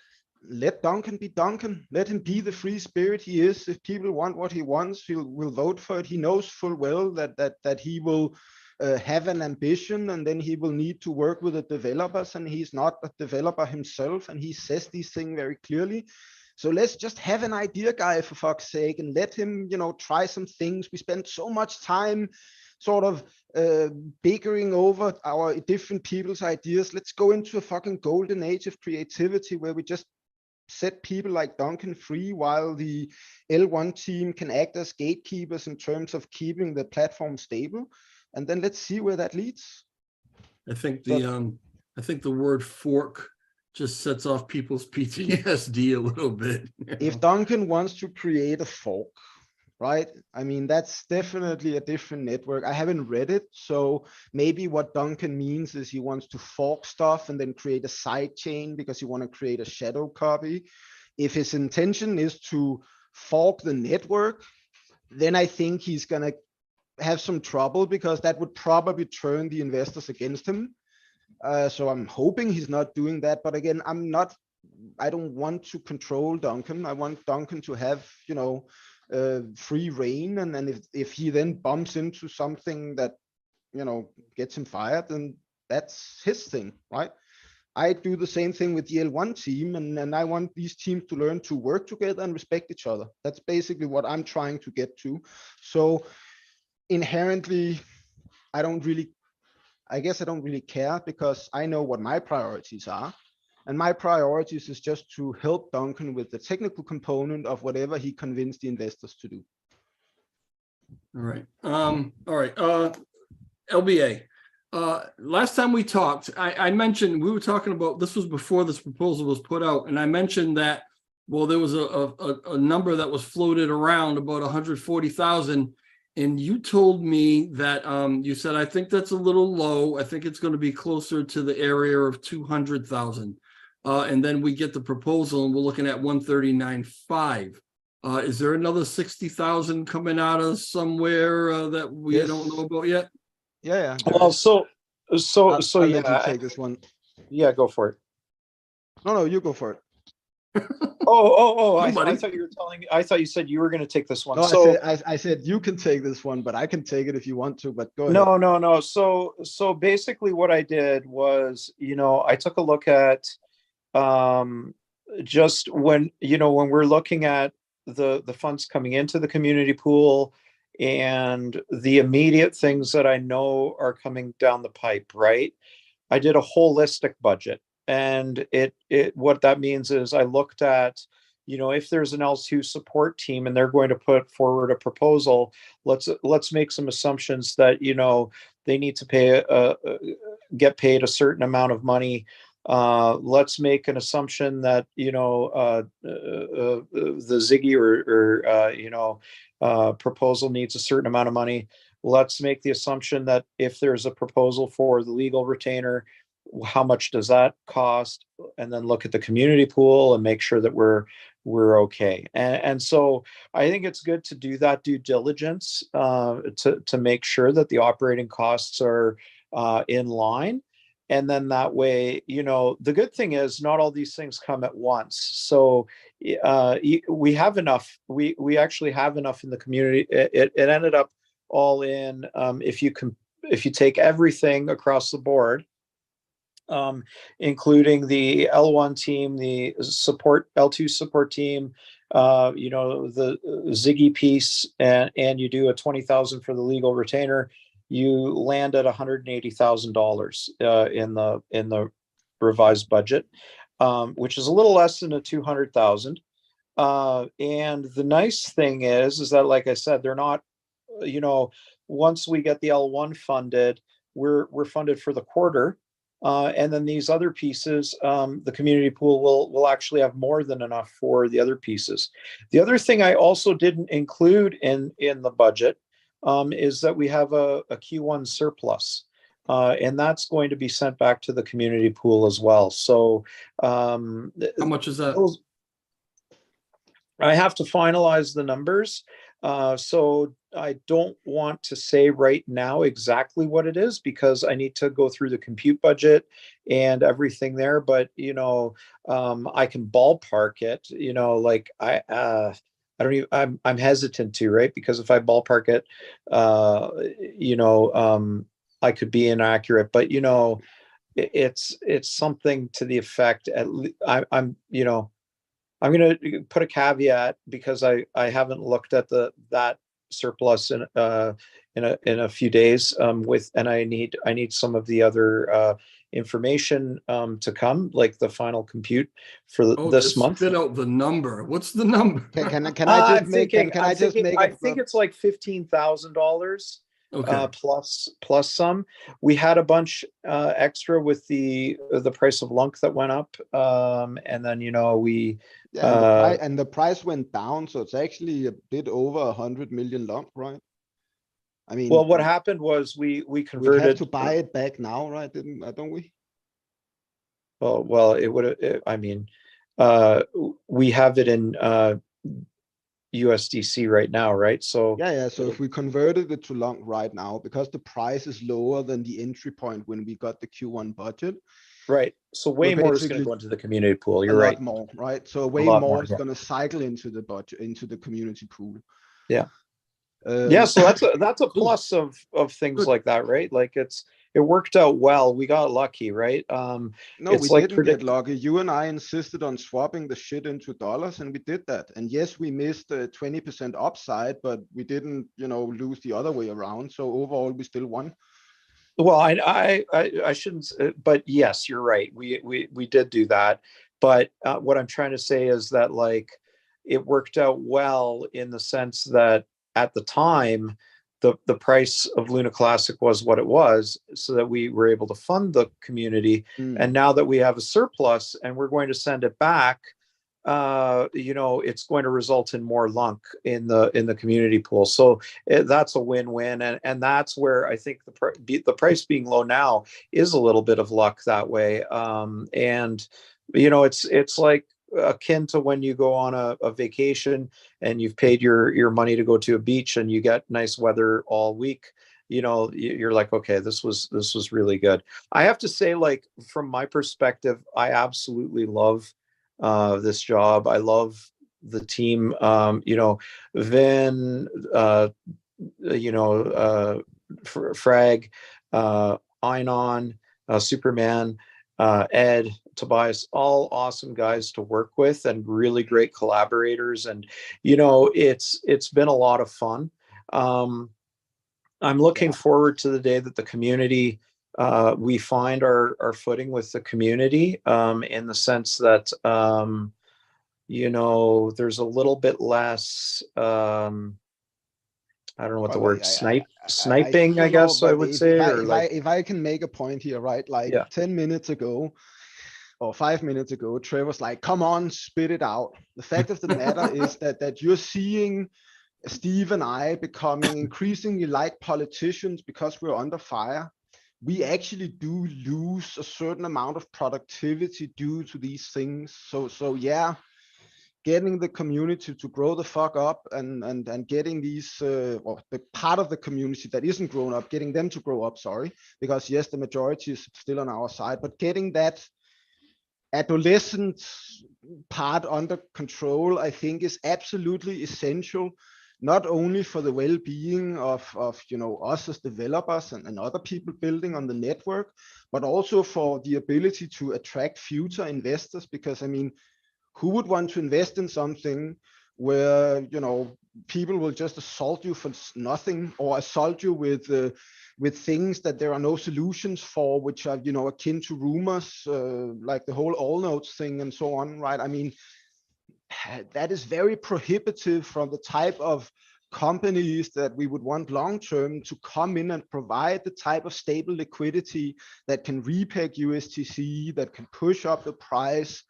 let Duncan be Duncan. Let him be the free spirit he is. If people want what he wants, we'll vote for it. He knows full well that he will have an ambition, and then he will need to work with the developers, and he's not a developer himself, and he says these things very clearly. So let's just have an idea guy, for fuck's sake, and let him, try some things. We spend so much time sort of bickering over our different people's ideas. Let's go into a fucking golden age of creativity where we just set people like Duncan free, while the L1 team can act as gatekeepers in terms of keeping the platform stable. And then let's see where that leads. I think the word fork just sets off people's PTSD a little bit. If Duncan wants to create a fork, right? I mean, that's definitely a different network. I haven't read it, so maybe what Duncan means is he wants to fork stuff and then create a side chain because he want to create a shadow copy. If his intention is to fork the network, then I think he's gonna have some trouble, because that would probably turn the investors against him. So I'm hoping he's not doing that. But again, I don't want to control Duncan. I want Duncan to have, free reign, and then if he then bumps into something that gets him fired, then that's his thing, right? I do the same thing with the L1 team, and I want these teams to learn to work together and respect each other. That's basically what I'm trying to get to. So inherently, I guess I don't really care, because I know what my priorities are. And my priorities is just to help Duncan with the technical component of whatever he convinced the investors to do. All right. All right. LBA. Last time we talked, I mentioned, we were talking about, this was before this proposal was put out, and I mentioned that, well, there was a number that was floated around about 140,000, and you told me that you said, I think that's a little low. I think it's going to be closer to the area of 200,000. And then we get the proposal and we're looking at 139.5. Is there another 60,000 coming out of somewhere that we don't know about yet? Yeah. Well, so I'll let yeah, you take this one. yeah, go for it. No, you go for it. I Nobody. thought you were telling me. I thought you said you were going to take this one. No, So I said you can take this one, but I can take it if you want to. But go ahead. no. So basically, what I did was, I took a look at just when we're looking at the funds coming into the community pool and the immediate things that I know are coming down the pipe, right? I did a holistic budget. And what that means is I looked at, if there's an L2 support team and they're going to put forward a proposal, let's make some assumptions that, they need to get paid a certain amount of money. Let's make an assumption that, the Ziggy or proposal needs a certain amount of money. Let's make the assumption that if there's a proposal for the legal retainer, how much does that cost? And then look at the community pool and make sure that we're okay. And so I think it's good to do that due diligence to make sure that the operating costs are in line. And then that way, the good thing is not all these things come at once. So we have enough. We actually have enough in the community. It ended up all in. If you take everything across the board, including the L1 team, the L2 support team, the Ziggy piece, and you do a 20,000 for the legal retainer, you land at $180,000 in the revised budget, which is a little less than a 200,000. And the nice thing is that, like I said, they're not, once we get the L1 funded, we're funded for the quarter. And then these other pieces, the community pool will actually have more than enough for the other pieces. The other thing I also didn't include in the budget is that we have a Q1 surplus, and that's going to be sent back to the community pool as well. So How much is that? I have to finalize the numbers. So I don't want to say right now exactly what it is because I need to go through the compute budget and everything there. But, I can ballpark it, like I don't even, I'm hesitant to, right? Because if I ballpark it, I could be inaccurate, but, it's something to the effect I'm going to put a caveat because I haven't looked at that surplus in a few days and I need some of the other information to come, like the final compute for this month. Spit out the number. What's the number? Can I just make? I think it's like $15,000. Okay. Plus some. We had a bunch extra with the price of Lunk that went up, and then we. And the price went down, so it's actually a bit over 100 million Lunk, right? I mean, well, what happened was we converted. We have to buy it back now, right? Don't we? Oh well, it would. I mean, we have it in USDC right now, right? So yeah. So if we converted it to Lunk right now, because the price is lower than the entry point when we got the Q1 budget. Right. So way more is going to go into the community pool. You're right. More, right? So way more is going to cycle into the budget, into the community pool. Yeah. So that's a plus of things like that, right? Like it worked out well. We got lucky, right? No, we didn't get lucky. You and I insisted on swapping the shit into dollars, and we did that. And yes, we missed 20% upside, but we didn't, lose the other way around. So overall, we still won. Well, I shouldn't, but yes, you're right. We did do that. But what I'm trying to say is that it worked out well in the sense that at the time, the price of Luna Classic was what it was, so that we were able to fund the community. And now that we have a surplus and we're going to send it back, it's going to result in more Lunk in the community pool. So that's a win-win, and that's where I think the price being low now is a little bit of luck that way. And it's like akin to when you go on a vacation and you've paid your money to go to a beach and you get nice weather all week. You're like, okay, this was really good. I have to say, from my perspective, I absolutely love this job. I love the team. Vin, Frag, Einon, Superman, Ed, Tobias, all awesome guys to work with and really great collaborators. And, it's been a lot of fun. I'm looking forward to the day that the community, we find our footing with the community, in the sense that, there's a little bit less I don't know what the Well, word sniping, I you know, guess I but would say, or like, if I can make a point here, right? Like yeah. 10 minutes ago or 5 minutes ago, Trevor's like, come on, spit it out. The fact of the matter is that you're seeing Steve and I becoming increasingly like politicians because we're under fire. We actually do lose a certain amount of productivity due to these things. So yeah, getting the community to grow the fuck up and getting these or the part of the community that isn't grown up, getting them to grow up, sorry, because yes, the majority is still on our side, but getting that adolescent part under control, I think, is absolutely essential, not only for the well-being of us as developers and other people building on the network, but also for the ability to attract future investors. Because I mean, who would want to invest in something where people will just assault you for nothing, or assault you with things that there are no solutions for, which are akin to rumors, like the whole all notes thing and so on, right? I mean, that is very prohibitive from the type of companies that we would want long term to come in and provide the type of stable liquidity that can repeg USTC, that can push up the price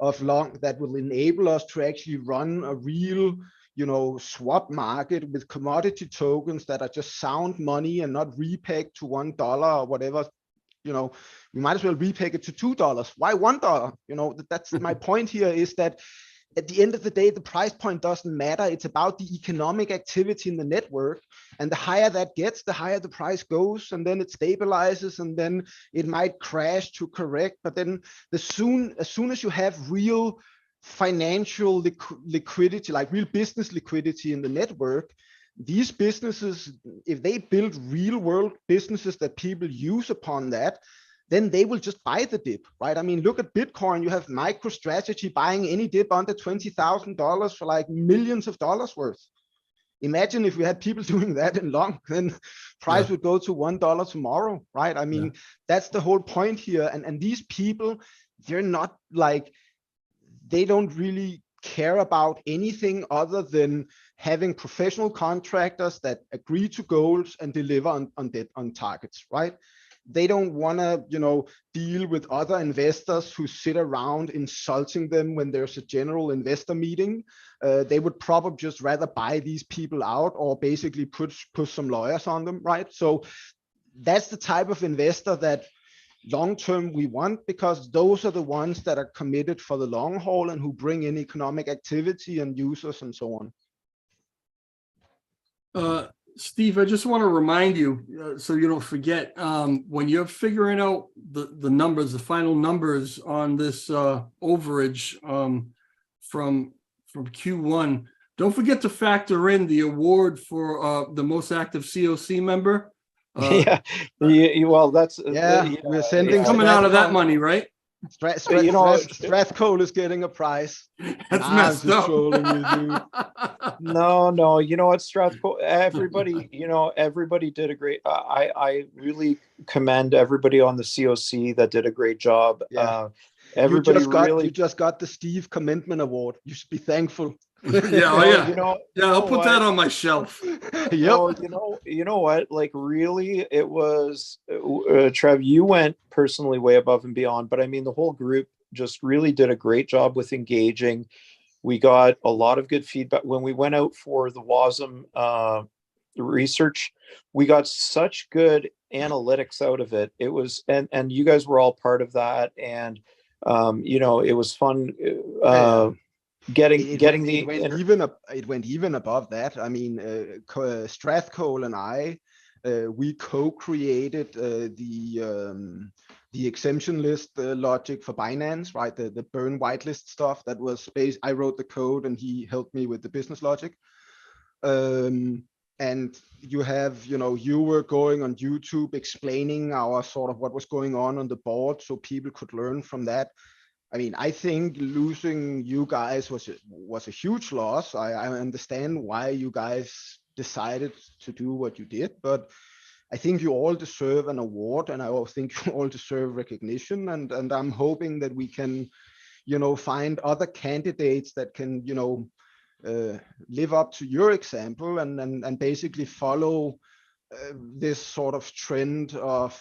of long, that will enable us to actually run a real swap market with commodity tokens that are just sound money and not repegged to $1 or whatever. We might as well repeg it to $2. Why $1? That's my point here, is that at the end of the day, the price point doesn't matter. It's about the economic activity in the network. And the higher that gets, the higher the price goes. And then it stabilizes, and then it might crash to correct. But then as soon as you have real financial liquidity, like real business liquidity in the network, these businesses, if they build real world businesses that people use upon that, then they will just buy the dip, right? I mean, look at Bitcoin. You have MicroStrategy buying any dip under $20,000 for like millions of dollars worth. Imagine if we had people doing that in long, then price would go to $1 tomorrow, right? I mean, that's the whole point here. And these people, they're not like, they don't really care about anything other than having professional contractors that agree to goals and deliver on targets, right? They don't want to, deal with other investors who sit around insulting them when there's a general investor meeting. They would probably just rather buy these people out, or basically put some lawyers on them, right? So that's the type of investor that long-term we want, because those are the ones that are committed for the long haul and who bring in economic activity and users and so on. Steve, I just want to remind you, so you don't forget, when you're figuring out the numbers, the final numbers on this overage from Q1, don't forget to factor in the award for the most active COC member. Well, that's we're sending coming out of that money, right? Strathcole is getting a prize. That's messed up. Trolling you, dude. No, you know what, Strathcole, everybody did a great, I really commend everybody on the COC that did a great job. Everybody you just got the Steve Commendment Award. You should be thankful. I'll put that on my shelf. You know what, like, really, it was Trev, you went personally way above and beyond, but I mean, the whole group just really did a great job with engaging. We got a lot of good feedback when we went out for the WASM research. We got such good analytics out of it. It was, and you guys were all part of that, and it was fun. It went even above that. I mean, Strathcole and I, we co-created the exemption list logic for Binance, right? The burn whitelist stuff. That was I wrote the code and he helped me with the business logic. And you have, you were going on YouTube explaining our sort of what was going on the board, so people could learn from that. I mean, I think losing you guys was a huge loss. I understand why you guys decided to do what you did, but I think you all deserve an award, and I also think you all deserve recognition. And I'm hoping that we can, find other candidates that can, live up to your example and basically follow this sort of trend of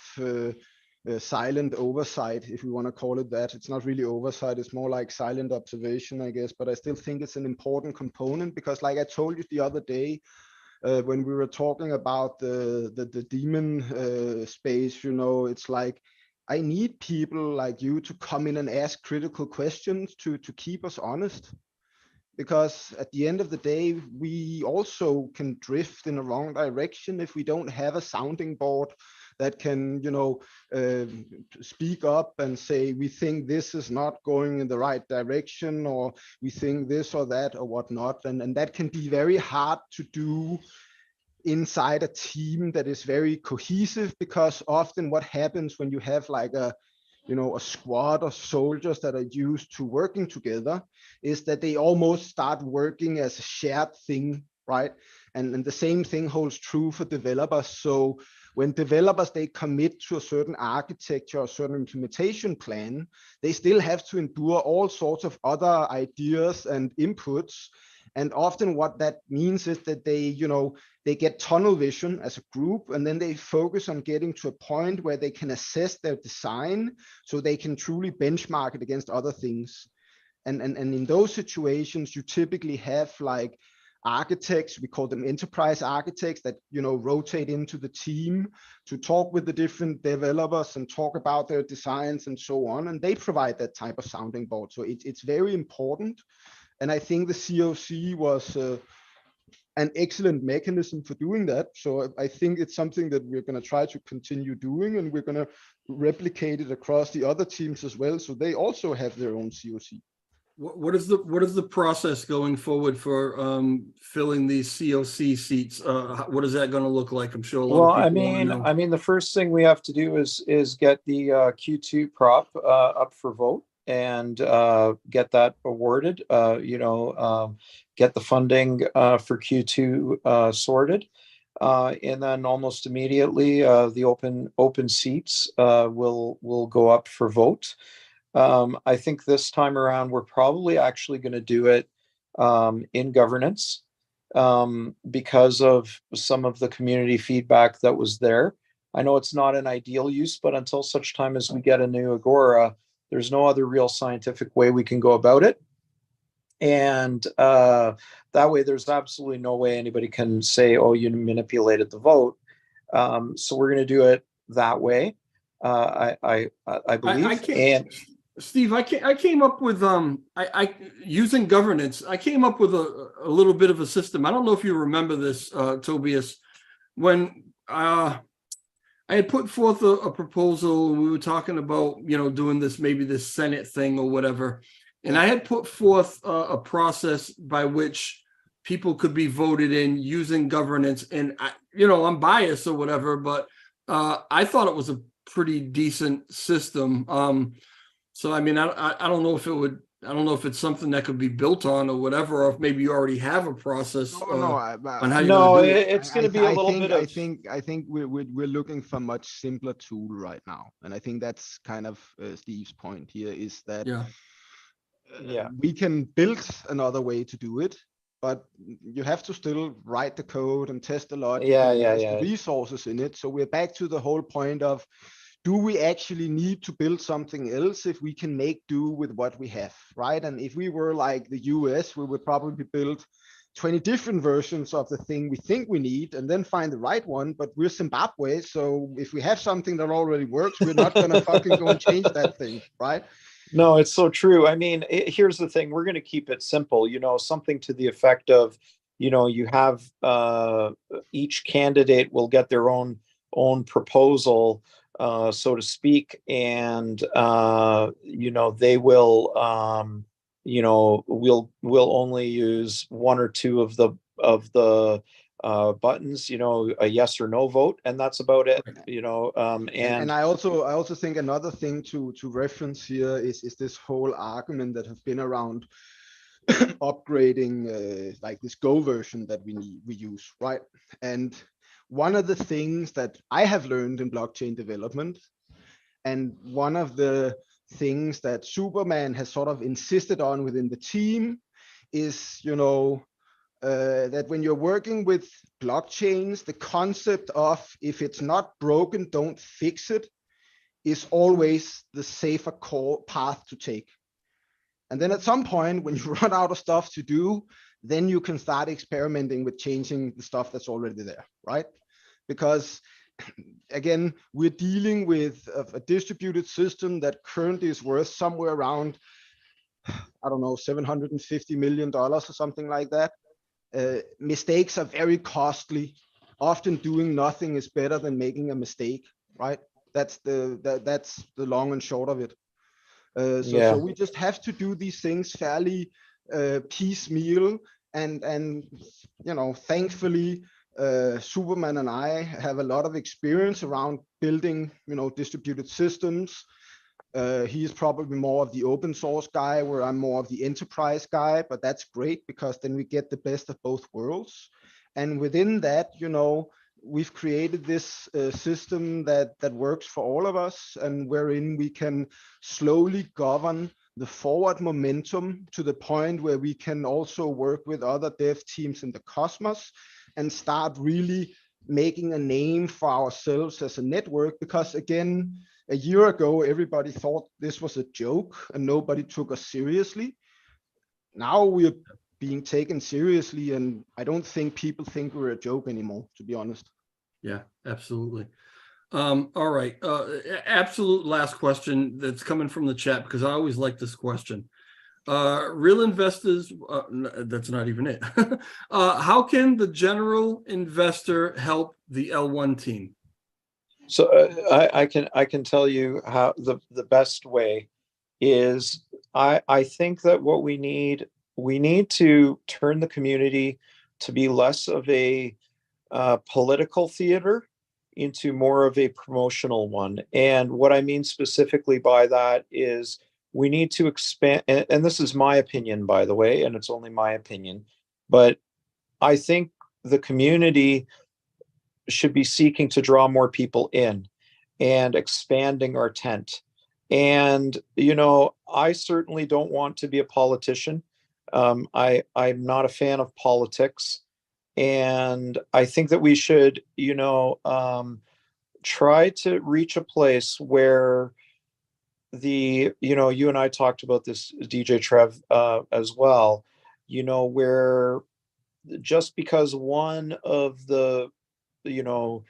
silent oversight, if we want to call it that. It's not really oversight, it's more like silent observation, I guess, but I still think it's an important component because, like I told you the other day, when we were talking about the demon space, you know, it's like, I need people like you to come in and ask critical questions to keep us honest. Because at the end of the day, we also can drift in a wrong direction if we don't have a sounding board that can, you know, speak up and say, we think this is not going in the right direction, or we think this or that or whatnot. And that can be very hard to do inside a team that is very cohesive, because often what happens when you have like a squad of soldiers that are used to working together is that they almost start working as a shared thing, right? And the same thing holds true for developers. So when developers, they commit to a certain architecture or certain implementation plan, they still have to endure all sorts of other ideas and inputs. And often what that means is that they get tunnel vision as a group, and then they focus on getting to a point where they can assess their design so they can truly benchmark it against other things. And in those situations, you typically have like architects, we call them enterprise architects, that rotate into the team to talk with the different developers and talk about their designs and so on. And they provide that type of sounding board. So it's very important. And I think the COC was an excellent mechanism for doing that. So I think it's something that we're going to try to continue doing, and we're going to replicate it across the other teams as well, so they also have their own COC. What is the process going forward for filling these COC seats? What is that going to look like? I'm sure a lot of people want to know. I mean, the first thing we have to do is get the Q2 prop up for vote and get that awarded. Get the funding for Q2 sorted, and then almost immediately the open seats will go up for vote. I think this time around we're probably actually going to do it in governance because of some of the community feedback that was there. I know it's not an ideal use, but until such time as we get a new Agora, there's no other real scientific way we can go about it. And that way, there's absolutely no way anybody can say, oh, you manipulated the vote. So we're going to do it that way, I believe. Steve, I came up with using governance. I came up with a little bit of a system. I don't know if you remember this, Tobias, when I had put forth a proposal, and we were talking about doing maybe this Senate thing or whatever, and I had put forth a process by which people could be voted in using governance. And I'm biased or whatever, but I thought it was a pretty decent system. So, I mean, I don't know if I don't know if it's something that could be built on or whatever, or if maybe you already have a process on how you do it. It's going to be a little bit of. I think we're looking for a much simpler tool right now, and I think that's kind of Steve's point here, is that we can build another way to do it, but you have to still write the code and test a lot. The resources in it. So we're back to the whole point of, do we actually need to build something else if we can make do with what we have, right? And if we were like the US, we would probably build 20 different versions of the thing we think we need and then find the right one. But we're Zimbabwe, so if we have something that already works, we're not going to fucking go and change that thing, right? No, it's so true. I mean, here's the thing. We're going to keep it simple, something to the effect of, you have each candidate will get their own proposal, so to speak, and they will we'll only use one or two of the buttons, a yes or no vote, and that's about it. And I also think another thing to reference here is this whole argument that has been around upgrading like this Go version that we use, right? And one of the things that I have learned in blockchain development, and one of the things that Superman has sort of insisted on within the team, is that when you're working with blockchains, the concept of if it's not broken, don't fix it is always the safer path to take. And then at some point, when you run out of stuff to do, then you can start experimenting with changing the stuff that's already there, right? Because again, we're dealing with a distributed system that currently is worth somewhere around, I don't know, $750 million or something like that. Mistakes are very costly. Often doing nothing is better than making a mistake, right? That's the long and short of it. So we just have to do these things fairly piecemeal, and you know, thankfully, Superman and I have a lot of experience around building, you know, distributed systems. He's probably more of the open source guy, where I'm more of the enterprise guy, but that's great because then we get the best of both worlds. And within that, you know, we've created this system that works for all of us, and wherein we can slowly govern the forward momentum to the point where we can also work with other dev teams in the cosmos and start really making a name for ourselves as a network. Because again, a year ago, everybody thought this was a joke and nobody took us seriously. Now we're being taken seriously, and I don't think people think we're a joke anymore, to be honest. Yeah, absolutely. All right. Absolute last question that's coming from the chat, because I always like this question. Real investors, that's not even it. How can the general investor help the L1 team? So I can tell you how the best way is. I think that what we need to turn the community to be less of a political theater into more of a promotional one. And what I mean specifically by that is we need to expand, and this is my opinion, by the way, and it's only my opinion, but I think the community should be seeking to draw more people in and expanding our tent. And, you know, I certainly don't want to be a politician. I'm not a fan of politics. And I think that we should, you know, try to reach a place where you know, you and I talked about this, DJ Trev, as well, you know, where just because one of the, you know,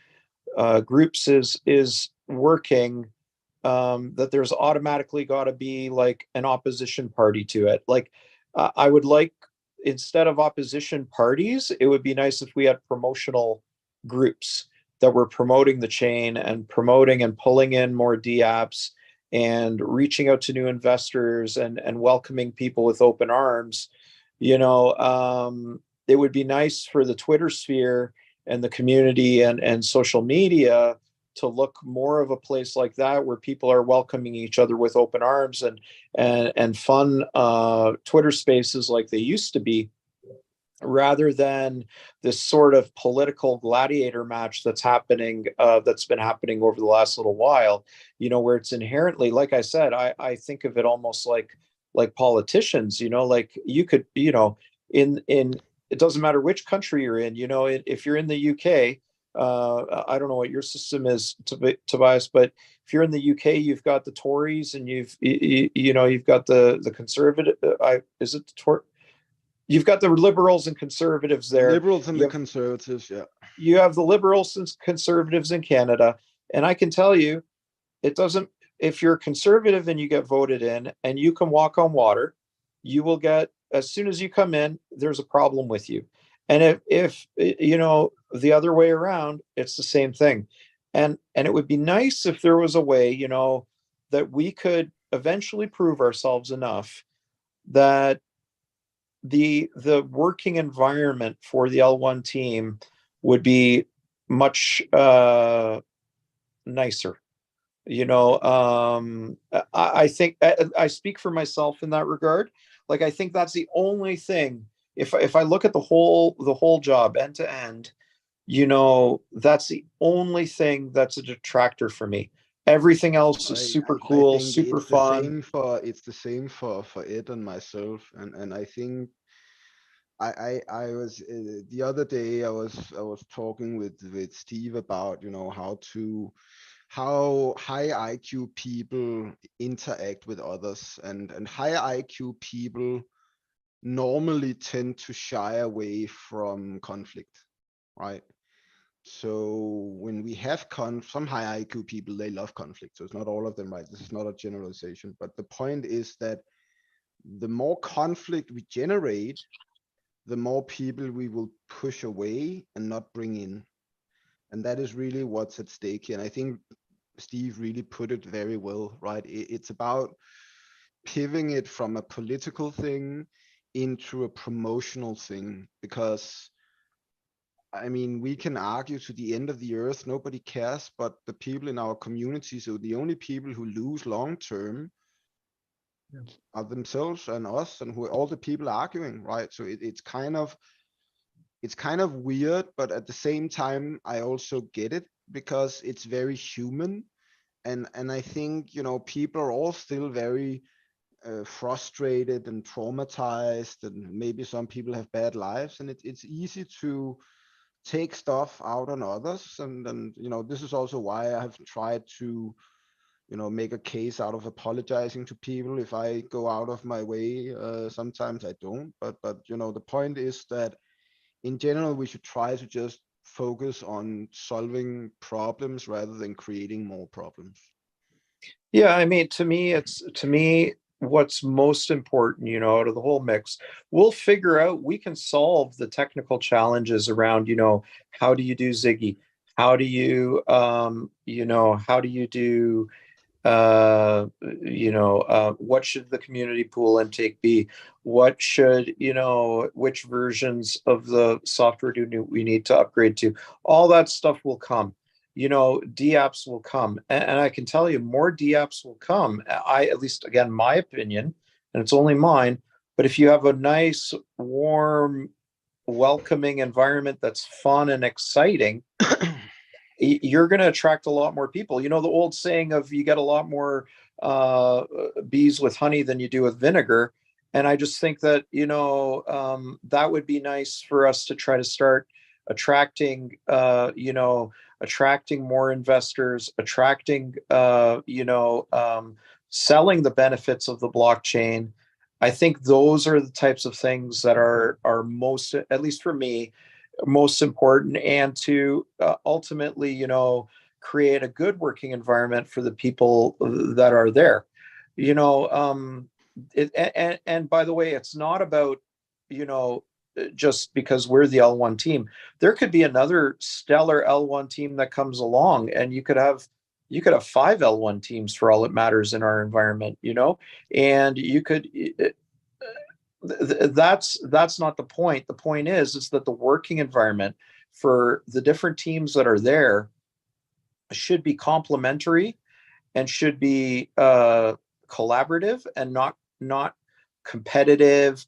groups is working, that there's automatically got to be like an opposition party to it. Like, I would like, instead of opposition parties, it would be nice if we had promotional groups that were promoting the chain and promoting and pulling in more DApps and reaching out to new investors and welcoming people with open arms. You know, it would be nice for the Twitter sphere and the community and social media to look more of a place like that, where people are welcoming each other with open arms and fun Twitter spaces like they used to be, rather than this sort of political gladiator match that's happening, that's been happening over the last little while, you know, where it's inherently, like I said, I think of it almost like politicians, you know, like you could, you know, in it doesn't matter which country you're in, you know, if you're in the UK, I don't know what your system is, Tobias, but if you're in the UK, you've got the Tories and you know, you've got the conservative, is it the Tory? You've got the liberals and conservatives there. Liberals and the conservatives, yeah. You have the liberals and conservatives in Canada. And I can tell you, it doesn't, if you're conservative and you get voted in and you can walk on water, you will get, as soon as you come in, there's a problem with you. And if you know, the other way around, it's the same thing. And it would be nice if there was a way, you know, that we could eventually prove ourselves enough that the working environment for the L1 team would be much nicer. You know, I think I speak for myself in that regard. Like, I think that's the only thing. If I look at the whole job end to end, you know, that's the only thing that's a detractor for me. Everything else is super cool, super fun. It's the same for Ed and myself, and I think I was the other day I was talking with Steve about, you know, how high IQ people interact with others, and high IQ people normally tend to shy away from conflict, right? So when we have some high IQ people, they love conflict. So it's not all of them, right? This is not a generalization, but the point is that the more conflict we generate, the more people we will push away and not bring in. And that is really what's at stake here. And I think Steve really put it very well, right? It's about pivoting it from a political thing into a promotional thing, because I mean, we can argue to the end of the earth, nobody cares, but the people in our community, so the only people who lose long term are themselves and us and who all the people arguing, right? So it's kind of weird, but at the same time, I also get it because it's very human. And I think, you know, people are all still very frustrated and traumatized, and maybe some people have bad lives, and it's easy to take stuff out on others. And you know, this is also why I have tried to, you know, make a case out of apologizing to people if I go out of my way. Sometimes I don't, but you know, the point is that in general we should try to just focus on solving problems rather than creating more problems. Yeah, I mean, to me, what's most important, you know, out of the whole mix, we'll figure out, we can solve the technical challenges around, you know, how do you do Ziggy? How do you, you know, how do you do, what should the community pool intake be? What should, you know, which versions of the software do we need to upgrade to? All that stuff will come. You know, DApps will come, and I can tell you more DApps will come. At least, again, my opinion, and it's only mine, but if you have a nice, warm, welcoming environment that's fun and exciting, you're going to attract a lot more people. You know, the old saying of you get a lot more bees with honey than you do with vinegar. And I just think that, you know, that would be nice for us to try to start attracting, attracting more investors, attracting, selling the benefits of the blockchain. I think those are the types of things that are most, at least for me, most important, and to ultimately, you know, create a good working environment for the people that are there. You know, and by the way, it's not about, you know, just because we're the L1 team. There could be another stellar L1 team that comes along, and you could have 5 L1 teams for all it matters in our environment, you know, and you could that's not the point. The point is that the working environment for the different teams that are there should be complementary and should be collaborative and not competitive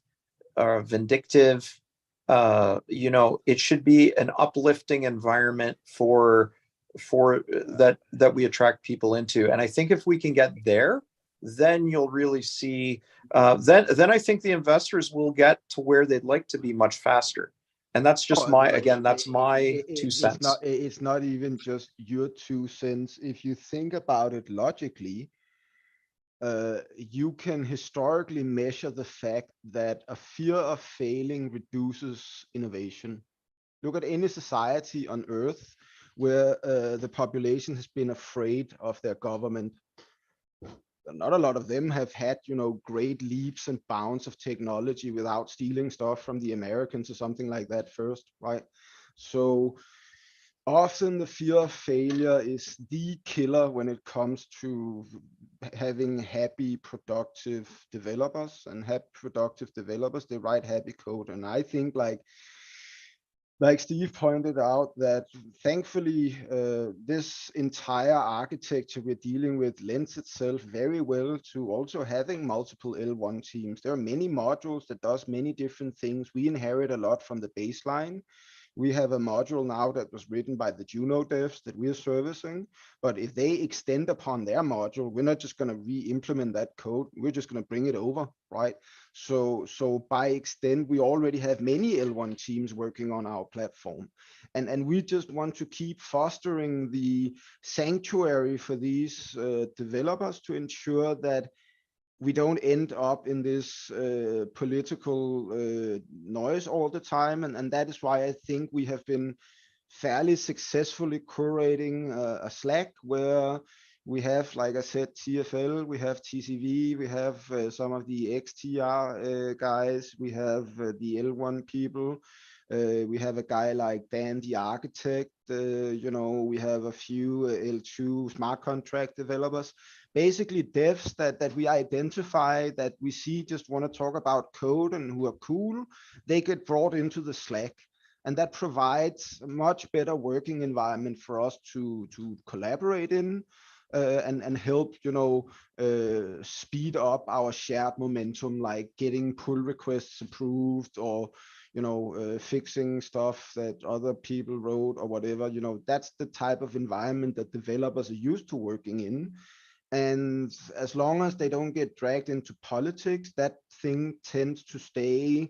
or vindictive. You know, it should be an uplifting environment for that we attract people into. And I think if we can get there, then you'll really see. Then I think the investors will get to where they'd like to be much faster. And that's just that's my 2 cents. It's not even just your 2 cents. If you think about it logically, you can historically measure the fact that a fear of failing reduces innovation. Look at any society on earth where the population has been afraid of their government. Not a lot of them have had, you know, great leaps and bounds of technology without stealing stuff from the Americans or something like that first, right? So often the fear of failure is the killer when it comes to having happy, productive developers, and happy, productive developers, they write happy code. And I think like Steve pointed out, that thankfully this entire architecture we're dealing with lends itself very well to also having multiple L1 teams. There are many modules that does many different things. We inherit a lot from the baseline. We have a module now that was written by the Juno devs that we're servicing. But if they extend upon their module, we're not just going to re-implement that code. We're just going to bring it over, right? So by extent, we already have many L1 teams working on our platform. And we just want to keep fostering the sanctuary for these developers to ensure that we don't end up in this political noise all the time. And that is why I think we have been fairly successfully curating a Slack where we have, like I said, TFL, we have TCV, we have some of the XTR guys, we have the L1 people. We have a guy like Dan, the architect, we have a few L2 smart contract developers, basically devs that we identify that we see just want to talk about code and who are cool. They get brought into the Slack, and that provides a much better working environment for us to collaborate in and help, speed up our shared momentum, like getting pull requests approved or fixing stuff that other people wrote or whatever. That's the type of environment that developers are used to working in. And as long as they don't get dragged into politics, that thing tends to stay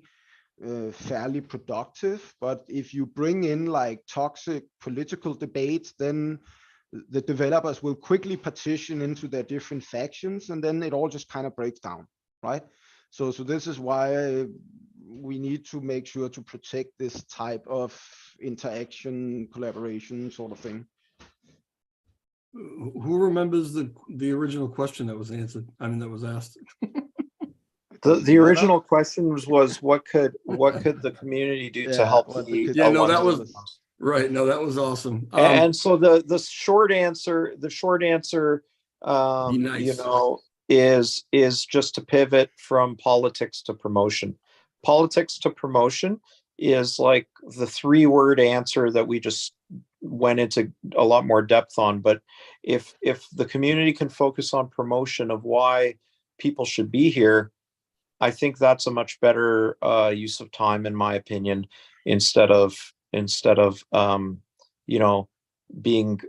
fairly productive. But if you bring in like toxic political debates, then the developers will quickly partition into their different factions, and then it all just kind of breaks down, right? So this is why we need to make sure to protect this type of interaction, collaboration sort of thing. Who remembers the original question that was answered? I mean, that was asked. The original question was what could the community do to help the yeah, no, L1 that was developers? right. No, that was awesome. And so the short answer, nice. is just to pivot from politics to promotion. Politics to promotion is like the 3-word answer that we just went into a lot more depth on. But if the community can focus on promotion of why people should be here, I think that's a much better use of time, in my opinion, instead of being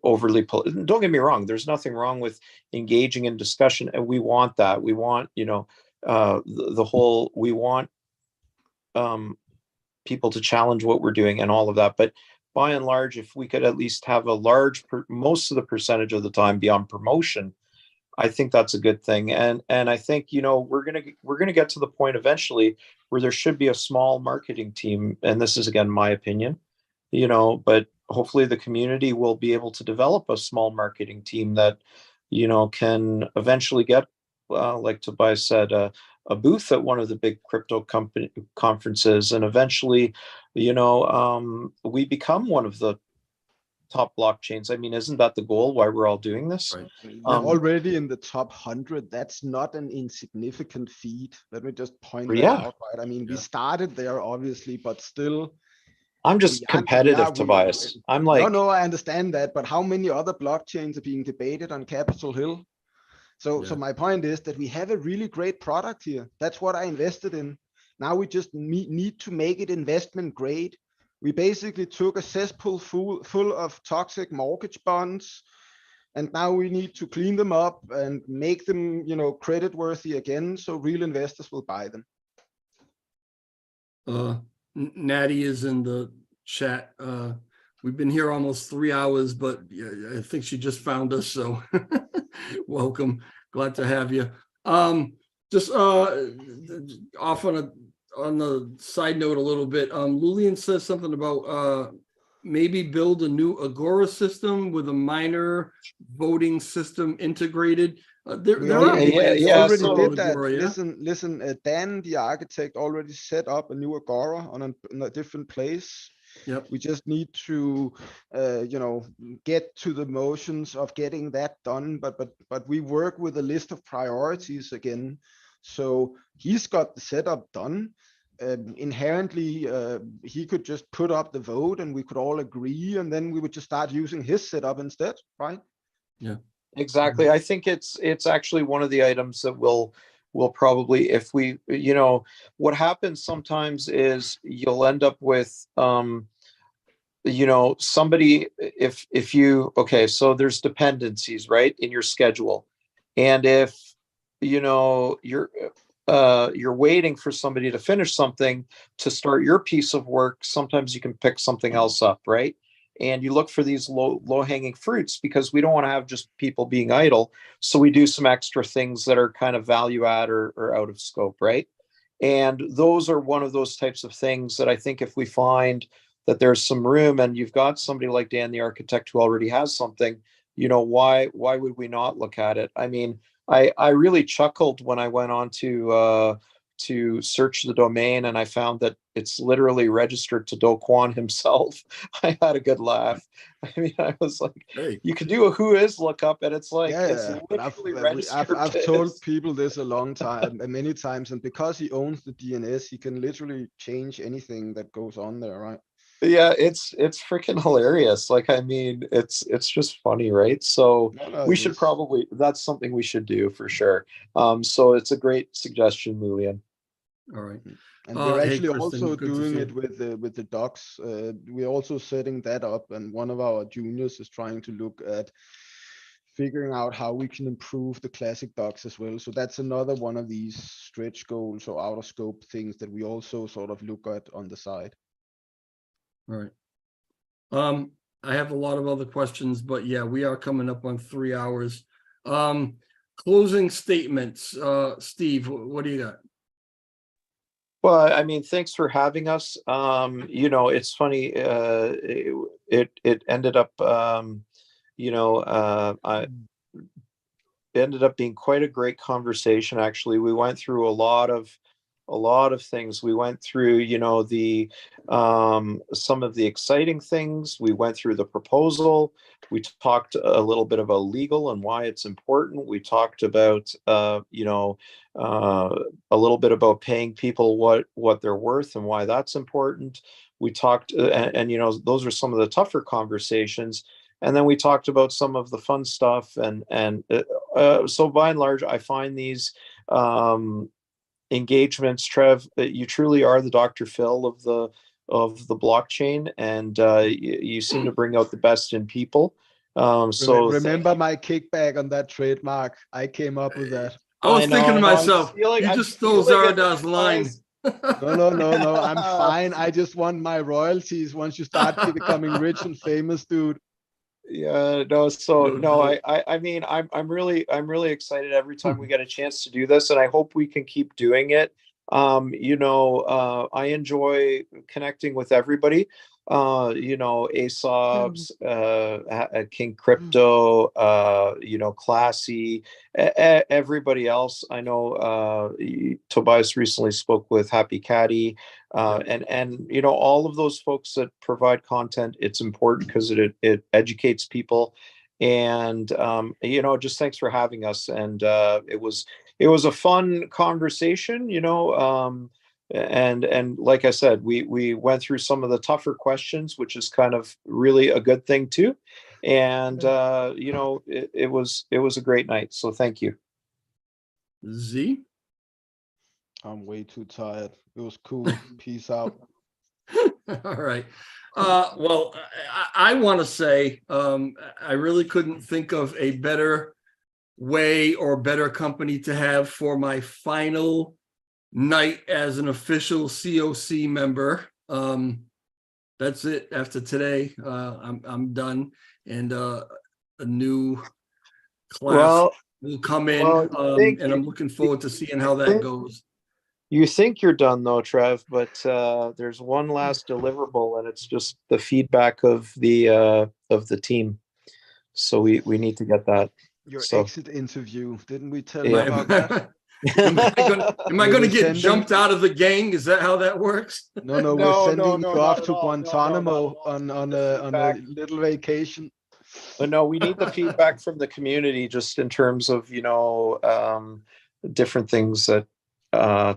overly don't get me wrong, there's nothing wrong with engaging in discussion, and we want that. We want we want people to challenge what we're doing and all of that. But by and large, if we could at least have most of the percentage of the time be on promotion, I think that's a good thing. And I think we're gonna get to the point eventually where there should be a small marketing team, and this is again my opinion, but hopefully the community will be able to develop a small marketing team that can eventually get, like Tobias said, a booth at one of the big crypto conferences, and eventually we become one of the top blockchains. I mean, isn't that the goal? Why we're all doing this? Right. We're already in the top 100. That's not an insignificant feat. Let me just point that out. Right? I mean, we started there obviously, but still. I'm just competitive, Tobias. I'm like, no, I understand that, but how many other blockchains are being debated on Capitol Hill? So my point is that we have a really great product here. That's what I invested in. Now we just need to make it investment grade. We basically took a cesspool full of toxic mortgage bonds, and now we need to clean them up and make them, credit worthy again, so real investors will buy them. Natty is in the chat. We've been here almost 3 hours, but I think she just found us, so welcome. Glad to have you. Just off on the side note a little bit, Lulian says something about maybe build a new Agora system with a minor voting system integrated. We already did that. Agora, listen, Dan, the architect, already set up a new Agora on a different place. Yep. We just need to, get to the motions of getting that done. But we work with a list of priorities again. So he's got the setup done. Inherently, he could just put up the vote and we could all agree, and then we would just start using his setup instead, right? Yeah, exactly. I think it's actually one of the items that will we'll probably, if we, what happens sometimes is you'll end up with, somebody, if you, okay, so there's dependencies, right, in your schedule. And if, you're waiting for somebody to finish something to start your piece of work, sometimes you can pick something else up, right? And you look for these low hanging fruits, because we don't want to have just people being idle. So we do some extra things that are kind of value add or out of scope, right? And those are one of those types of things that I think if we find that there's some room, and you've got somebody like Dan the architect who already has something, why would we not look at it? I mean, I really chuckled when I went on to search the domain, and I found that it's literally registered to Do Kwon himself. I had a good laugh. I mean, I was like, Hey. you can do a who is lookup, and it's like, it's Yeah, but literally registered. I've told people this a long time, and many times, and because he owns the DNS, he can literally change anything that goes on there, right? Yeah, it's freaking hilarious. Like, I mean, it's just funny, right? So No, we it should is. probably, that's something we should do for sure. So it's a great suggestion, Lulian. All right. And we're Hey, actually Kristen, also good to doing see it you. with the docs. We're also setting that up, and one of our juniors is trying to look at figuring out how we can improve the classic docs as well. So that's another one of these stretch goals or out of scope things that we also sort of look at on the side. All right. I have a lot of other questions, but yeah, we are coming up on 3 hours. Closing statements. Steve, what do you got? Well, I mean, thanks for having us. It's funny. It ended up, it ended up being quite a great conversation. Actually, we went through a lot of things. We went through, the some of the exciting things. We went through the proposal. We talked a little bit about legal and why it's important. We talked about, a little bit about paying people what they're worth and why that's important. We talked, and those are some of the tougher conversations. And then we talked about some of the fun stuff, and so by and large, I find these engagements, Trev, you truly are the Dr. Phil of the blockchain, and you seem to bring out the best in people. So Remember my kickback on that trademark? I came up with that. I was thinking to myself, you just stole Zaradar's line. No, I'm fine. I just want my royalties once you start becoming rich and famous, dude. Yeah, no, so no, I mean, I'm really excited every time we get a chance to do this, and I hope we can keep doing it. I enjoy connecting with everybody. Aesop's, King Crypto, Classy, everybody else. I know Tobias recently spoke with Happy Caddy. And all of those folks that provide content, it's important because it educates people. And just thanks for having us. And it was a fun conversation, and like I said, we went through some of the tougher questions, which is kind of really a good thing too. And it was a great night. So thank you. Z? I'm way too tired. It was cool. Peace out. All right. Well, I want to say I really couldn't think of a better way or better company to have for my final night as an official COC member. That's it. After today, I'm done, and a new class will come in, and I'm looking forward to seeing how that goes. You think you're done though, Trev, but there's one last deliverable, and it's just the feedback of the team. So we need to get that. Your exit interview, didn't we tell you Yeah. about that? Am I going to get jumped out of the gang? Is that how that works? No, we're sending you off to Guantanamo on a little vacation. But no, we need the feedback from the community, just in terms of different things that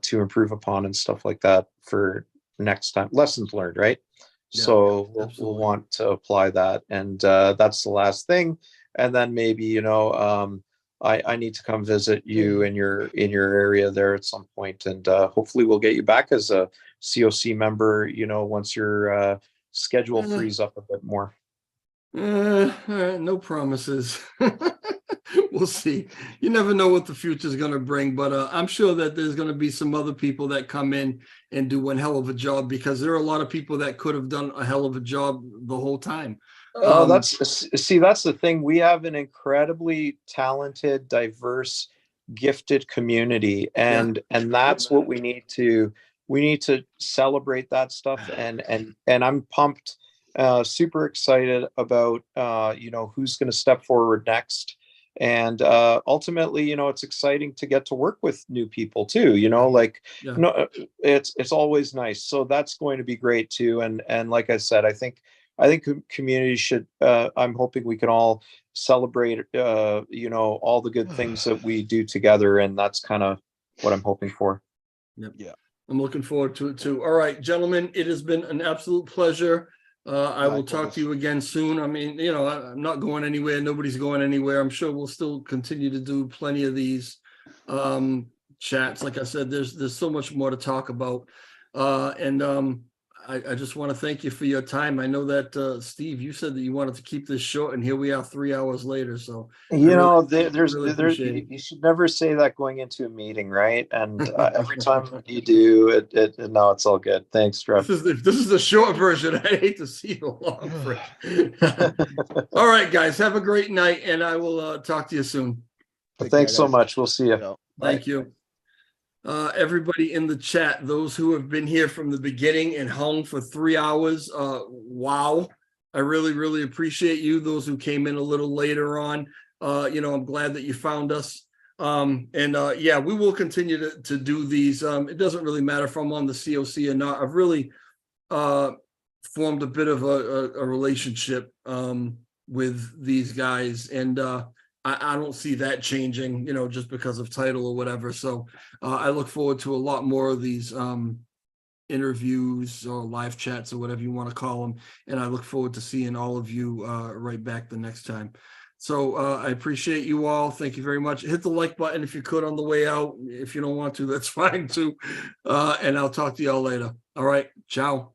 to improve upon and stuff like that for next time. Lessons learned, right? Yeah, so yeah, we'll want to apply that, and that's the last thing. And then maybe I need to come visit you in your area there at some point, and hopefully we'll get you back as a COC member, once your schedule frees up a bit more. No promises. We'll see. You never know what the future is going to bring, but I'm sure that there's going to be some other people that come in and do one hell of a job, because there are a lot of people that could have done a hell of a job the whole time. Oh, that's the thing. We have an incredibly talented, diverse, gifted community, and that's what we need to celebrate that stuff. And I'm pumped, super excited about who's going to step forward next. And ultimately, it's exciting to get to work with new people too. It's always nice. So that's going to be great too. And like I said, I think community should, I'm hoping we can all celebrate, all the good things that we do together. And that's kind of what I'm hoping for. Yep. Yeah. I'm looking forward to it too. All right, gentlemen, it has been an absolute pleasure. I will talk to you again soon. I mean, I'm not going anywhere. Nobody's going anywhere. I'm sure we'll still continue to do plenty of these chats. Like I said, there's so much more to talk about. I just want to thank you for your time. I know that Steve, you said that you wanted to keep this short, and here we are 3 hours later. So there's you should never say that going into a meeting, right? And every time you do it, no, it's all good. Thanks, Trev. This is the short version. I hate to see the long version. All right, guys, have a great night, and I will talk to you soon. Thanks so much. We'll see you. Thank you. Everybody in the chat, those who have been here from the beginning and hung for 3 hours, wow, I really, really appreciate you. Those who came in a little later on, I'm glad that you found us. Yeah, we will continue to do these. It doesn't really matter if I'm on the COC or not. I've really formed a bit of a relationship with these guys, and I don't see that changing, just because of title or whatever. So I look forward to a lot more of these interviews or live chats or whatever you want to call them. And I look forward to seeing all of you right back the next time. So I appreciate you all. Thank you very much. Hit the like button if you could on the way out. If you don't want to, that's fine too. And I'll talk to y'all later. All right. Ciao.